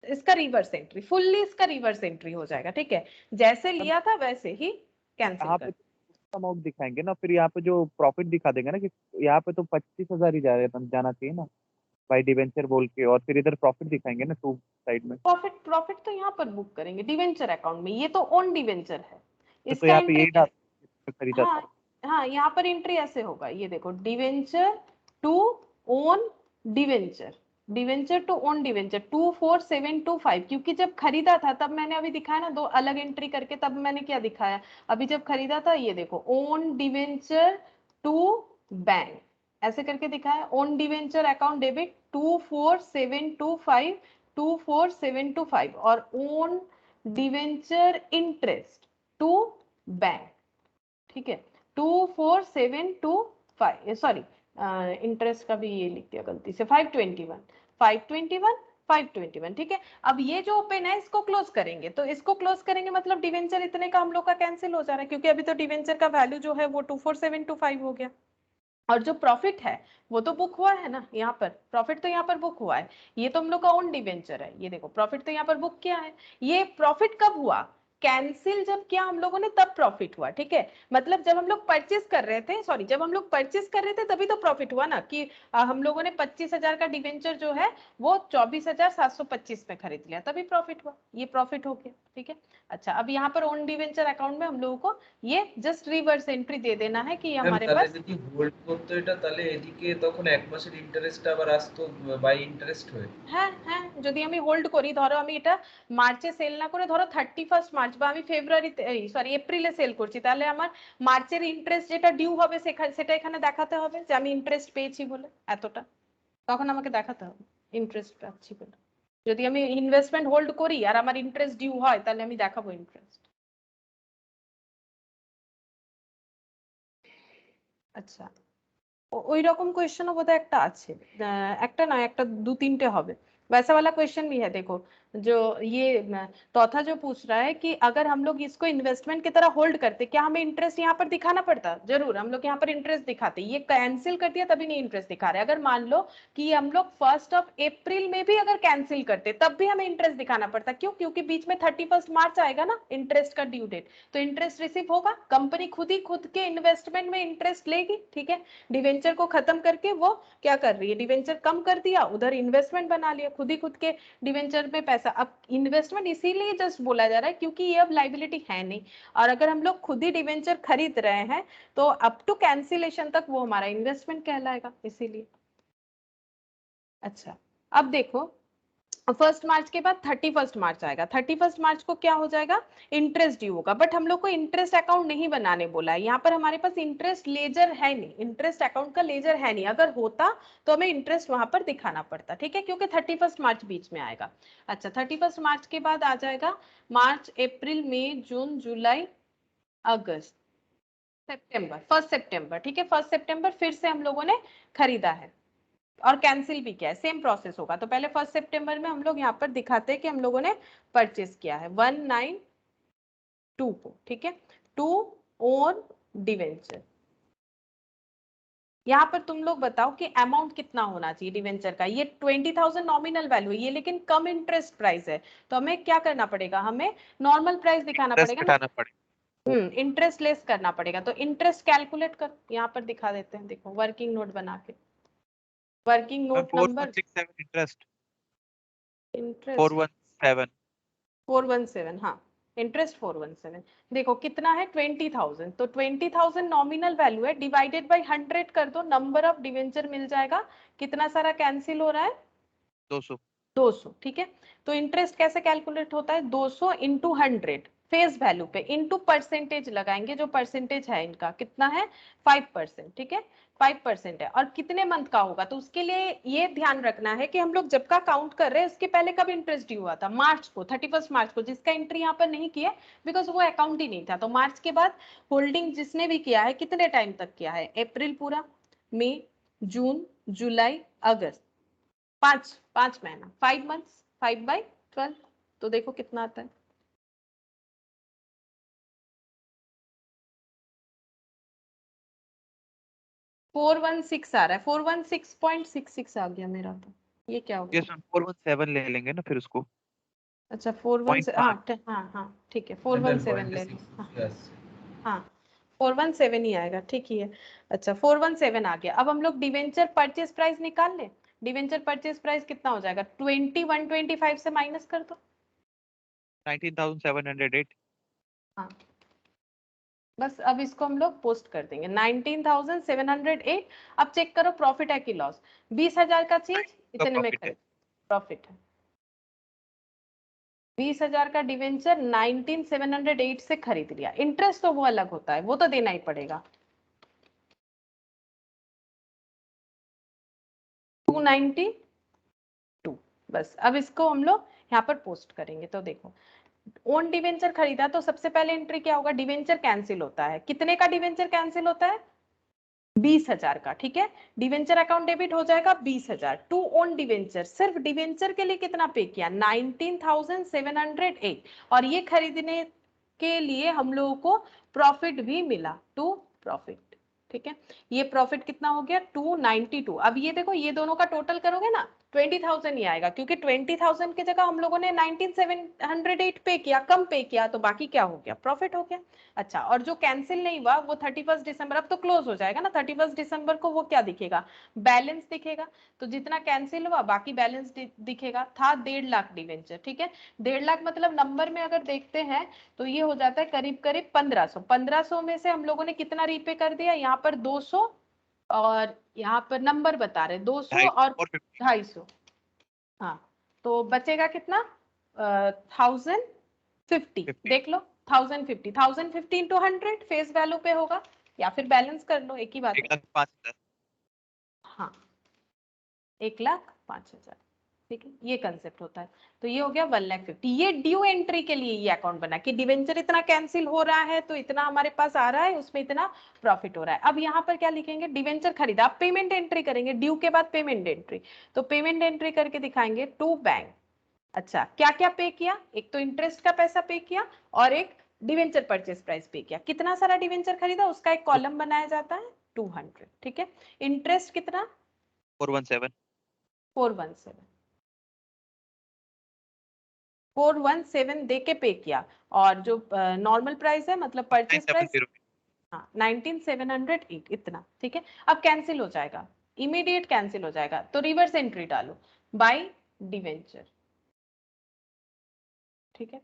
इसका रिवर्स एंट्री, फुल्ली इसका रिवर्स एंट्री हो जाएगा। ठीक है, जैसे लिया था वैसे ही कैंसिल यहाँ कर। पे अमाउंट दिखाएंगे ना, फिर यहाँ पे जो प्रॉफिट दिखा देंगे ना कि यहाँ पे तो 25,000 ही जाना चाहिए ना बाई डिवेंचर बोल के, और फिर इधर प्रॉफिट दिखाएंगे ना टू साइड में। प्रॉफिट प्रॉफिट तो यहाँ पर बुक करेंगे डिवेंचर अकाउंट में, ये तो ओन डिवेंचर है, तो इसका यहाँ पे एंट्री यही डाल खरीदा हाँ था। हाँ, यहाँ पर एंट्री ऐसे होगा, ये देखो debenture to own debenture, debenture to own debenture 24725, क्योंकि जब खरीदा था तब मैंने अभी दिखाया ना दो अलग एंट्री करके, तब मैंने क्या दिखाया, अभी जब खरीदा था ये देखो ओन डिवेंचर टू बैंक ऐसे करके दिखाया, ओन डिवेंचर अकाउंट डेबिट 24725 और own debenture interest to bank. ठीक है, 24725, सॉरी इंटरेस्ट का भी ये लिख दिया गलती से, 521। ठीक है, अब ये जो ओपन है इसको क्लोज करेंगे, तो इसको क्लोज करेंगे मतलब डिवेंचर इतने का हम लोग का कैंसिल हो जा रहा है, क्योंकि अभी तो डिवेंचर का वैल्यू जो है वो 24725 हो गया। और जो प्रॉफिट है वो तो बुक हुआ है ना, यहाँ पर प्रॉफिट तो यहाँ पर बुक हुआ है, ये तो हम लोग का ओन डिवेंचर है, ये देखो प्रॉफिट तो यहाँ पर बुक किया है। ये प्रॉफिट कब हुआ, कैंसिल जब किया हम लोगों ने तब प्रॉफिट हुआ। ठीक है, मतलब जब हम लोग परचेस कर रहे थे, सॉरी जब हम लोग परचेस कर रहे थे तभी तो प्रॉफिट हुआ ना, कि हम लोगों ने 25,000 का डिवेंचर जो है वो 24,725 में खरीद लिया, तभी प्रॉफिट हुआ, ये प्रॉफिट हो गया। ठीक है, अच्छा अब यहाँ पर ओन डिवेंचर अकाउंट में हम लोगों को ये जस्ट रिवर्स एंट्री दे देना है कि हमारे তাহলে पास যদি হোল্ড করতে এটা, তাহলে এদিকে তখন এক মাসের ইন্টারেস্ট আবার আসতো বাই ইন্টারেস্ট হয়ে। হ্যাঁ হ্যাঁ, যদি আমি হোল্ড করি, ধরো আমি এটা মার্চে সেল না করে ধরো 31 মার্চ বা আমি ফেব্রুয়ারিতে সরি এপ্রিলে সেল করছি, তাহলে আমার মার্চের ইন্টারেস্ট যেটা ডিউ হবে সেটা এখানে দেখাতে হবে যে আমি ইন্টারেস্ট পেয়েছি বলে এতটা, তখন আমাকে দেখাতে হবে ইন্টারেস্ট পাচ্ছি বলে। যদি আমি ইনভেস্টমেন্ট হোল্ড করি আর আমার ইন্টারেস্ট ডিউ হয় তাহলে আমি দেখাবো ইন্টারেস্ট। আচ্ছা, ওই রকম क्वेश्चन বোধহয় একটা আছে, একটা না একটা দু তিনটে হবে, वैसा वाला क्वेश्चन भी है। देखो जो ये चौथा जो पूछ रहा है कि अगर हम लोग इसको इन्वेस्टमेंट की तरह होल्ड करते क्या हमें इंटरेस्ट यहाँ पर दिखाना पड़ता, जरूर हम लोग यहाँ पर इंटरेस्ट दिखाते, ये कैंसिल कर दिया तभी नहीं इंटरेस्ट दिखा रहे। अगर मान लो कि हम लोग 1 अप्रैल में भी अगर कैंसिल करते तब भी हमें इंटरेस्ट दिखाना पड़ता, क्यों, क्योंकि बीच में 31 मार्च आएगा ना इंटरेस्ट का ड्यू डेट, तो इंटरेस्ट रिसीव होगा, कंपनी खुद ही खुद के इन्वेस्टमेंट में इंटरेस्ट लेगी। ठीक है, डिवेंचर को खत्म करके वो क्या कर रही है, डिवेंचर कम कर दिया, उधर इन्वेस्टमेंट बना लिया, खुद ही खुद के डिवेंचर में पैसा। अब इन्वेस्टमेंट इसीलिए जस्ट बोला जा रहा है क्योंकि ये अब लाइबिलिटी है नहीं, और अगर हम लोग खुद ही डिवेंचर खरीद रहे हैं तो अप टू कैंसिलेशन तक वो हमारा इन्वेस्टमेंट कहलाएगा, इसीलिए। अच्छा, अब देखो 1 मार्च के बाद 31 मार्च आएगा, 31 मार्च को क्या हो जाएगा, इंटरेस्ट ड्यू होगा, बट हम लोग को इंटरेस्ट अकाउंट नहीं बनाने बोला है, यहाँ पर हमारे पास इंटरेस्ट लेजर है नहीं, इंटरेस्ट अकाउंट का लेजर है नहीं, अगर होता तो हमें इंटरेस्ट वहां पर दिखाना पड़ता। ठीक है, क्योंकि 31 मार्च बीच में आएगा। अच्छा, 31 मार्च के बाद आ जाएगा मार्च अप्रैल मई जून जुलाई अगस्त सितंबर, 1 सितंबर। ठीक है, 1 सितंबर फिर से हम लोगों ने खरीदा है, और कैंसिल भी किया है, सेम प्रोसेस होगा। तो पहले 1 सितंबर में हम लोग यहाँ पर दिखाते हैं कि हम लोगों ने परचेस किया है 192 को, ठीक है, टू ओन डिवेंचर। यहाँ पर तुम लोग बताओ कि अमाउंट कितना होना चाहिए डिवेंचर का। ये 20,000 नॉमिनल वैल्यू है ये, लेकिन कम इंटरेस्ट प्राइस है, तो हमें क्या करना पड़ेगा, हमें नॉर्मल प्राइस दिखाना पड़ेगा ना, घटाना पड़ेगा। इंटरेस्ट लेस करना पड़ेगा। तो इंटरेस्ट कैलकुलेट कर, यहाँ पर दिखा देते हैं, देखो वर्किंग नोट बना के, working note number 4167 interest, interest 417 417, हाँ इंटरेस्ट 417। देखो कितना है 20,000, तो 20,000 नॉमिनल वैल्यू है, डिवाइडेड बाय 100 कर दो, नंबर ऑफ डिवेंचर मिल जाएगा। कितना सारा कैंसिल हो रहा है, 200। 200, ठीक है। तो इंटरेस्ट कैसे कैलकुलेट होता है, 200 इंटू 100 फेस वैल्यू पे, इंटू परसेंटेज लगाएंगे, जो परसेंटेज है इनका कितना है 5%, ठीक है 5% है। और कितने मंथ का होगा, तो उसके लिए ये ध्यान रखना है कि हम लोग जब का काउंट कर रहे हैं उसके पहले कब इंटरेस्ट ड्यू हुआ था, मार्च को, 31 मार्च को, जिसका एंट्री यहाँ पर नहीं किया बिकॉज वो अकाउंट ही नहीं था। तो मार्च के बाद होल्डिंग जिसने भी किया है कितने टाइम तक किया है, अप्रैल पूरा, मई, जून, जुलाई, अगस्त, पांच महीना, 5 मंथ्स, 5/12, तो देखो कितना आता है, फोर 416 आ रहा है, 416.66 आ गया मेरा। तो ये क्या हो ये गया, 417 ले लेंगे ना फिर उसको, अच्छा 41, हाँ हाँ हाँ ठीक है 417 ले लो, हाँ यस हाँ 417 ही आएगा, ठीक ही है। अच्छा 417 आ गया। अब हम लोग डिवेंचर परचेज प्राइस निकाल ले। डिवेंचर परचेज प्राइस कितना हो जाएगा, 2125 से माइनस कर दो, 19,708। हाँ बस अब इसको हम लोग पोस्ट कर देंगे 19,708। अब चेक करो प्रॉफिट है कि लॉस, 20,000 का चीज इतने में प्रॉफिट है। खरीद, प्रॉफिट है। 20,000 का डिवेंचर 19,708 से खरीद लिया, इंटरेस्ट तो वो अलग होता है, वो तो देना ही पड़ेगा, 292। बस अब इसको हम लोग यहाँ पर पोस्ट करेंगे। तो देखो ओन डिवेंचर खरीदा, तो सबसे पहले एंट्री क्या होगा, डिवेंचर कैंसिल होता है, कितने का डिवेंचर कैंसिल होता है, 20,000 का, ठीक है। डिवेंचर अकाउंट डेबिट हो जाएगा 20,000 टू ओन डिवेंचर, सिर्फ डिवेंचर के लिए कितना पे किया 19,708, और ये खरीदने के लिए हम लोगों को प्रॉफिट भी मिला, टू प्रॉफिट, ठीक है। ये प्रॉफिट कितना हो गया 292। अब ये देखो ये दोनों का टोटल करोगे ना 20,000 ही आएगा, क्योंकि 20,000 की जगह हम लोगों ने 19,708 पे किया, कम पे किया, तो बाकी क्या हो गया, प्रॉफिट हो गया। अच्छा, और जो कैंसिल नहीं हुआ वो 31 दिसंबर, अब तो क्लोज हो जाएगा ना, 31 दिसंबर को वो क्या दिखेगा, बैलेंस दिखेगा। तो जितना कैंसिल हुआ बाकी बैलेंस दिखेगा, था 1.5 लाख डिवेंचर, ठीक है। 1.5 लाख मतलब नंबर में अगर देखते हैं तो ये हो जाता है करीब करीब 1500 में से हम लोगों ने कितना रीपे कर दिया, यहाँ पर 200, और यहाँ पर नंबर बता रहे 200 और 250, हाँ तो बचेगा कितना 1050, देख लो 1050 इंटू 100 फेस वैल्यू पे होगा, या फिर बैलेंस कर लो, एक ही बात है। 1,05,000। हाँ 1,05,000, ठीक है, ये कंसेप्ट होता है। तो ये हो गया 1,50,000, ये ड्यू एंट्री के लिए ये अकाउंट बना कि डिवेंचर इतना कैंसिल हो रहा है तो इतना हमारे पास आ रहा है, उसमें इतना प्रॉफिट हो रहा है। अब यहाँ पर क्या लिखेंगे, डिवेंचर खरीदा, अब पेमेंट एंट्री करेंगे, ड्यू के बाद पेमेंट एंट्री, तो पेमेंट एंट्री करके दिखाएंगे टू बैंक। अच्छा क्या क्या पे किया, एक तो इंटरेस्ट का पैसा पे किया, और एक डिवेंचर परचेस प्राइस पे किया। कितना सारा डिवेंचर खरीदा उसका एक कॉलम बनाया जाता है 200, ठीक है। इंटरेस्ट कितना 417। 417 दे के पे किया, और जो नॉर्मल प्राइस है मतलब परचेस प्राइस, 9,708। हाँ 19,708 इतना, ठीक है। अब कैंसिल हो जाएगा, इमीडिएट कैंसिल हो जाएगा, तो रिवर्स एंट्री डालो बाय डिवेंचर, ठीक है।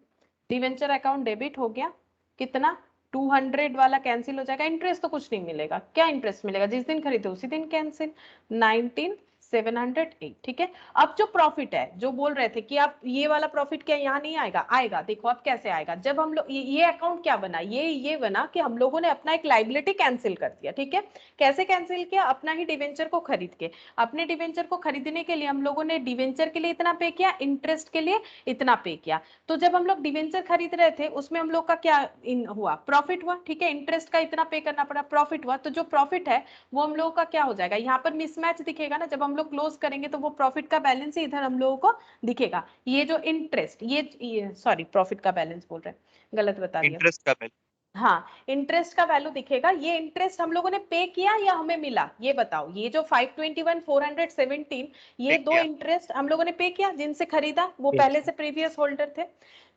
डिवेंचर अकाउंट डेबिट हो गया, कितना 200 वाला कैंसिल हो जाएगा, इंटरेस्ट तो कुछ नहीं मिलेगा, क्या इंटरेस्ट मिलेगा, जिस दिन खरीदे उसी दिन कैंसिल, 19,708, ठीक है। अब जो प्रॉफिट है, जो बोल रहे थे कि आप ये वाला प्रॉफिट क्या यहाँ नहीं आएगा, आएगा, देखो अब कैसे आएगा, जब हम लोग ये अकाउंट क्या बना, ये बना कि हम लोगों ने अपना एक लाइबिलिटी कैंसिल कर दिया, ठीक है। कैसे कैंसिल किया, अपना ही डिवेंचर को खरीद के, अपने डिवेंचर को खरीदने के लिए हम लोगों ने डिवेंचर के लिए इतना पे किया, इंटरेस्ट के लिए इतना पे किया। तो जब हम लोग डिवेंचर खरीद रहे थे उसमें हम लोग का क्या हुआ, प्रॉफिट हुआ, ठीक है। इंटरेस्ट का इतना पे करना पड़ा, प्रॉफिट हुआ, तो जो प्रॉफिट है वो हम लोगों का क्या हो जाएगा, यहाँ पर मिसमैच दिखेगा ना, जब हम लोग लोग क्लोज करेंगे तो वो प्रॉफिट का बैलेंस ही इधर हम लोगों को दिखेगा। ये जो इंटरेस्ट, ये सॉरी प्रॉफिट का बैलेंस बोल रहे हैं, गलत बता दिया। इंटरेस्ट का बिल। हाँ, इंटरेस्ट का वैल्यू दिखेगा। ये इंटरेस्ट हम लोगों ने पे किया या हमें मिला, ये बताओ। ये जो 521,417 ये दो इंटरेस्ट हम लोगों ने पे किया, जिनसे खरीदा वो पहले से प्रीवियस होल्डर थे।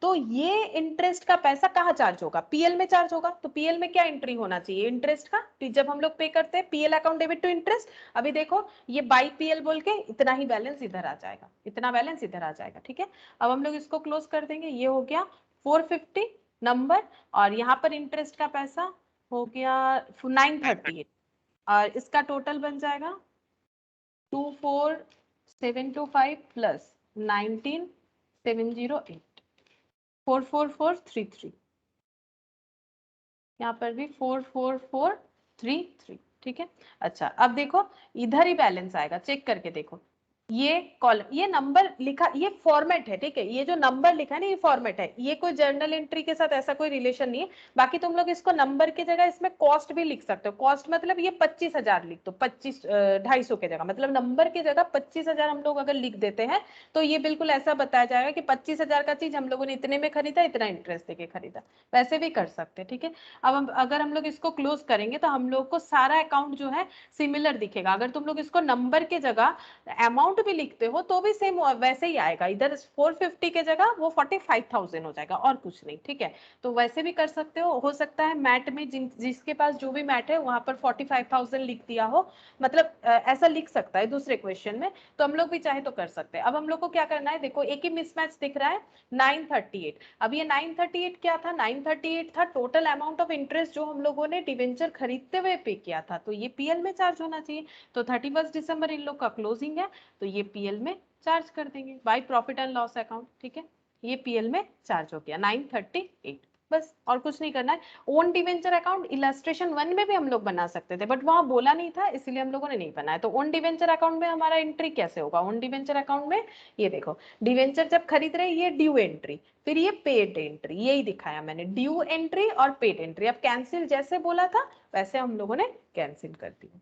तो ये इंटरेस्ट का पैसा कहाँ चार्ज होगा? पीएल में चार्ज होगा। तो पीएल में क्या एंट्री होना चाहिए इंटरेस्ट का? जब हम लोग पे करते हैं PL account debit to interest. अभी देखो ये बाई पीएल बोल के इतना ही बैलेंस इधर आ जाएगा, इतना बैलेंस इधर आ जाएगा। ठीक है, अब हम लोग इसको क्लोज कर देंगे। ये हो गया 450 नंबर, और यहाँ पर इंटरेस्ट का पैसा हो गया 938, और इसका टोटल बन जाएगा 24725 प्लस 19708 44433। यहाँ पर भी 44433। ठीक है, अच्छा अब देखो इधर ही बैलेंस आएगा, चेक करके देखो। ये कॉलम, ये नंबर लिखा, ये फॉर्मेट है। ठीक है, ये जो नंबर लिखा है ना ये फॉर्मेट है, ये कोई जर्नल एंट्री के साथ ऐसा कोई रिलेशन नहीं है। बाकी तुम लोग इसको नंबर की जगह इसमें कॉस्ट भी लिख सकते हो। कॉस्ट मतलब ये 25,000 लिख दो, 2,500 की जगह, मतलब नंबर की जगह 25,000 हम लोग अगर लिख देते हैं तो ये बिल्कुल ऐसा बताया जाएगा कि 25,000 का चीज हम लोगों ने इतने में खरीदा, इतना इंटरेस्ट देके खरीदा। वैसे भी कर सकते हैं। ठीक है, अब अगर हम लोग इसको क्लोज करेंगे तो हम लोग को सारा अकाउंट जो है सिमिलर दिखेगा। अगर तुम लोग इसको नंबर के जगह अमाउंट भी लिखते हो तो भी सेम वैसे ही आएगा। इधर 450 के जगह वो 45,000 हो जाएगा, और कुछ नहीं। ठीक है, तो वैसे भी कर सकते हो सकता है मैट में जिसके पास जो भी मैट है वहां पर 45,000 लिख दिया हो, मतलब ऐसा लिख सकता है दूसरे क्वेश्चन में। तो हम लोग भी चाहे तो कर सकते हैं। अब हम लोग को क्या करना है, देखो एक ही मिसमैच दिख रहा है 938। अब ये 938 क्या था? 938 था टोटल अमाउंट ऑफ इंटरेस्ट जो हम लोगों ने डिवेंचर खरीदते हुए पे किया था। तो ये पीएल में चार्ज होना चाहिए। तो 31 दिसंबर इन लोग का क्लोजिंग है, तो ये पीएल में चार्ज कर देंगे by profit and loss account. ठीक है, ये पीएल में चार्ज हो गया 938, बस और कुछ नहीं करना है। ओन डिवेंचर अकाउंट इलस्ट्रेशन 1 में भी हम लोग बना सकते थे, बट वहां बोला नहीं था इसलिए हम लोगों ने नहीं बनाया। तो ओन डिवेंचर अकाउंट में हमारा एंट्री कैसे होगा? ओन डिवेंचर अकाउंट में ये देखो, डिवेंचर जब खरीद रहे ये ड्यू एंट्री, फिर ये पेड एंट्री, यही दिखाया मैंने, ड्यू एंट्री और पेड एंट्री। अब कैंसिल जैसे बोला था वैसे हम लोगों ने कैंसिल कर दिया।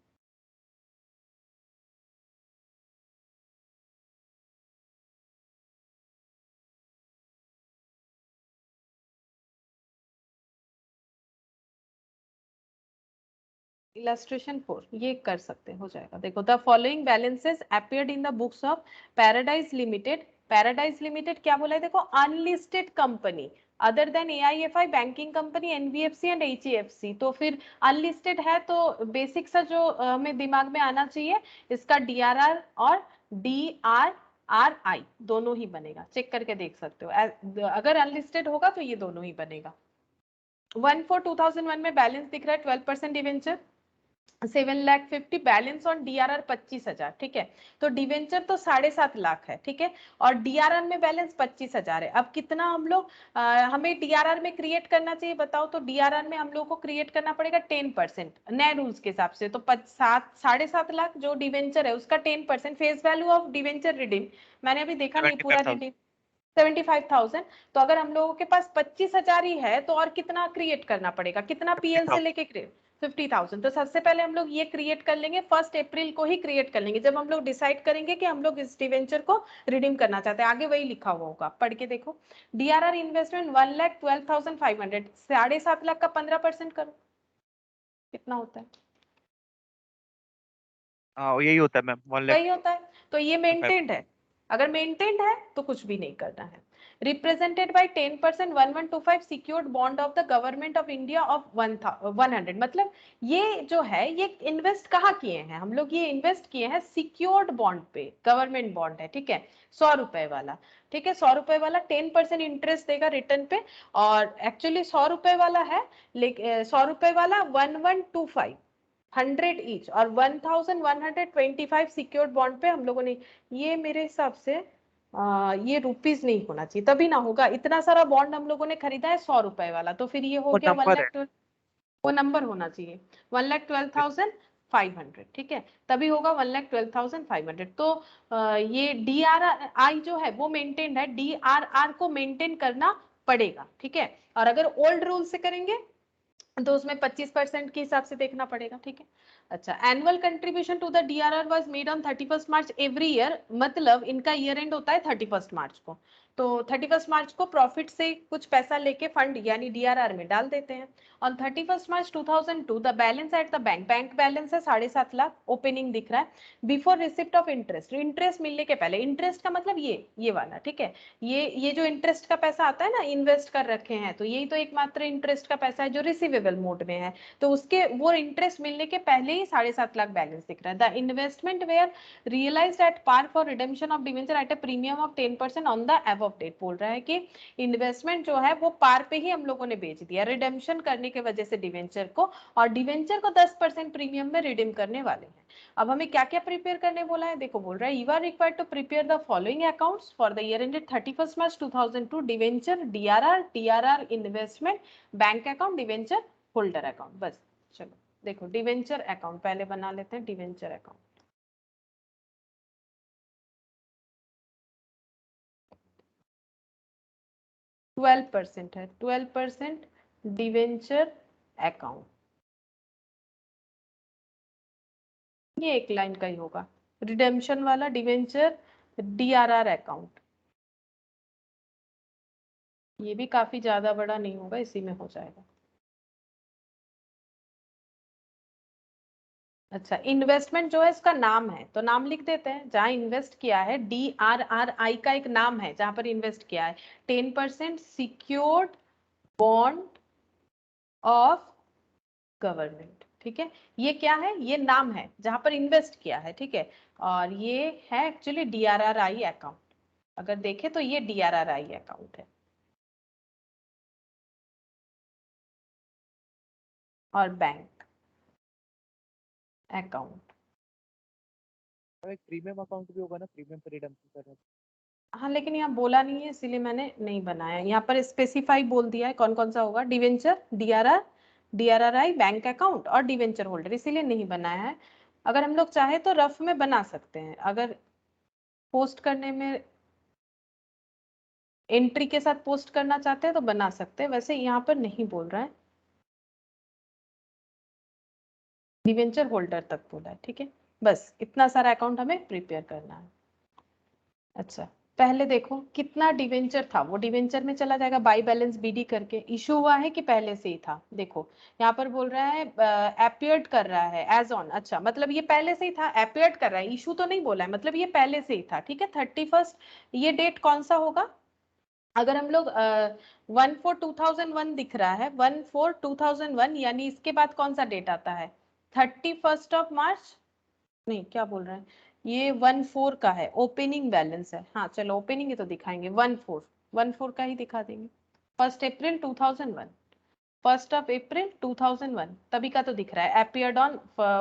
इलस्ट्रेशन 4 ये कर सकते हो जाएगा। देखो the following balances appeared in the books of Paradise limited. Paradise limited क्या बोला है? देखो unlisted company other than AIFI, banking company, NBFC and HEFC. तो फिर अनलिस्टेड है तो बेसिक सा जो हमें दिमाग में आना चाहिए, इसका डीआरआर और डीआरआरआई दोनों ही बनेगा। चेक करके देख सकते हो, अगर अनलिस्टेड होगा तो ये दोनों ही बनेगा। 1/4/2001 में बैलेंस दिख रहा है 12% डिवेंचर 7,50,000, बैलेंस ऑन डीआरआर 25,000। ठीक है, तो डिवेंचर तो 7.5 लाख है। ठीक है, और डीआरआर में बैलेंस 25,000 है। अब कितना हम लोग हमें डीआरआर में क्रिएट करना चाहिए बताओ? तो डीआरआर में हम लोग को क्रिएट करना पड़ेगा 10% नए रूल्स के हिसाब से। तो 7.5 लाख जो डिवेंचर है उसका 10% face value of debenture redeem, मैंने अभी देखा नहीं पूरा रिडीम 75,000। तो अगर हम लोगों के पास 25,000 ही है तो और कितना क्रिएट करना पड़ेगा? कितना पीएल से लेके क्रिएट 50,000। तो सबसे पहले हम लोग ये क्रिएट कर लेंगे, 1 अप्रैल को ही क्रिएट कर लेंगे, जब हम लोग डिसाइड करेंगे कि हम लोग इस डिवेंचर को रिडीम करना चाहते हैं। आगे वही लिखा हुआ होगा, पढ़ के देखो। डीआरआर इन्वेस्टमेंट 1,12,500, 7.5 लाख का 15% करो, कितना होता है? हाँ यही होता है मैम, 1 लाख वही होता है। तो ये मेंटेन्ड है, अगर मेंटेन्ड है तो कुछ भी नहीं करना है। Represented by 10% 1125 secured bond of the government of India of 100, मतलब ये जो है ये इन्वेस्ट कहाँ किए हैं हम लोग? ये इन्वेस्ट किए हैं सिक्योर्ड बॉन्ड पे, गवर्नमेंट बॉन्ड है। ठीक है, 100 रुपए वाला। ठीक है, 100 रुपए वाला 10% इंटरेस्ट देगा रिटर्न पे, और एक्चुअली 100 रुपए वाला है, लेकिन 100 रुपए वाला 1125 100 ईच, और 1125 सिक्योर्ड बॉन्ड पे हम लोगों ने, ये मेरे हिसाब से ये रुपीस नहीं होना चाहिए, तभी ना होगा। इतना सारा बॉन्ड हम लोगों ने खरीदा है 100 रुपए वाला, तो फिर ये हो गया 1,12,000, वो नंबर होना चाहिए 1,12,500। ठीक है, तभी होगा 1,12,500। तो ये डीआरआई जो है वो मेंटेन्ड है, डीआरआर को मेंटेन करना पड़ेगा। ठीक है, और अगर ओल्ड रूल से करेंगे तो उसमें 25% के हिसाब से देखना पड़ेगा, ठीक है। अच्छा, annual contribution to the DRR was made on 31 March every year, मतलब इनका ईयर एंड होता है 31 मार्च को। तो 31 मार्च को प्रॉफिट से कुछ पैसा लेके फंड यानी डीआरआर में डाल देते हैं। On 31 March 2002 the balance at the bank, bank balance है 7.5 लाख, ओपनिंग दिख रहा है। Before receipt of interest, interest मिलने के पहले, इंटरेस्ट का मतलब ये वाला, ठीक है। ये जो इंटरेस्ट का पैसा आता है ना, इन्वेस्ट कर रखे हैं, तो यही तो एकमात्र इंटरेस्ट का पैसा है जो रिसीवेबल मोड में है। तो उसके वो इंटरेस्ट मिलने के पहले ही 7.5 लाख बैलेंस दिख रहा है। The investment were realised at par for redemption of debenture at a premium of 10% on the above date. बोल रहा है कि इन्वेस्टमेंट जो है वो पार पे ही हम लोगों ने बेच दिया रिडेम्पशन करने की वजह से डिवेंचर को, और डिवेंचर को 10% प्रीमियम में रिडीम करने वाले हैं। अब हमें क्या क्या प्रिपेयर करने बोला है, देखो बोल रहा है you are required to prepare the following accounts for the year ended 31 March 2002, debenture, DRR, TRR investment, bank account, debenture holder account. बस चलो देखो डिवेंचर अकाउंट पहले बना लेते हैं। डिवेंचर अकाउंट 12% है, 12% डिवेंचर अकाउंट, ये एक लाइन का ही होगा। रिडेम्पशन वाला डिवेंचर डीआरआर अकाउंट, ये भी काफी ज्यादा बड़ा नहीं होगा, इसी में हो जाएगा। अच्छा, इन्वेस्टमेंट जो है इसका नाम है, तो नाम लिख देते हैं जहां इन्वेस्ट किया है। DRRI का एक नाम है जहां पर इन्वेस्ट किया है। 10% सिक्योर्ड बॉन्ड ऑफ गवर्नमेंट, ठीक है। ये क्या है, ये नाम है जहां पर इन्वेस्ट किया है, ठीक है। और ये है एक्चुअली DRRI अकाउंट, अगर देखें तो ये DRRI अकाउंट है। और बैंक अकाउंट, एक प्रीमियम अकाउंट भी होगा ना, प्रीमियम पे रिडेम्पशन कर रहे हैं। हाँ लेकिन यहाँ बोला नहीं है इसीलिए मैंने नहीं बनाया। यहाँ पर स्पेसिफाई बोल दिया है कौन कौन सा होगा, डिवेंचर, डीआरआर, डीआरआरआई, बैंक अकाउंट और डिवेंचर होल्डर, इसीलिए नहीं बनाया है। अगर हम लोग चाहे तो रफ में बना सकते हैं, अगर पोस्ट करने में एंट्री के साथ पोस्ट करना चाहते हैं तो बना सकते हैं, वैसे यहाँ पर नहीं बोल रहा है, डिवेंचर होल्डर तक बोला है, ठीक है। बस इतना सारा अकाउंट हमें प्रिपेयर करना है। अच्छा, पहले देखो कितना डिवेंचर था, वो डिवेंचर में चला जाएगा बाई बैलेंस बीडी करके। इशू हुआ है कि पहले से ही था, देखो यहाँ पर बोल रहा है अपीयर्ड कर रहा है एज ऑन, अच्छा मतलब ये पहले से ही था, अपीयर्ड कर रहा है, इशू तो नहीं बोला है, मतलब ये पहले से ही था, ठीक है। 31, ये डेट कौन सा होगा, अगर हम लोग 1/4/2001 दिख रहा है, 1/4/2001 यानी इसके बाद कौन सा डेट आता है, 31 मार्च, नहीं क्या बोल रहे हैं, ये 1/4 का है, ओपनिंग बैलेंस है। हाँ चलो ओपनिंग ही तो दिखाएंगे, 1/4 का ही दिखा देंगे। 1 अप्रैल 2001, 1 अप्रैल 2001 तभी का तो दिख रहा है, अपीयर्ड ऑन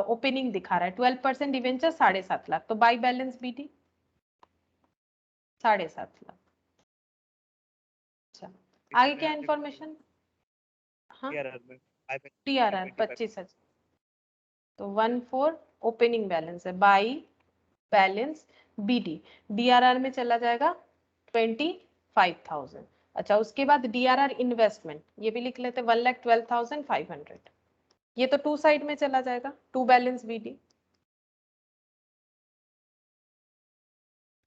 ओपनिंग दिखा रहा है। 12% डिवेंचर 7.5 लाख, तो बाई बैलेंस बीटी 7.5 लाख। अच्छा, आगे क्या इंफॉर्मेशन, हाँ टीआरआर में टीआरआर 25,000, तो 1/4 ओपनिंग बैलेंस है, बाई बैलेंस बीडी, डीआरआर में चला जाएगा 25,000। अच्छा, उसके बाद डीआरआर इन्वेस्टमेंट ये भी लिख लेते, 1,12,500, ये तो टू साइड में चला जाएगा, टू बैलेंस बीडी।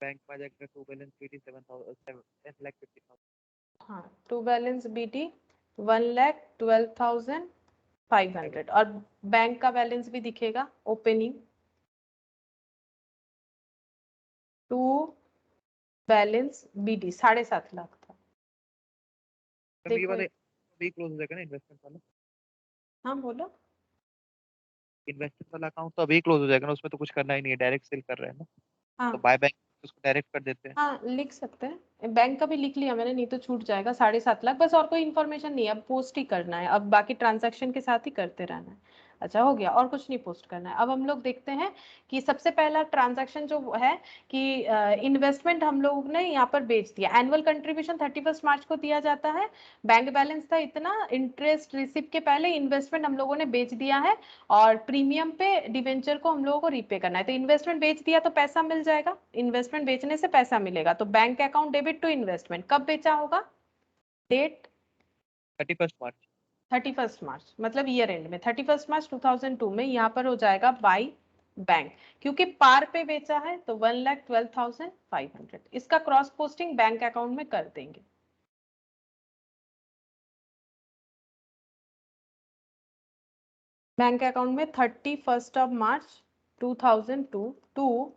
बैंक में जाकर टू बैलेंस पीटी 10,50,000। हाँ, टू बैलेंस बीडी 1,12,500, और बैंक का बैलेंस भी दिखेगा, opening to balance BD 7.5 lakh था। तो ये देखो वाले भी क्लोज हो जाएगा ना, इन्वेस्टमेंट वाला। हाँ बोलो, इन्वेस्टमेंट वाला अकाउंट तो अभी क्लोज हो जाएगा ना, उसमें तो कुछ करना ही नहीं है, डायरेक्ट सेल कर रहे हैं ना। तो हाँ बाय बैक उसको डायरेक्ट कर देते हैं। हाँ लिख सकते हैं, बैंक का भी लिख लिया मैंने, नहीं तो छूट जाएगा 7.5 लाख, बस और कोई इन्फॉर्मेशन नहीं है, अब पोस्ट ही करना है, अब बाकी ट्रांजैक्शन के साथ ही करते रहना है। अच्छा हो गया, और कुछ नहीं पोस्ट करना है। अब हम लोग देखते हैं कि सबसे पहला ट्रांजैक्शन जो है कि इन्वेस्टमेंट हम लोग ने यहाँ पर बेच दिया, एनुअल कंट्रीब्यूशन 31 मार्च को दिया जाता है, बैंक बैलेंस था इतना, इंटरेस्ट रिसिप्ट के पहले इन्वेस्टमेंट हम लोगों ने बेच दिया है, और प्रीमियम पे डिवेंचर को हम लोगों को रीपे करना है। तो इन्वेस्टमेंट बेच दिया तो पैसा मिल जाएगा, इन्वेस्टमेंट बेचने से पैसा मिलेगा, तो bank account debit to investment कब बेचा होगा, डेट 31 मार्च 31 मार्च मतलब ईयर एंड में 31 मार्च 2002 में यहाँ पर हो जाएगा बाई बैंक, क्योंकि पार पे बेचा है तो 1,12,500 इसका क्रॉस पोस्टिंग बैंक अकाउंट में कर देंगे। बैंक अकाउंट में 31 मार्च 2002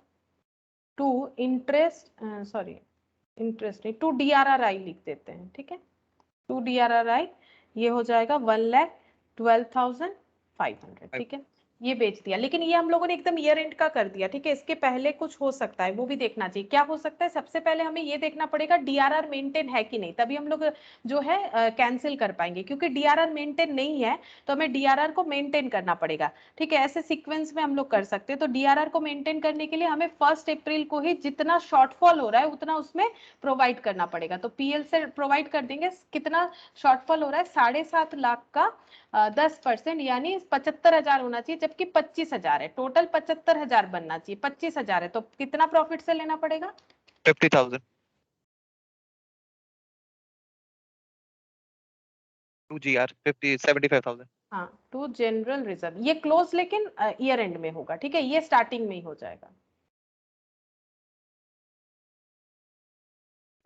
टू इंटरेस्ट इंटरेस्ट नहीं, टू DRRI लिख देते हैं, ठीक है, टू DRRI ये हो जाएगा 1,12,500, ठीक है, ये बेच दिया। लेकिन ये हम लोगों ने एकदम ईयर एंड का कर दिया, ठीक है, इसके पहले कुछ हो सकता है वो भी देखना चाहिए। क्या हो सकता है, सबसे पहले हमें ये देखना पड़ेगा DRR मेंटेन है कि नहीं, तभी हम लोग जो है कैंसिल कर पाएंगे, क्योंकि DRR मेंटेन नहीं है तो हमें DRR को मेंटेन करना पड़ेगा, ठीक है। ऐसे सीक्वेंस में हम लोग कर सकते हैं। तो DRR को मेंटेन करने के लिए हमें 1 अप्रैल को ही जितना शॉर्टफॉल हो रहा है उतना उसमें प्रोवाइड करना पड़ेगा। तो PL से प्रोवाइड कर देंगे, कितना शॉर्टफॉल हो रहा है 7.5 लाख का 10% यानी 75,000 होना चाहिए, जबकि 25,000 है, टोटल 75,000 बनना चाहिए, 25,000 है तो कितना प्रॉफिट से लेना पड़ेगा 50,000 टू GR 75,000। हाँ, टू जनरल रिजर्व, ये क्लोज लेकिन ईयर एंड में होगा, ठीक है, ये स्टार्टिंग में ही हो जाएगा।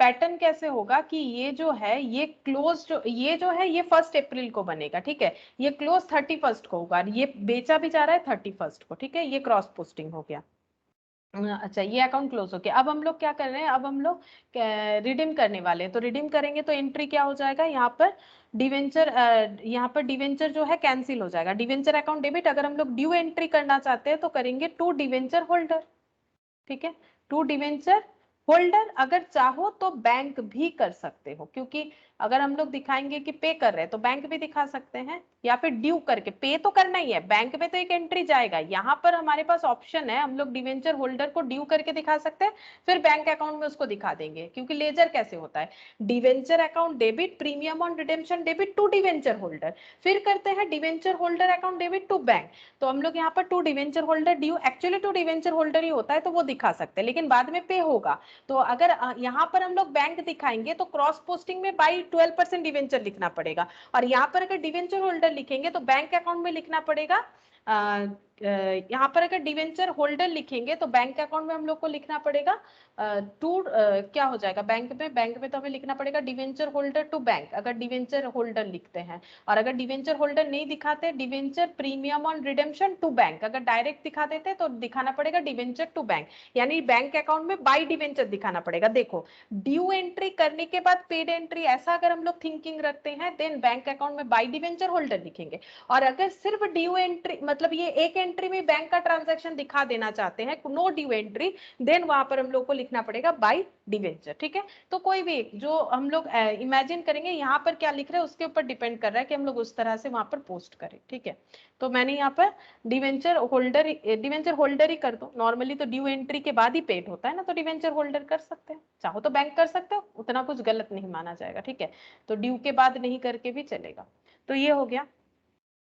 पैटर्न कैसे होगा कि ये जो है ये क्लोज ये जो है ये 1 अप्रैल को बनेगा, ठीक है, ये क्लोज 31 को होगा, ये बेचा भी जा रहा है 31 को, ठीक है, ये क्रॉस पोस्टिंग हो गया। अच्छा, ये अकाउंट क्लोज हो गया। अब हम लोग क्या कर रहे हैं, अब हम लोग रिडीम करने वाले हैं। तो रिडीम करेंगे तो एंट्री क्या हो जाएगा यहाँ पर, डिवेंचर, यहाँ पर डिवेंचर जो है कैंसिल हो जाएगा, डिवेंचर अकाउंट डेबिट। अगर हम लोग ड्यू एंट्री करना चाहते हैं तो करेंगे टू डिवेंचर होल्डर, ठीक है, टू डिवेंचर होल्डर। अगर चाहो तो बैंक भी कर सकते हो, क्योंकि अगर हम लोग दिखाएंगे कि पे कर रहे हैं तो बैंक भी दिखा सकते हैं, या फिर ड्यू करके, पे तो करना ही है, बैंक में तो एक एंट्री जाएगा। यहाँ पर हमारे पास ऑप्शन है, हम लोग डिवेंचर होल्डर को ड्यू करके दिखा सकते हैं, फिर बैंक अकाउंट में उसको दिखा देंगे। क्योंकि लेजर कैसे होता है, debenture account debit, premium on redemption debit to debenture holder, फिर करते हैं debenture holder account debit to bank. तो हम लोग यहाँ पर to debenture holder due, actually to debenture holder ही होता है तो वो दिखा सकते हैं, लेकिन बाद में पे होगा। तो अगर यहाँ पर हम लोग बैंक दिखाएंगे तो क्रॉस पोस्टिंग में बाई 12% डिवेंचर लिखना पड़ेगा, और यहाँ पर अगर डिवेंचर होल्डर लिखेंगे तो बैंक अकाउंट में लिखना पड़ेगा। यहाँ पर अगर डिवेंचर होल्डर लिखेंगे तो बैंक अकाउंट में हम लोग को लिखना पड़ेगा टू, क्या हो जाएगा, बैंक में तो हमें लिखना पड़ेगा डिवेंचर होल्डर टू बैंक, अगर डिवेंचर होल्डर लिखते हैं। और अगर डिवेंचर होल्डर नहीं दिखाते, debenture premium on redemption to bank, अगर डायरेक्ट दिखा देते तो दिखाना पड़ेगा डिवेंचर टू बैंक, यानी बैंक अकाउंट में बाई डिवेंचर दिखाना पड़ेगा। देखो, ड्यू एंट्री करने के बाद पेड एंट्री, ऐसा अगर हम लोग थिंकिंग रखते हैं, देन बैंक अकाउंट में बाई डिवेंचर होल्डर लिखेंगे। और अगर सिर्फ ड्यू एंट्री, मतलब ये एक एंट्री में बैंक का ट्रांजैक्शन दिखा देना चाहते हैं, नो ड्यू एंट्री, देन वहां पर हम लोग को लिखना पड़ेगा बाई डिवेंचर, ठीक है। तो कोई भी जो हम लोग इमेजिन करेंगे, यहाँ पर क्या लिख रहे हैं उसके ऊपर डिपेंड कर रहा है कि हम लोग उस तरह से वहां पर पोस्ट करें, ठीक है। तो मैंने यहाँ पर डिवेंचर होल्डर ही कर दो, नॉर्मली तो ड्यू एंट्री के बाद ही पेड होता है ना, तो डिवेंचर होल्डर कर सकते हैं, चाहो तो बैंक कर सकते हो, उतना कुछ गलत नहीं माना जाएगा, ठीक है। तो ड्यू के बाद नहीं करके भी चलेगा। तो ये हो गया।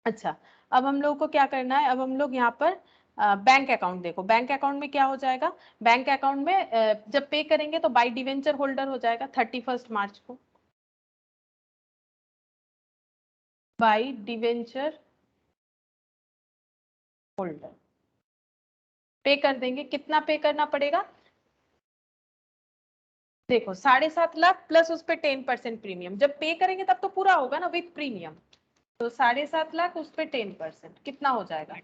अच्छा, अब हम लोग को क्या करना है, अब हम लोग यहाँ पर बैंक अकाउंट देखो, बैंक अकाउंट में क्या हो जाएगा, बैंक अकाउंट में जब पे करेंगे तो बाई डिवेंचर होल्डर हो जाएगा 31 मार्च को, बाई डिवेंचर होल्डर पे कर देंगे। कितना पे करना पड़ेगा, देखो 7.5 लाख प्लस उस पर 10% प्रीमियम, जब पे करेंगे तब तो पूरा होगा ना विद प्रीमियम, तो 7.5 लाख उस पर 10% कितना हो जाएगा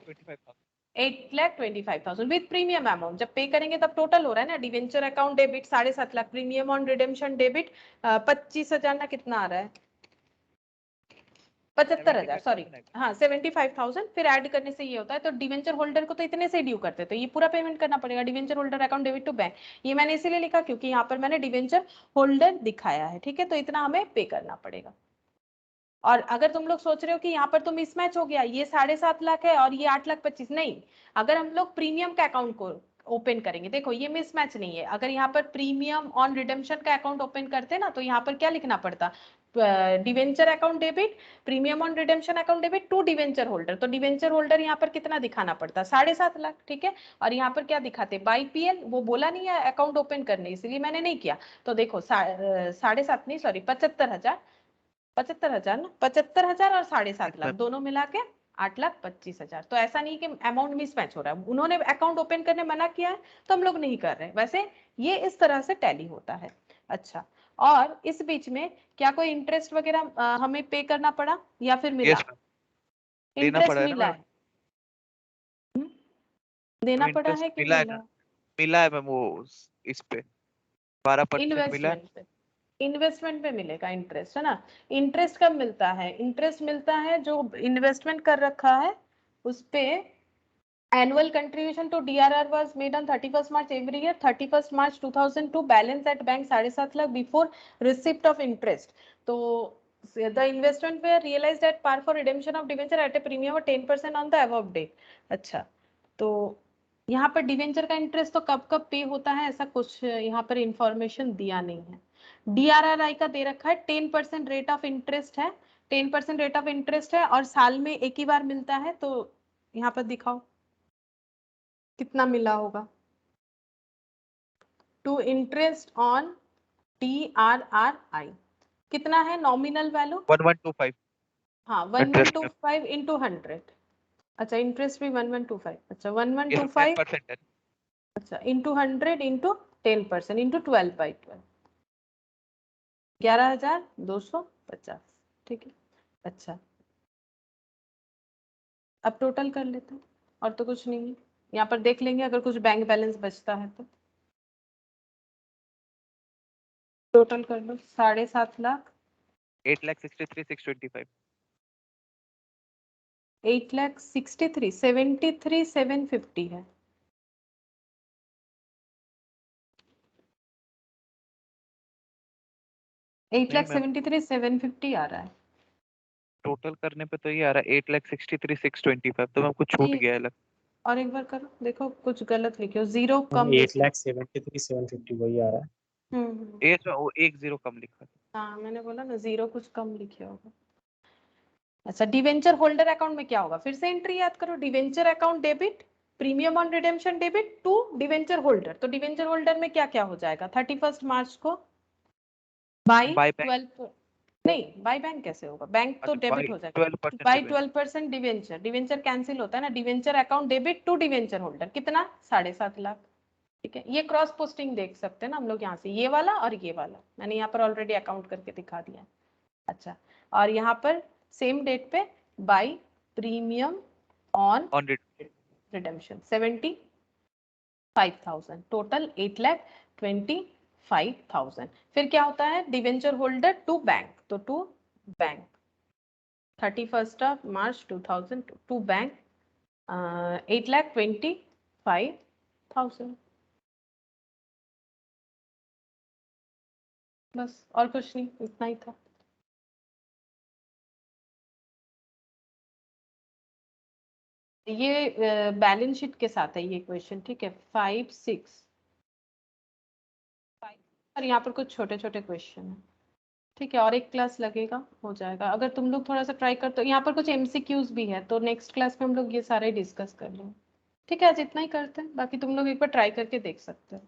8,25,000 विद प्रीमियम अमाउंट। जब पे करेंगे तब टोटल हो रहा है ना, debenture account debit 7.5 lakh, premium on redemption debit 25,000 ना, कितना आ रहा है 75,000, सॉरी हाँ 75,000, फिर ऐड करने से ये होता है। तो डिवेंचर होल्डर को तो इतने से ड्यू करते, तो ये पूरा पेमेंट करना पड़ेगा, debenture holder account debit to bank. ये मैंने इसीलिए लिखा क्योंकि यहाँ पर मैंने डिवेंचर होल्डर दिखाया है, ठीक है, तो इतना हमें पे करना पड़ेगा। और अगर तुम लोग सोच रहे हो कि यहाँ पर तो मिसमैच हो गया, ये 7.5 लाख है और ये 8,25,000, नहीं, अगर हम लोग प्रीमियम का अकाउंट को ओपन करेंगे, देखो ये मिसमैच नहीं है। अगर यहाँ पर प्रीमियम ऑन रिडेम्पशन का अकाउंट ओपन करते ना, तो यहाँ पर क्या लिखना पड़ता, debenture account debit, premium on redemption account debit to debenture holder. तो डिवेंचर होल्डर यहाँ पर कितना दिखाना पड़ता, 7.5 लाख, ठीक है। और यहाँ पर क्या दिखाते, बाई PL, वो बोला नहीं है अकाउंट ओपन करने, इसलिए मैंने नहीं किया। तो देखो 7.5 नहीं, सॉरी 75,000 75,000 ना, 75,000 और 7.5 लाख दोनों मिला के 8,25,000। तो ऐसा नहीं कि अमाउंट मिसमैच हो रहा है, उन्होंने अकाउंट ओपन करने मना किया है तो हम लोग नहीं कर रहे। वैसे ये इस तरह से टैली होता है। अच्छा, और इस बीच में क्या कोई इंटरेस्ट वगैरह हमें पे करना पड़ा या फिर मिला? यस मैम, देना इंटरेस्ट पड़ा है ना मिला मैम। है। देना पड़ा इंटरेस्ट है कि मिला है मिला ना, है? मिला है मैम वो इस पे 12% मिला है। इन्वेस्टमेंट पे, इन्वेस्टमेंट पे मिलेगा इंटरेस्ट, है ना? इंटरेस्ट कब मिलता है? इंटरेस्ट मिलता है जो इन्वेस्टमेंट कर रखा है उस पे। Annual contribution to DRR was made on 31st March every year. 31st March 2002 balance at bank 7.5 lakh before receipt of interest. तो the investment were realized at par for redemption of debenture at a premium of 10% on the above date. अच्छा, तो यहाँ पर डिवेंचर का इंटरेस्ट तो कब कब पे होता है ऐसा कुछ यहाँ पर इंफॉर्मेशन दिया नहीं है। DRRI का दे रखा है 10% रेट ऑफ इंटरेस्ट है, 10% रेट ऑफ इंटरेस्ट है और साल में एक ही बार मिलता है। तो यहाँ पर दिखाओ कितना मिला होगा टू इंटरेस्ट ऑन DRRI। कितना है नॉमिनल वैल्यू? 1125 हाँ, इंटरेस्ट में। 1125 इंटू 100। अच्छा, इंटरेस्ट भी 1125। अच्छा, ये 1125 10% है। अच्छा इंटू 100 इंटू 10% इंटू 12/12 11,250। ठीक है। अच्छा, अब टोटल कर लेते हैं और तो कुछ नहीं है। यहाँ पर देख लेंगे अगर कुछ बैंक बैलेंस बचता है तो टोटल कर लो। 7.5 लाख 8,63,625 8,63,750 है। एट नहीं लाख मैम, 73,750 आ रहा है। टोटल करने पे तो ये आ रहा है 8,63,625, तो मैम कुछ छूट जी, गया है लग। और एक बार करो, देखो कुछ गलत लिखे, जीरो कम लिखे। 8,73,750 वही आ रहा है। ये तो वो 1 0 कम लिखा है। हाँ, मैंने बोला ना जीरो कुछ कम लिखे होगा। अच्छा, डिवेंचर होल्डर अकाउंट में क्या होगा? फिर से एंट्री याद करो। Debenture account debit, premium on redemption debit to debenture holder. तो डिवेंचर होल्डर में क्या क्या हो जाएगा 31 मार्च को? बाई बाय बैंक, 12, नहीं बाई बैंक कैसे होगा? बैंक तो अच्छा डेबिट बाय हो जाएगा। 12% by debenture. 12% debenture, debenture cancel होता है ना। Debenture account debit to debenture holder कितना? 7.5 लाख। ठीक है, ये क्रॉस पोस्टिंग देख सकते हैं ना हम लोग यहाँ से, ये वाला और ये वाला मैंने यहाँ पर ऑलरेडी अकाउंट करके दिखा दिया। अच्छा, और यहाँ पर सेम डेट पे by premium on on redemption 75,000, total 8,25,000। फिर क्या होता है? डिवेंचर होल्डर टू बैंक, तो to bank 31st March 2002 to bank 8,25,000। बस, और कुछ नहीं, इतना ही था। ये बैलेंस शीट के साथ है ये क्वेश्चन। ठीक है, 5, 6 और यहाँ पर कुछ छोटे छोटे क्वेश्चन है। ठीक है, और एक क्लास लगेगा, हो जाएगा। अगर तुम लोग थोड़ा सा ट्राई कर, तो यहाँ पर कुछ MCQs भी है, तो नेक्स्ट क्लास में हम लोग ये सारे डिस्कस कर लेंगे। ठीक है, आज इतना ही करते हैं, बाकी तुम लोग एक बार ट्राई करके देख सकते हो।